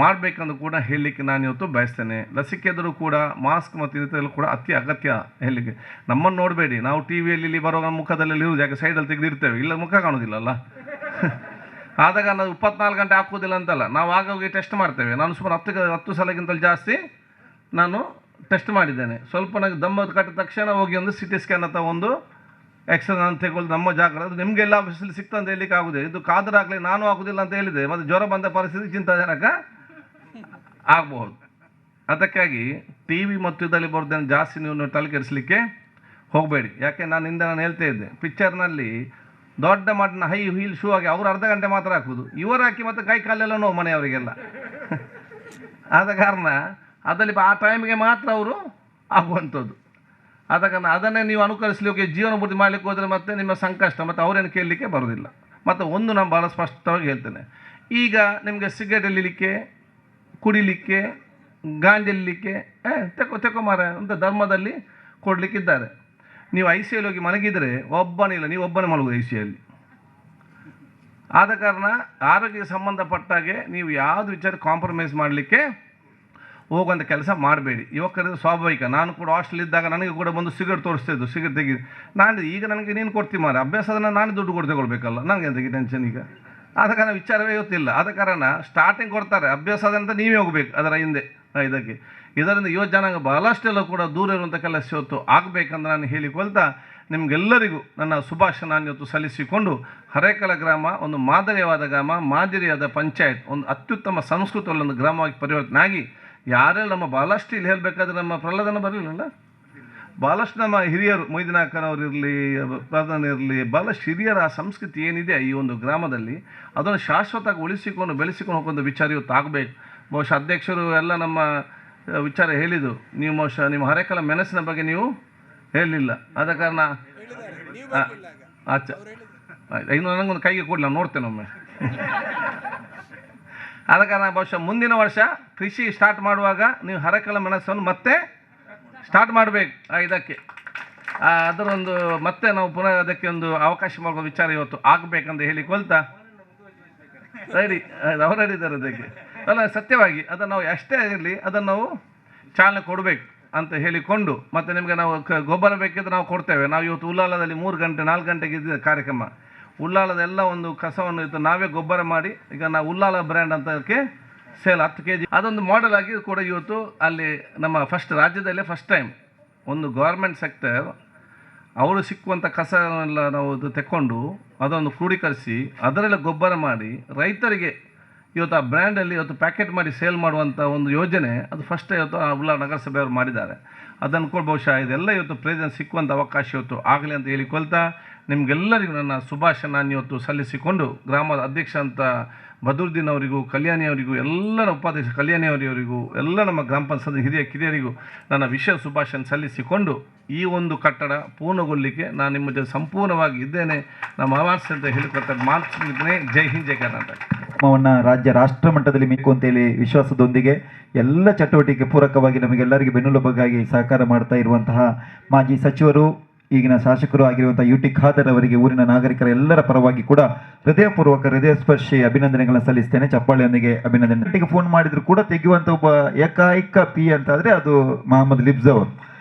ಮಾಡಬೇಕಂದು ಕೂಡ ಹೇಳಲಿಕ್ಕೆ ನಾನು ಇವತ್ತು ಬಯಸ್ತೇನೆ. ಲಸಿಕೆ ಎದುರು ಕೂಡ ಮಾಸ್ಕ್ ಮತ್ತು ಇನ್ನಿತರೆಲ್ಲ ಕೂಡ ಅತಿ ಅಗತ್ಯ ಹೇಳಲಿಕ್ಕೆ. ನಮ್ಮನ್ನು ನೋಡಬೇಡಿ, ನಾವು TVಯಲ್ಲಿ ಇಲ್ಲಿ ಬರೋ ನಮ್ಮ ಮುಖದಲ್ಲಿ ಇರುವುದು, ಯಾಕೆ ಸೈಡಲ್ಲಿ ತೆಗೆದಿರ್ತೇವೆ, ಇಲ್ಲ ಮುಖ ಕಾಣೋದಿಲ್ಲಲ್ಲ. ಆದಾಗ ನಾವು 24 ಗಂಟೆ ಹಾಕೋದಿಲ್ಲ ಅಂತಲ್ಲ, ನಾವು ಆಗೋಗಿ ಟೆಸ್ಟ್ ಮಾಡ್ತೇವೆ. ನಾನು ಸುಮಾರು 10 ಸಲಕ್ಕಿಂತಲೂ ಜಾಸ್ತಿ ನಾನು ಟೆಸ್ಟ್ ಮಾಡಿದ್ದೇನೆ. ಸ್ವಲ್ಪ ನನಗೆ ದಮ್ಮದು ಕಟ್ಟಿದ ತಕ್ಷಣ ಹೋಗಿ ಒಂದು CT ಸ್ಕ್ಯಾನ್ ಅಥವಾ ಒಂದು ಎಕ್ಸ್ರೇ ನಾನು ತೆಗೊಳ್ಳೋದು ನಮ್ಮ ಜಾಗ್ರತೆ. ಅದು ನಿಮಗೆಲ್ಲ ಆಫೀಸಲ್ಲಿ ಸಿಕ್ತಂತ ಹೇಳಲಿಕ್ಕೆ ಆಗೋದು, ಇದು ಕಾದರಾಗಲಿ ನಾನು ಆಗೋದಿಲ್ಲ ಅಂತ ಹೇಳಿದೆ, ಮತ್ತು ಜ್ವರ ಬಂದ ಪರಿಸ್ಥಿತಿ ಚಿಂತಾಜನಕ ಆಗಬಹುದು. ಅದಕ್ಕಾಗಿ TV ಮತ್ತು ಇದರಲ್ಲಿ ಬರೋದನ್ನು ಜಾಸ್ತಿ ನೀವು ತಲೆಕೆಡಿಸಲಿಕ್ಕೆ ಹೋಗಬೇಡಿ. ಯಾಕೆ ನಾನು ಹೇಳ್ತಾ ಇದ್ದೆ, ಪಿಕ್ಚರ್ನಲ್ಲಿ ದೊಡ್ಡ ಮಟ್ಟಿನ ಹೈ ಹೀಲ್ ಶೂ ಆಗಿ ಅವರು ಅರ್ಧ ಗಂಟೆ ಮಾತ್ರ ಹಾಕೋದು, ಇವರು ಹಾಕಿ ಮತ್ತು ಕೈ ಕಾಲೆಲ್ಲ ನೋವು ಮನೆಯವರಿಗೆಲ್ಲ. ಆದ ಕಾರಣ ಅದರಲ್ಲಿ ಆ ಟೈಮಿಗೆ ಮಾತ್ರ ಅವರು ಆಗುವಂಥದ್ದು. ಆದ ಕಾರಣ ಅದನ್ನೇ ನೀವು ಅನುಕರಿಸಲಿಕ್ಕೆ ಜೀವನ ಪೂರ್ತಿ ಮಾಡಲಿಕ್ಕೆ ಹೋದರೆ ಮತ್ತೆ ನಿಮ್ಮ ಸಂಕಷ್ಟ, ಮತ್ತು ಅವರೇನು ಕೇಳಲಿಕ್ಕೆ ಬರೋದಿಲ್ಲ. ಮತ್ತು ಒಂದು ನಾನು ಭಾಳ ಸ್ಪಷ್ಟವಾಗಿ ಹೇಳ್ತೇನೆ, ಈಗ ನಿಮಗೆ ಸಿಗರೇಟ್ ಎಲ್ಲಿಲಿಕ್ಕೆ, ಕುಡಿಲಿಕ್ಕೆ, ಗಾಂಜಲಿಕ್ಕೆ ತೆಕೊ ಮಾರ ಅಂತ ಧರ್ಮದಲ್ಲಿ ಕೊಡಲಿಕ್ಕಿದ್ದಾರೆ. ನೀವು ICUಯಲ್ಲಿ ಹೋಗಿ ಮಲಗಿದರೆ ಒಬ್ಬನಿಲ್ಲ, ನೀವು ಒಬ್ಬನೇ ಮಲಗೋದು ICUಯಲ್ಲಿ. ಆದ ಕಾರಣ ಆರೋಗ್ಯಕ್ಕೆ ಸಂಬಂಧಪಟ್ಟಾಗೆ ನೀವು ಯಾವುದು ವಿಚಾರ ಕಾಂಪ್ರಮೈಸ್ ಮಾಡಲಿಕ್ಕೆ ಹೋಗುವಂಥ ಕೆಲಸ ಮಾಡಬೇಡಿ. ಯುವಕರಿಗೆ ಸ್ವಾಭಾವಿಕ, ನಾನು ಕೂಡ ಹಾಸ್ಟೆಲಿದ್ದಾಗ ನನಗೆ ಕೂಡ ಬಂದು ಸಿಗರೇಟ್ ತೋರಿಸ್ತಾಯಿದ್ದು, ಸಿಗರೇಟ್ ತೆಗಿ, ನಾನು ಈಗ ನನಗೆ ನೀನು ಕೊಡ್ತೀವಿ ಮಾರ, ಅಭ್ಯಾಸದನ್ನು ನಾನು ದುಡ್ಡು ಕೊಟ್ಟು ತಗೊಳ್ಬೇಕಲ್ಲ, ನನಗೆ ಎಂತಕ್ಕೆ ಟೆನ್ಷನ್ ಈಗ. ಆದ ಕಾರಣ ವಿಚಾರವೇ ಗೊತ್ತಿಲ್ಲ. ಆದ ಕಾರಣ ಸ್ಟಾರ್ಟಿಂಗ್ ಕೊಡ್ತಾರೆ ಅಭ್ಯಾಸದಂತ ನೀವೇ ಹೋಗಬೇಕು ಅದರ ಹಿಂದೆ ಇದಕ್ಕೆ. ಇದರಿಂದ ಯುವ ಜನಾಂಗ ಬಹಳಷ್ಟೆಲ್ಲ ಕೂಡ ದೂರ ಇರುವಂಥ ಕೆಲಸ ಇವತ್ತು ಆಗಬೇಕಂದ್ರೆ ನಾನು ಹೇಳಿಕೊಳ್ತಾ ನಿಮಗೆಲ್ಲರಿಗೂ ನನ್ನ ಶುಭಾಶಯ ಇವತ್ತು ಸಲ್ಲಿಸಿಕೊಂಡು ಹರೇಕಳ ಗ್ರಾಮ ಒಂದು ಮಾದರಿಯಾದ ಗ್ರಾಮ, ಮಾದರಿಯಾದ ಪಂಚಾಯತ್, ಒಂದು ಅತ್ಯುತ್ತಮ ಸಂಸ್ಕೃತವುಳ್ಳ ಒಂದು ಗ್ರಾಮವಾಗಿ ಪರಿವರ್ತನೆ ಆಗಿ ಯಾರೆಲ್ಲ ನಮ್ಮ ಭಾಳಷ್ಟು ಇಲ್ಲಿ ಹೇಳಬೇಕಾದ್ರೆ ನಮ್ಮ ಪ್ರಹ್ಲಾದನ ಬರಲಿಲ್ಲಲ್ಲ, ಭಾಳಷ್ಟು ನಮ್ಮ ಹಿರಿಯರು ಮೊಯ್ದಿನಾಕನವರು ಇರಲಿ, ಪ್ರಧಾನ ಇರಲಿ, ಭಾಳಷ್ಟು ಹಿರಿಯರ ಆ ಸಂಸ್ಕೃತಿ ಏನಿದೆ ಈ ಒಂದು ಗ್ರಾಮದಲ್ಲಿ ಅದನ್ನು ಶಾಶ್ವತವಾಗಿ ಉಳಿಸಿಕೊಂಡು ಬೆಳೆಸಿಕೊಂಡು ಹೋಗುವಂಥ ವಿಚಾರ ಇವತ್ತು ಆಗಬೇಕು. ಬಹುಶಃ ಅಧ್ಯಕ್ಷರು ಎಲ್ಲ ನಮ್ಮ ವಿಚಾರ ಹೇಳಿದ್ದು, ನೀವು ಬಹುಶಃ ನಿಮ್ಮ ಹರೇಕಳ ಮೆಣಸಿನ ಬಗ್ಗೆ ನೀವು ಹೇಳಲಿಲ್ಲ, ಆದ ಕಾರಣ ಆಚೆ ಇನ್ನು ನನಗೊಂದು ಕೈಗೆ ಕೊಡಲಿ, ನಾನು ನೋಡ್ತೇನೆ ಒಮ್ಮೆ. ಆದ ಕಾರಣ ಬಹುಶಃ ಮುಂದಿನ ವರ್ಷ ಕೃಷಿ ಸ್ಟಾರ್ಟ್ ಮಾಡುವಾಗ ನೀವು ಹರೇಕಳ ಮೆಣಸನ್ನು ಮತ್ತೆ ಸ್ಟಾರ್ಟ್ ಮಾಡಬೇಕು. ಇದಕ್ಕೆ ಅದರೊಂದು ಮತ್ತೆ ನಾವು ಪುನಃ ಅದಕ್ಕೆ ಒಂದು ಅವಕಾಶ ಮಾಡುವ ವಿಚಾರ ಇವತ್ತು ಆಗಬೇಕಂತ ಹೇಳಿಕೊಳ್ತಾ ರೆಡಿ ಅವ್ರು ಹೇಳಿದ್ದಾರೆ ಅದಕ್ಕೆ ಅಲ್ಲ, ಸತ್ಯವಾಗಿ ಅದನ್ನು ನಾವು ಎಷ್ಟೇ ಇರಲಿ ಅದನ್ನು ನಾವು ಚಾಲನೆ ಕೊಡಬೇಕು ಅಂತ ಹೇಳಿಕೊಂಡು, ಮತ್ತು ನಿಮಗೆ ನಾವು ಗೊಬ್ಬರ ಬೇಕಿದ್ರೆ ನಾವು ಕೊಡ್ತೇವೆ. ನಾವು ಇವತ್ತು ಉಳ್ಳಾಲದಲ್ಲಿ 3 ಗಂಟೆ 4 ಗಂಟೆಗೆ ಇದ್ದ ಕಾರ್ಯಕ್ರಮ, ಉಳ್ಳಾಲದೆಲ್ಲ ಒಂದು ಕಸವನ್ನು ಇವತ್ತು ನಾವೇ ಗೊಬ್ಬರ ಮಾಡಿ ಈಗ ನಾವು ಉಳ್ಳಾಲ ಬ್ರ್ಯಾಂಡ್ ಅಂತ ಅದಕ್ಕೆ ಸೇಲ್ 10 kg ಅದೊಂದು ಮಾಡೆಲ್ ಆಗಿ ಕೂಡ ಇವತ್ತು ಅಲ್ಲಿ ನಮ್ಮ ರಾಜ್ಯದಲ್ಲೇ ಫಸ್ಟ್ ಟೈಮ್ ಒಂದು ಗೌರ್ಮೆಂಟ್ ಸೆಕ್ಟರ್ ಅವರು ಸಿಕ್ಕುವಂಥ ಕಸನೆಲ್ಲ ನಾವು ಅದು ತೆಕ್ಕೊಂಡು ಅದನ್ನು ಕ್ರೋಢೀಕರಿಸಿ ಅದರೆಲ್ಲ ಗೊಬ್ಬರ ಮಾಡಿ ರೈತರಿಗೆ ಇವತ್ತು ಆ ಬ್ರ್ಯಾಂಡಲ್ಲಿ ಇವತ್ತು ಪ್ಯಾಕೆಟ್ ಮಾಡಿ ಸೇಲ್ ಮಾಡುವಂಥ ಒಂದು ಯೋಜನೆ ಅದು ಫಸ್ಟ್ ಇವತ್ತು ಆ ಉಳ್ಳಾಲ ನಗರಸಭೆಯವರು ಮಾಡಿದ್ದಾರೆ. ಅದನ್ನು ಕೂಡ ಬಹುಶಃ ಇದೆಲ್ಲ ಇವತ್ತು ಪ್ರೇರಣೆ ಸಿಕ್ಕುವಂಥ ಅವಕಾಶ ಇವತ್ತು ಆಗಲಿ ಅಂತ ಹೇಳಿಕೊಳ್ತಾ ನಿಮಗೆಲ್ಲರಿಗೂ ನನ್ನ ಶುಭಾಶಯ ನಾನು ಇವತ್ತು ಸಲ್ಲಿಸಿಕೊಂಡು ಗ್ರಾಮದ ಅಧ್ಯಕ್ಷ ಅಂತ ಬದರುದ್ದೀನ್ ಅವರಿಗೂ, ಕಲ್ಯಾಣಿಯವರಿಗೂ, ಎಲ್ಲರ ಉಪಾಧ್ಯಕ್ಷ ಕಲ್ಯಾಣಿಯವರಿಗೂ, ಎಲ್ಲ ನಮ್ಮ ಗ್ರಾಮ ಪಂಚಾಯತ್ ಹಿರಿಯ ಕಿರಿಯರಿಗೂ ನನ್ನ ವಿಶೇಷ ಶುಭಾಶಯ ಸಲ್ಲಿಸಿಕೊಂಡು ಈ ಒಂದು ಕಟ್ಟಡ ಪೂರ್ಣಗೊಳ್ಳಲಿಕ್ಕೆ ನಾನು ನಿಮ್ಮ ಜೊತೆ ಸಂಪೂರ್ಣವಾಗಿ ಇದ್ದೇನೆ, ನಮ್ಮ ಆವಾಸ ಅಂತ ಹೇಳಿಕೊಳ್ತಾ ಮಾತನಾಡ್ತಿದ್ದೇನೆ. ಜೈ ಹಿಂದ್, ಜೈ ಕರ್ನಾಟಕ. ರಾಜ್ಯ ರಾಷ್ಟ್ರ ಮಟ್ಟದಲ್ಲಿ ಮಿಕ್ಕು ಅಂತೇಳಿ ವಿಶ್ವಾಸದೊಂದಿಗೆ ಎಲ್ಲ ಚಟುವಟಿಕೆ ಪೂರಕವಾಗಿ ನಮಗೆಲ್ಲರಿಗೆ ಬೆನ್ನೆಲುಬಾಗಿ ಸಹಕಾರ ಮಾಡ್ತಾ ಇರುವಂತಹ ಮಾಜಿ ಸಚಿವರು, ಈಗಿನ ಶಾಸಕರು ಆಗಿರುವಂಥ UT ಖಾದರ್ ಅವರಿಗೆ ಊರಿನ ನಾಗರಿಕರ ಎಲ್ಲರ ಪರವಾಗಿ ಕೂಡ ಹೃದಯಪೂರ್ವಕ ಹೃದಯಸ್ಪರ್ಶಿ ಅಭಿನಂದನೆಗಳನ್ನು ಸಲ್ಲಿಸ್ತೇನೆ. ಚಪ್ಪಾಳೆಯೊಂದಿಗೆ ಅಭಿನಂದನೆ. ಫೋನ್ ಮಾಡಿದ್ರು ಕೂಡ ತೆಗೆಯುವಂಥ ಒಬ್ಬ ಏಕೈಕ ಪಿ ಅಂತಾದರೆ ಅದು ಮೊಹಮ್ಮದ್ ಲಿಬ್ಸ್ ಅವರು.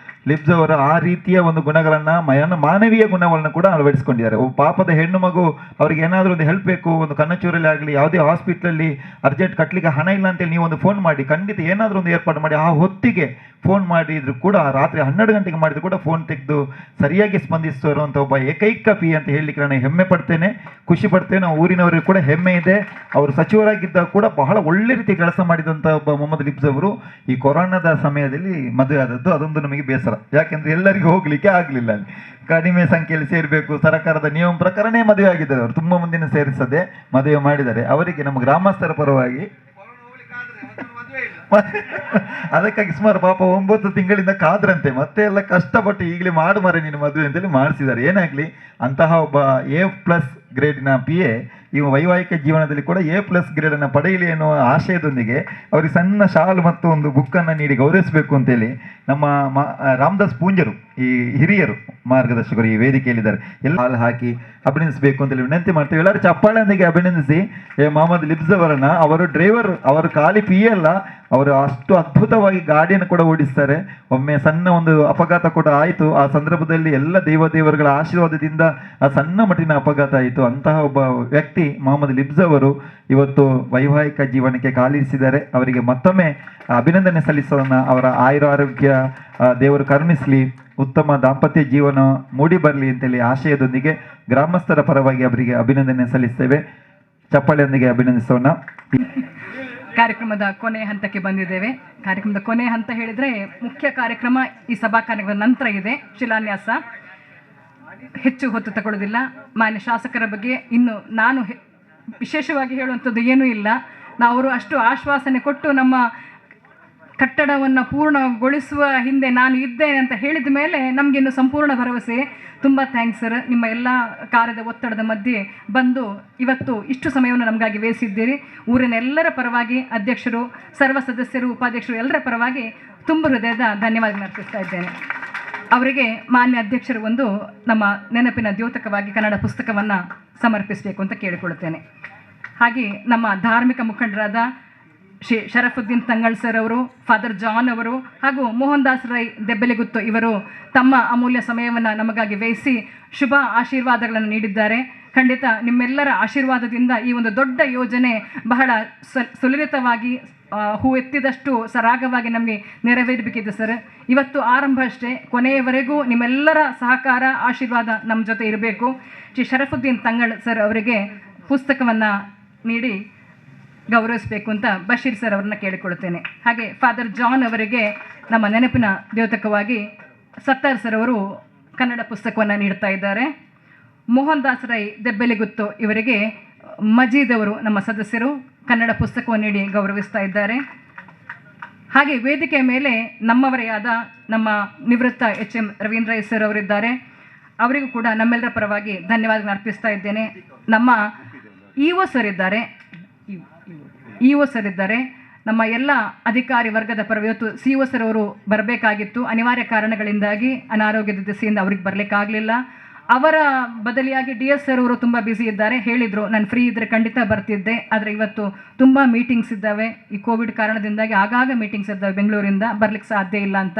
ಲಿಬ್ಸ್ ಅವರ ಆ ರೀತಿಯ ಒಂದು ಗುಣಗಳನ್ನು ಮಾನವೀಯ ಗುಣಗಳನ್ನು ಕೂಡ ಅಳವಡಿಸ್ಕೊಂಡಿದ್ದಾರೆ. ಒಬ್ಬ ಪಾಪದ ಹೆಣ್ಣು ಮಗು ಅವರಿಗೆ ಏನಾದರೂ ಒಂದು ಹೆಲ್ಪ್ ಬೇಕು, ಒಂದು ಕನ್ನಚೂರಲ್ಲಿ ಆಗಲಿ ಯಾವುದೇ ಹಾಸ್ಪಿಟ್ಲಲ್ಲಿ ಅರ್ಜೆಂಟ್ ಕಟ್ಟಲಿಕ್ಕೆ ಹಣ ಇಲ್ಲ ಅಂತೇಳಿ ನೀವು ಒಂದು ಫೋನ್ ಮಾಡಿ ಖಂಡಿತ ಏನಾದರೂ ಒಂದು ಏರ್ಪಾಡು ಮಾಡಿ ಆ ಹೊತ್ತಿಗೆ ಫೋನ್ ಮಾಡಿದ್ರು ಕೂಡ ರಾತ್ರಿ 12 ಗಂಟೆಗೆ ಮಾಡಿದ್ರು ಕೂಡ ಫೋನ್ ತೆಗೆದು ಸರಿಯಾಗಿ ಸ್ಪಂದಿಸುವಂಥ ಒಬ್ಬ ಏಕೈಕ ಪಿ ಅಂತ ಹೇಳಲಿಕ್ಕೆ ನಾನು ಹೆಮ್ಮೆ ಪಡ್ತೇನೆ, ಖುಷಿ ಪಡ್ತೇನೆ. ನಾವು ಊರಿನವರಿಗೆ ಕೂಡ ಹೆಮ್ಮೆ ಇದೆ. ಅವರು ಸಚಿವರಾಗಿದ್ದಾಗ ಕೂಡ ಬಹಳ ಒಳ್ಳೆ ರೀತಿ ಕೆಲಸ ಮಾಡಿದಂಥ ಒಬ್ಬ ಮೊಹಮ್ಮದ್ ಲಿಬ್ಸ್ ಅವರು ಈ ಕೊರೋನಾದ ಸಮಯದಲ್ಲಿ ಮದುವೆ ಆದದ್ದು ಅದೊಂದು ನಮಗೆ ಬೇಸರ. ಯಾಕೆಂದ್ರೆ ಎಲ್ಲರಿಗೂ ಹೋಗ್ಲಿಕ್ಕೆ ಆಗಲಿಲ್ಲ, ಅಲ್ಲಿ ಕಡಿಮೆ ಸಂಖ್ಯೆಯಲ್ಲಿ ಸೇರಬೇಕು, ಸರ್ಕಾರದ ನಿಯಮ ಪ್ರಕಾರನೇ ಮದುವೆ ಆಗಿದ್ದಾರೆ. ಅವರು ತುಂಬ ಮುಂದಿನ ಸೇರಿಸದೆ ಮದುವೆ ಮಾಡಿದ್ದಾರೆ. ಅವರಿಗೆ ನಮ್ಮ ಗ್ರಾಮಸ್ಥರ ಪರವಾಗಿ ಅದಕ್ಕಾಗಿ ಸುಮಾರು ಪಾಪ 9 ತಿಂಗಳಿಂದ ಕಾದ್ರಂತೆ, ಮತ್ತೆ ಎಲ್ಲ ಕಷ್ಟಪಟ್ಟು ಈಗಲೇ ಮಾಡು ಮಾರೆ ನೀನು ಮದುವೆ ಅಂತೇಳಿ ಮಾಡಿಸಿದ್ದಾರೆ. ಏನಾಗಲಿ, ಅಂತಹ ಒಬ್ಬ A+ ಗ್ರೇಡ್ನ PA ಈ ವೈವಾಹಿಕ ಜೀವನದಲ್ಲಿ ಕೂಡ A+ ಗ್ರೇಡನ್ನು ಪಡೆಯಲಿ ಎನ್ನುವ ಆಶಯದೊಂದಿಗೆ ಅವರಿಗೆ ಸಣ್ಣ ಶಾಲು ಮತ್ತು ಒಂದು ಬುಕ್ಕನ್ನು ನೀಡಿ ಗೌರವಿಸಬೇಕು ಅಂತೇಳಿ ನಮ್ಮ ರಾಮದಾಸ್ ಪೂಂಜರು ಈ ಹಿರಿಯರು ಮಾರ್ಗದರ್ಶಕರು ಈ ವೇದಿಕೆಯಲ್ಲಿದ್ದಾರೆ. ಎಲ್ಲ ಹಾಲು ಹಾಕಿ ಅಭಿನಂದಿಸಬೇಕು ಅಂತೇಳಿ ವಿನಂತಿ ಮಾಡ್ತೇವೆ. ಎಲ್ಲರೂ ಚಪ್ಪಾಳೆಯೊಂದಿಗೆ ಅಭಿನಂದಿಸಿ ಮೊಹಮ್ಮದ್ ಲಿಬ್ಸ್ ಅವರನ್ನು. ಅವರು ಡ್ರೈವರ್, ಅವರು ಖಾಲಿ PA ಅಲ್ಲ, ಅವರು ಅಷ್ಟು ಅದ್ಭುತವಾಗಿ ಗಾಡಿಯನ್ನು ಕೂಡ ಓಡಿಸ್ತಾರೆ. ಒಮ್ಮೆ ಸಣ್ಣ ಒಂದು ಅಪಘಾತ ಕೂಡ ಆಯಿತು, ಆ ಸಂದರ್ಭದಲ್ಲಿ ಎಲ್ಲ ದೇವರುಗಳ ಆಶೀರ್ವಾದದಿಂದ ಆ ಸಣ್ಣ ಮಟ್ಟಿನ ಅಪಘಾತ ಆಯಿತು. ಅಂತಹ ಒಬ್ಬ ವ್ಯಕ್ತಿ ಮೊಹಮ್ಮದ್ ಲಿಬ್ಸ್ ಅವರು ಇವತ್ತು ವೈವಾಹಿಕ ಜೀವನಕ್ಕೆ ಕಾಲಿರಿಸಿದ್ದಾರೆ. ಅವರಿಗೆ ಮತ್ತೊಮ್ಮೆ ಅಭಿನಂದನೆ ಸಲ್ಲಿಸೋಣ. ಅವರ ಆಯುರಾರೋಗ್ಯ ದೇವರು ಕರುಣಿಸಲಿ, ಉತ್ತಮ ದಾಂಪತ್ಯ ಜೀವನ ಮೂಡಿ ಬರಲಿ ಅಂತೇಳಿ ಆಶಯದೊಂದಿಗೆ ಗ್ರಾಮಸ್ಥರ ಪರವಾಗಿ ಅವರಿಗೆ ಅಭಿನಂದನೆ ಸಲ್ಲಿಸ್ತೇವೆ. ಚಪ್ಪಾಳೆಯೊಂದಿಗೆ ಅಭಿನಂದಿಸೋಣ. ಕಾರ್ಯಕ್ರಮದ ಕೊನೆ ಹಂತಕ್ಕೆ ಬಂದಿದ್ದೇವೆ. ಕಾರ್ಯಕ್ರಮದ ಕೊನೆ ಹಂತ ಹೇಳಿದರೆ ಮುಖ್ಯ ಕಾರ್ಯಕ್ರಮ ಈ ಸಭಾ ಕಾರ್ಯಕ್ರಮದ ನಂತರ ಇದೆ, ಶಿಲಾನ್ಯಾಸ. ಹೆಚ್ಚು ಹೊತ್ತು ತಗೊಳ್ಳೋದಿಲ್ಲ. ಮಾನ್ಯ ಶಾಸಕರ ಬಗ್ಗೆ ಇನ್ನು ನಾನು ವಿಶೇಷವಾಗಿ ಹೇಳುವಂಥದ್ದು ಏನೂ ಇಲ್ಲ. ಅವರು ಅಷ್ಟು ಆಶ್ವಾಸನೆ ಕೊಟ್ಟು ನಮ್ಮ ಕಟ್ಟಡವನ್ನು ಪೂರ್ಣಗೊಳಿಸುವ ಹಿಂದೆ ನಾನು ಇದ್ದೇನೆ ಅಂತ ಹೇಳಿದ ಮೇಲೆ ನಮಗಿನ್ನು ಸಂಪೂರ್ಣ ಭರವಸೆ. ತುಂಬ ಥ್ಯಾಂಕ್ಸ್ ಸರ್, ನಿಮ್ಮ ಎಲ್ಲ ಕಾರ್ಯದ ಒತ್ತಡದ ಮಧ್ಯೆ ಬಂದು ಇವತ್ತು ಇಷ್ಟು ಸಮಯವನ್ನು ನಮಗಾಗಿ ವ್ಯಯಿಸಿದ್ದೀರಿ. ಊರಿನ ಎಲ್ಲರ ಪರವಾಗಿ, ಅಧ್ಯಕ್ಷರು, ಸರ್ವ ಸದಸ್ಯರು, ಉಪಾಧ್ಯಕ್ಷರು ಎಲ್ಲರ ಪರವಾಗಿ ತುಂಬ ಹೃದಯದ ಧನ್ಯವಾದ ಅರ್ಪಿಸ್ತಾ ಇದ್ದೇನೆ. ಅವರಿಗೆ ಮಾನ್ಯ ಅಧ್ಯಕ್ಷರು ಒಂದು ನಮ್ಮ ನೆನಪಿನ ದ್ಯೋತಕವಾಗಿ ಕನ್ನಡ ಪುಸ್ತಕವನ್ನು ಸಮರ್ಪಿಸಬೇಕು ಅಂತ ಕೇಳಿಕೊಳ್ಳುತ್ತೇನೆ. ಹಾಗೆ ನಮ್ಮ ಧಾರ್ಮಿಕ ಮುಖಂಡರಾದ ಶ್ರೀ ಶರಫುದ್ದೀನ್ ತಂಗಳ್ ಸರ್ ಅವರು, ಫಾದರ್ ಜಾನ್ ಅವರು ಹಾಗೂ ಮೋಹನ್ ದಾಸ್ ರೈ ದೆಬ್ಬೆಲೆಗುತ್ತು ಇವರು ತಮ್ಮ ಅಮೂಲ್ಯ ಸಮಯವನ್ನು ನಮಗಾಗಿ ವ್ಯಯಿಸಿ ಶುಭ ಆಶೀರ್ವಾದಗಳನ್ನು ನೀಡಿದ್ದಾರೆ. ಖಂಡಿತ ನಿಮ್ಮೆಲ್ಲರ ಆಶೀರ್ವಾದದಿಂದ ಈ ಒಂದು ದೊಡ್ಡ ಯೋಜನೆ ಬಹಳ ಸುಲಲಿತವಾಗಿ ಹೂ ಎತ್ತಿದಷ್ಟು ಸರಾಗವಾಗಿ ನಮಗೆ ನೆರವೇರಬೇಕಿದೆ ಸರ್. ಇವತ್ತು ಆರಂಭ ಅಷ್ಟೇ, ಕೊನೆಯವರೆಗೂ ನಿಮ್ಮೆಲ್ಲರ ಸಹಕಾರ ಆಶೀರ್ವಾದ ನಮ್ಮ ಜೊತೆ ಇರಬೇಕು. ಶ್ರೀ ಶರಫುದ್ದೀನ್ ತಂಗಳ್ ಸರ್ ಅವರಿಗೆ ಪುಸ್ತಕವನ್ನು ನೀಡಿ ಗೌರವಿಸಬೇಕು ಅಂತ ಬಶೀರ್ ಸರ್ ಅವರನ್ನ ಕೇಳಿಕೊಳ್ಳುತ್ತೇನೆ. ಹಾಗೆ ಫಾದರ್ ಜಾನ್ ಅವರಿಗೆ ನಮ್ಮ ನೆನಪಿನ ದ್ಯೋತಕವಾಗಿ ಸತ್ತಾರ್ ಸರ್ ಅವರು ಕನ್ನಡ ಪುಸ್ತಕವನ್ನು ನೀಡ್ತಾ ಇದ್ದಾರೆ. ಮೋಹನ್ ದಾಸ್ ರೈ ದೆಬ್ಬೆಲಿಗುತ್ತು ಇವರಿಗೆ ಮಜೀದ್ ಅವರು ನಮ್ಮ ಸದಸ್ಯರು ಕನ್ನಡ ಪುಸ್ತಕವನ್ನು ನೀಡಿ ಗೌರವಿಸ್ತಾ ಇದ್ದಾರೆ. ಹಾಗೆ ವೇದಿಕೆಯ ಮೇಲೆ ನಮ್ಮವರೇ ಆದ ನಮ್ಮ ನಿವೃತ್ತ HM ರವೀಂದ್ರ ಎಸ್ ಸರ್ ಅವರಿದ್ದಾರೆ. ಅವರಿಗೂ ಕೂಡ ನಮ್ಮೆಲ್ಲರ ಪರವಾಗಿ ಧನ್ಯವಾದ ಅರ್ಪಿಸ್ತಾ ಇದ್ದೇನೆ. ನಮ್ಮ ಇಒ ಸರ್ ಇದ್ದಾರೆ, ನಮ್ಮ ಎಲ್ಲ ಅಧಿಕಾರಿ ವರ್ಗದ ಪರ. ಇವತ್ತು CO ಸರ್ ಅವರು ಬರಬೇಕಾಗಿತ್ತು, ಅನಿವಾರ್ಯ ಕಾರಣಗಳಿಂದಾಗಿ ಅನಾರೋಗ್ಯದ ದಿಸೆಯಿಂದ ಅವ್ರಿಗೆ ಬರಲಿಕ್ಕಾಗಲಿಲ್ಲ. ಅವರ ಬದಲಿಯಾಗಿ DS ಸರ್ ಅವರು ತುಂಬ ಬ್ಯುಸಿ ಇದ್ದಾರೆ. ಹೇಳಿದರು ನಾನು ಫ್ರೀ ಇದ್ದರೆ ಖಂಡಿತ ಬರ್ತಿದ್ದೆ, ಆದರೆ ಇವತ್ತು ತುಂಬ ಮೀಟಿಂಗ್ಸ್ ಇದ್ದಾವೆ, ಈ ಕೋವಿಡ್ ಕಾರಣದಿಂದಾಗಿ ಆಗಾಗ ಮೀಟಿಂಗ್ಸ್ ಇದ್ದಾವೆ, ಬೆಂಗಳೂರಿಂದ ಬರಲಿಕ್ಕೆ ಸಾಧ್ಯ ಇಲ್ಲ ಅಂತ.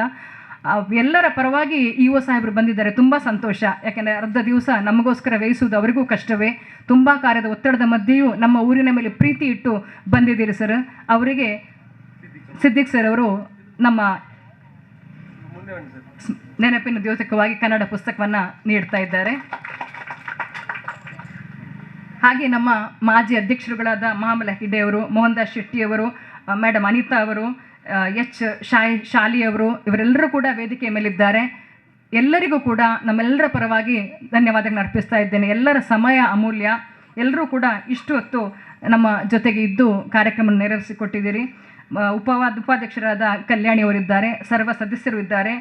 ಎಲ್ಲರ ಪರವಾಗಿ EO ಸಾಹೇಬರು ಬಂದಿದ್ದಾರೆ, ತುಂಬ ಸಂತೋಷ. ಯಾಕೆಂದರೆ ಅರ್ಧ ದಿವಸ ನಮಗೋಸ್ಕರ ವ್ಯಯಿಸುವುದು ಅವರಿಗೂ ಕಷ್ಟವೇ. ತುಂಬ ಕಾರ್ಯದ ಒತ್ತಡದ ಮಧ್ಯೆಯೂ ನಮ್ಮ ಊರಿನ ಮೇಲೆ ಪ್ರೀತಿ ಇಟ್ಟು ಬಂದಿದ್ದೀರಿ ಸರ್. ಅವರಿಗೆ ಸಿದ್ದಿಕ್ ಸರ್ ಅವರು ನಮ್ಮ ನೆನಪಿನ ದ್ಯೋತಕವಾಗಿ ಕನ್ನಡ ಪುಸ್ತಕವನ್ನು ನೀಡ್ತಾ ಇದ್ದಾರೆ. ಹಾಗೆ ನಮ್ಮ ಮಾಜಿ ಅಧ್ಯಕ್ಷರುಗಳಾದ ಮಹಾಮಲ ಹಿಡೆಯವರು, ಮೋಹನ್ ದಾಸ್ ಶೆಟ್ಟಿಯವರು, ಮೇಡಮ್ ಅನಿತಾ ಅವರು, H ಶಾಲಿ ಅವರು, ಇವರೆಲ್ಲರೂ ಕೂಡ ವೇದಿಕೆಯ ಮೇಲಿದ್ದಾರೆ. ಎಲ್ಲರಿಗೂ ಕೂಡ ನಮ್ಮೆಲ್ಲರ ಪರವಾಗಿ ಧನ್ಯವಾದಗಳನ್ನು ಅರ್ಪಿಸ್ತಾ ಇದ್ದೇನೆ. ಎಲ್ಲರ ಸಮಯ ಅಮೂಲ್ಯ. ಎಲ್ಲರೂ ಕೂಡ ಇಷ್ಟು ಹೊತ್ತು ನಮ್ಮ ಜೊತೆಗೆ ಇದ್ದು ಕಾರ್ಯಕ್ರಮ ನೆರವೇರಿಸಿಕೊಟ್ಟಿದ್ದೀರಿ. ಉಪಾಧ್ಯಕ್ಷರಾದ ಕಲ್ಯಾಣಿ ಅವರಿದ್ದಾರೆ, ಸರ್ವ ಸದಸ್ಯರು ಇದ್ದಾರೆ,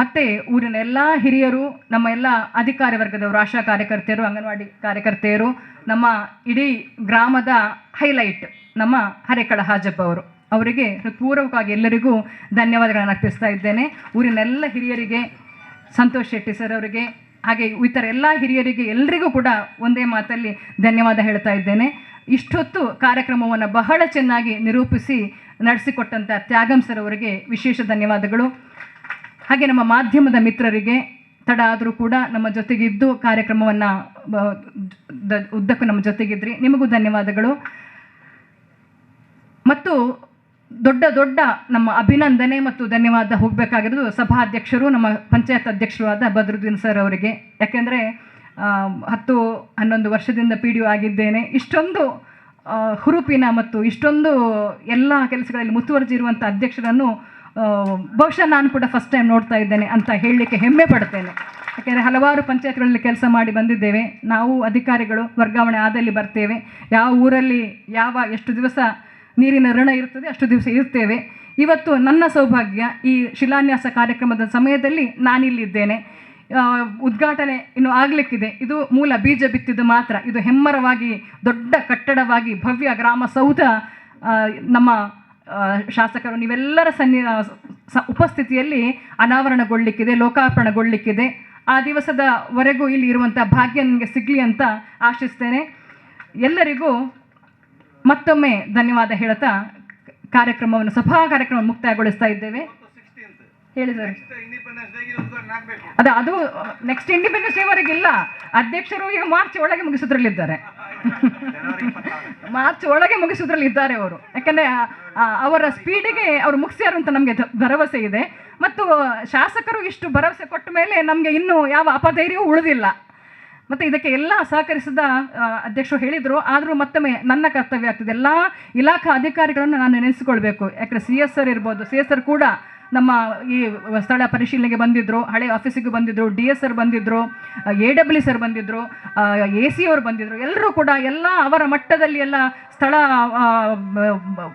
ಮತ್ತು ಊರಿನ ಎಲ್ಲ ಹಿರಿಯರು, ನಮ್ಮ ಎಲ್ಲ ಅಧಿಕಾರಿ ವರ್ಗದವರು, ಆಶಾ ಕಾರ್ಯಕರ್ತೆಯರು, ಅಂಗನವಾಡಿ ಕಾರ್ಯಕರ್ತೆಯರು, ನಮ್ಮ ಇಡೀ ಗ್ರಾಮದ ಹೈಲೈಟ್ ನಮ್ಮ ಹರೇಕಳ ಹಾಜಪ್ಪ ಅವರು, ಅವರಿಗೆ ಹೃತ್ಪೂರ್ವಕವಾಗಿ ಎಲ್ಲರಿಗೂ ಧನ್ಯವಾದಗಳನ್ನು ಅರ್ಪಿಸ್ತಾ ಇದ್ದೇನೆ. ಊರಿನೆಲ್ಲ ಹಿರಿಯರಿಗೆ, ಸಂತೋಷ್ ಶೆಟ್ಟಿ ಸರ್ ಅವರಿಗೆ, ಹಾಗೆ ಇತರ ಎಲ್ಲ ಹಿರಿಯರಿಗೆ ಎಲ್ಲರಿಗೂ ಕೂಡ ಒಂದೇ ಮಾತಲ್ಲಿ ಧನ್ಯವಾದ ಹೇಳ್ತಾ ಇದ್ದೇನೆ. ಇಷ್ಟೊತ್ತು ಕಾರ್ಯಕ್ರಮವನ್ನು ಬಹಳ ಚೆನ್ನಾಗಿ ನಿರೂಪಿಸಿ ನಡೆಸಿಕೊಟ್ಟಂಥ ತ್ಯಾಗಂ ಸರ್ ಅವರಿಗೆ ವಿಶೇಷ ಧನ್ಯವಾದಗಳು. ಹಾಗೆ ನಮ್ಮ ಮಾಧ್ಯಮದ ಮಿತ್ರರಿಗೆ, ತಡ ಆದರೂ ಕೂಡ ನಮ್ಮ ಜೊತೆಗಿದ್ದು ಕಾರ್ಯಕ್ರಮವನ್ನು ಉದ್ದಕ್ಕೂ ನಮ್ಮ ಜೊತೆಗಿದ್ರಿ, ನಿಮಗೂ ಧನ್ಯವಾದಗಳು. ಮತ್ತು ದೊಡ್ಡ ದೊಡ್ಡ ನಮ್ಮ ಅಭಿನಂದನೆ ಮತ್ತು ಧನ್ಯವಾದ ಹೋಗಬೇಕಾಗಿರೋದು ಸಭಾಧ್ಯಕ್ಷರು, ನಮ್ಮ ಪಂಚಾಯತ್ ಅಧ್ಯಕ್ಷರು ಆದ ಬದ್ರುದ್ದೀನ್ ಸರ್ ಅವರಿಗೆ. ಯಾಕೆಂದರೆ 10-11 ವರ್ಷದಿಂದ PDO ಆಗಿದ್ದೇನೆ. ಇಷ್ಟೊಂದು ಹುರುಪಿನ ಮತ್ತು ಇಷ್ಟೊಂದು ಎಲ್ಲ ಕೆಲಸಗಳಲ್ಲಿ ಮುತುವರ್ಜಿ ಇರುವಂಥ ಅಧ್ಯಕ್ಷರನ್ನು ಬಹುಶಃ ನಾನು ಕೂಡ ಫಸ್ಟ್ ಟೈಮ್ ನೋಡ್ತಾ ಇದ್ದೇನೆ ಅಂತ ಹೇಳಲಿಕ್ಕೆ ಹೆಮ್ಮೆ ಪಡ್ತೇನೆ. ಯಾಕೆಂದರೆ ಹಲವಾರು ಪಂಚಾಯತ್ಗಳಲ್ಲಿ ಕೆಲಸ ಮಾಡಿ ಬಂದಿದ್ದೇವೆ. ನಾವು ಅಧಿಕಾರಿಗಳು ವರ್ಗಾವಣೆ ಆದಲ್ಲಿ ಬರ್ತೇವೆ, ಯಾವ ಊರಲ್ಲಿ ಎಷ್ಟು ದಿವಸ ನೀರಿನ ಋಣ ಇರ್ತದೆ ಅಷ್ಟು ದಿವಸ ಇರ್ತೇವೆ. ಇವತ್ತು ನನ್ನ ಸೌಭಾಗ್ಯ, ಈ ಶಿಲಾನ್ಯಾಸ ಕಾರ್ಯಕ್ರಮದ ಸಮಯದಲ್ಲಿ ನಾನಿಲ್ಲಿದ್ದೇನೆ. ಉದ್ಘಾಟನೆ ಇನ್ನು ಆಗಲಿಕ್ಕಿದೆ. ಇದು ಮೂಲ ಬೀಜ ಬಿತ್ತಿದ್ದು ಮಾತ್ರ. ಇದು ಹೆಮ್ಮರವಾಗಿ ದೊಡ್ಡ ಕಟ್ಟಡವಾಗಿ ಭವ್ಯ ಗ್ರಾಮ ಸೌಧ ನಮ್ಮ ಶಾಸಕರು ನೀವೆಲ್ಲರ ಉಪಸ್ಥಿತಿಯಲ್ಲಿ ಅನಾವರಣಗೊಳ್ಳಿಕ್ಕಿದೆ, ಲೋಕಾರ್ಪಣೆಗೊಳ್ಳಿಕ್ಕಿದೆ. ಆ ದಿವಸದವರೆಗೂ ಇಲ್ಲಿ ಇರುವಂಥ ಭಾಗ್ಯ ನನಗೆ ಸಿಗಲಿ ಅಂತ ಆಶಿಸ್ತೇನೆ. ಎಲ್ಲರಿಗೂ ಮತ್ತೊಮ್ಮೆ ಧನ್ಯವಾದ ಹೇಳ್ತಾ ಸಭಾ ಕಾರ್ಯಕ್ರಮ ಮುಕ್ತಾಯಗೊಳಿಸ್ತಾ ಇದ್ದೇವೆ. ಹೇಳಿ ಸರ್. ಅದು ನೆಕ್ಸ್ಟ್ ಇಂಡಿಪೆಂಡೆನ್ಸ್ ಡೇವರೆಗಿಲ್ಲ. ಅಧ್ಯಕ್ಷರು ಈಗ ಮಾರ್ಚ್ ಒಳಗೆ ಮುಗಿಸೋದ್ರಲ್ಲಿದ್ದಾರೆ. ಮಾರ್ಚ್ ಒಳಗೆ ಮುಗಿಸೋದ್ರಲ್ಲಿದ್ದಾರೆ ಅವರು. ಯಾಕಂದರೆ ಅವರ ಸ್ಪೀಡಿಗೆ ಅವರು ಮುಗಿಸ್ಯಾರು ಅಂತ ನಮಗೆ ಭರವಸೆ ಇದೆ. ಮತ್ತು ಶಾಸಕರು ಇಷ್ಟು ಭರವಸೆ ಕೊಟ್ಟ ಮೇಲೆ ನಮಗೆ ಇನ್ನೂ ಯಾವ ಅಪಧೈರ್ಯವೂ ಉಳಿದಿಲ್ಲ. ಮತ್ತು ಇದಕ್ಕೆ ಎಲ್ಲ ಸಹಕರಿಸಿದ ಅಧ್ಯಕ್ಷರು ಹೇಳಿದರು. ಆದರೂ ಮತ್ತೊಮ್ಮೆ ನನ್ನ ಕರ್ತವ್ಯ ಆಗ್ತದೆ, ಎಲ್ಲ ಇಲಾಖಾ ಅಧಿಕಾರಿಗಳನ್ನು ನಾನು ನೆನೆಸಿಕೊಳ್ಬೇಕು. ಯಾಕಂದರೆ CSR ಇರ್ಬೋದು, CSR ಕೂಡ ನಮ್ಮ ಈ ಸ್ಥಳ ಪರಿಶೀಲನೆಗೆ ಬಂದಿದ್ದರು, ಹಳೆ ಆಫೀಸಿಗೆ ಬಂದಿದ್ದರು, DSR ಬಂದಿದ್ದರು, AW ಸರ್ ಬಂದಿದ್ದರು, AC ಅವರು ಬಂದಿದ್ದರು. ಎಲ್ಲರೂ ಕೂಡ ಎಲ್ಲ ಅವರ ಮಟ್ಟದಲ್ಲಿ ಎಲ್ಲ ಸ್ಥಳ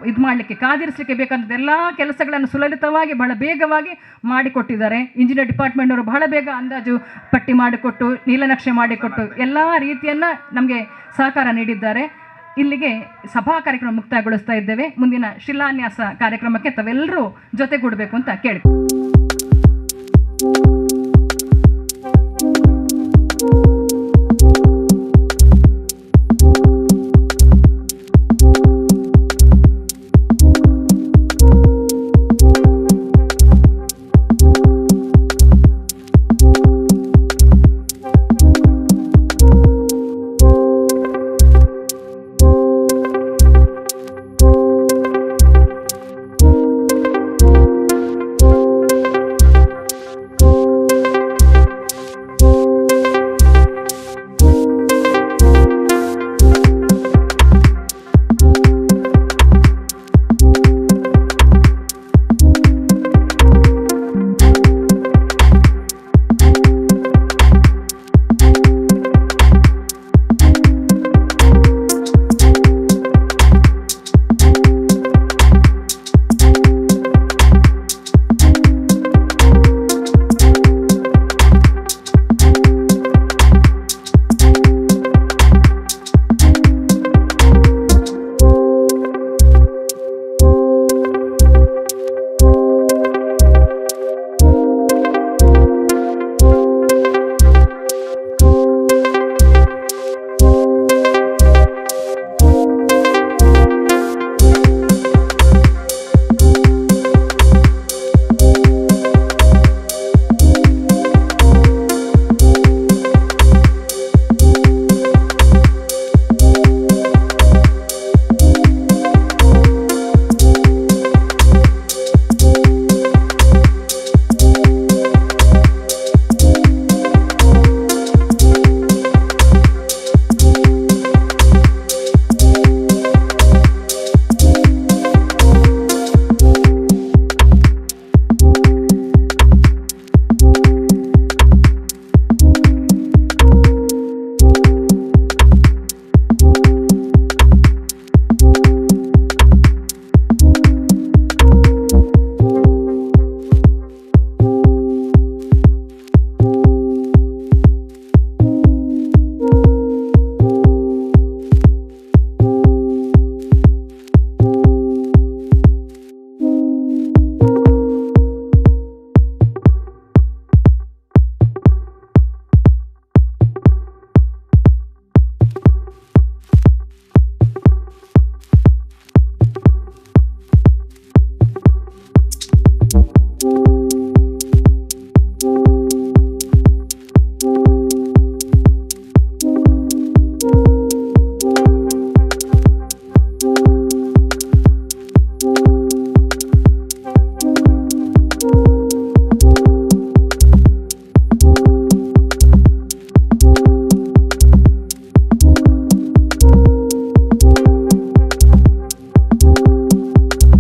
ಇದು ಮಾಡಲಿಕ್ಕೆ ಕಾದಿರಿಸಲಿಕ್ಕೆ ಬೇಕಾದ ಎಲ್ಲ ಕೆಲಸಗಳನ್ನು ಸುಲಲಿತವಾಗಿ ಬಹಳ ಬೇಗವಾಗಿ ಮಾಡಿಕೊಟ್ಟಿದ್ದಾರೆ. ಇಂಜಿನಿಯರ್ ಡಿಪಾರ್ಟ್ಮೆಂಟ್ನವರು ಬಹಳ ಬೇಗ ಅಂದಾಜು ಪಟ್ಟಿ ಮಾಡಿಕೊಟ್ಟು, ನೀಲನಕ್ಷೆ ಮಾಡಿಕೊಟ್ಟು ಎಲ್ಲ ರೀತಿಯನ್ನು ನಮಗೆ ಸಹಕಾರ ನೀಡಿದ್ದಾರೆ. ಇಲ್ಲಿಗೆ ಸಭಾ ಕಾರ್ಯಕ್ರಮ ಮುಕ್ತಾಯಗೊಳಿಸ್ತಾ ಇದ್ದೇವೆ. ಮುಂದಿನ ಶಿಲಾನ್ಯಾಸ ಕಾರ್ಯಕ್ರಮಕ್ಕೆ ತಾವೆಲ್ಲರೂ ಜೊತೆಗೂಡಬೇಕು ಅಂತ ಕೇಳಿ.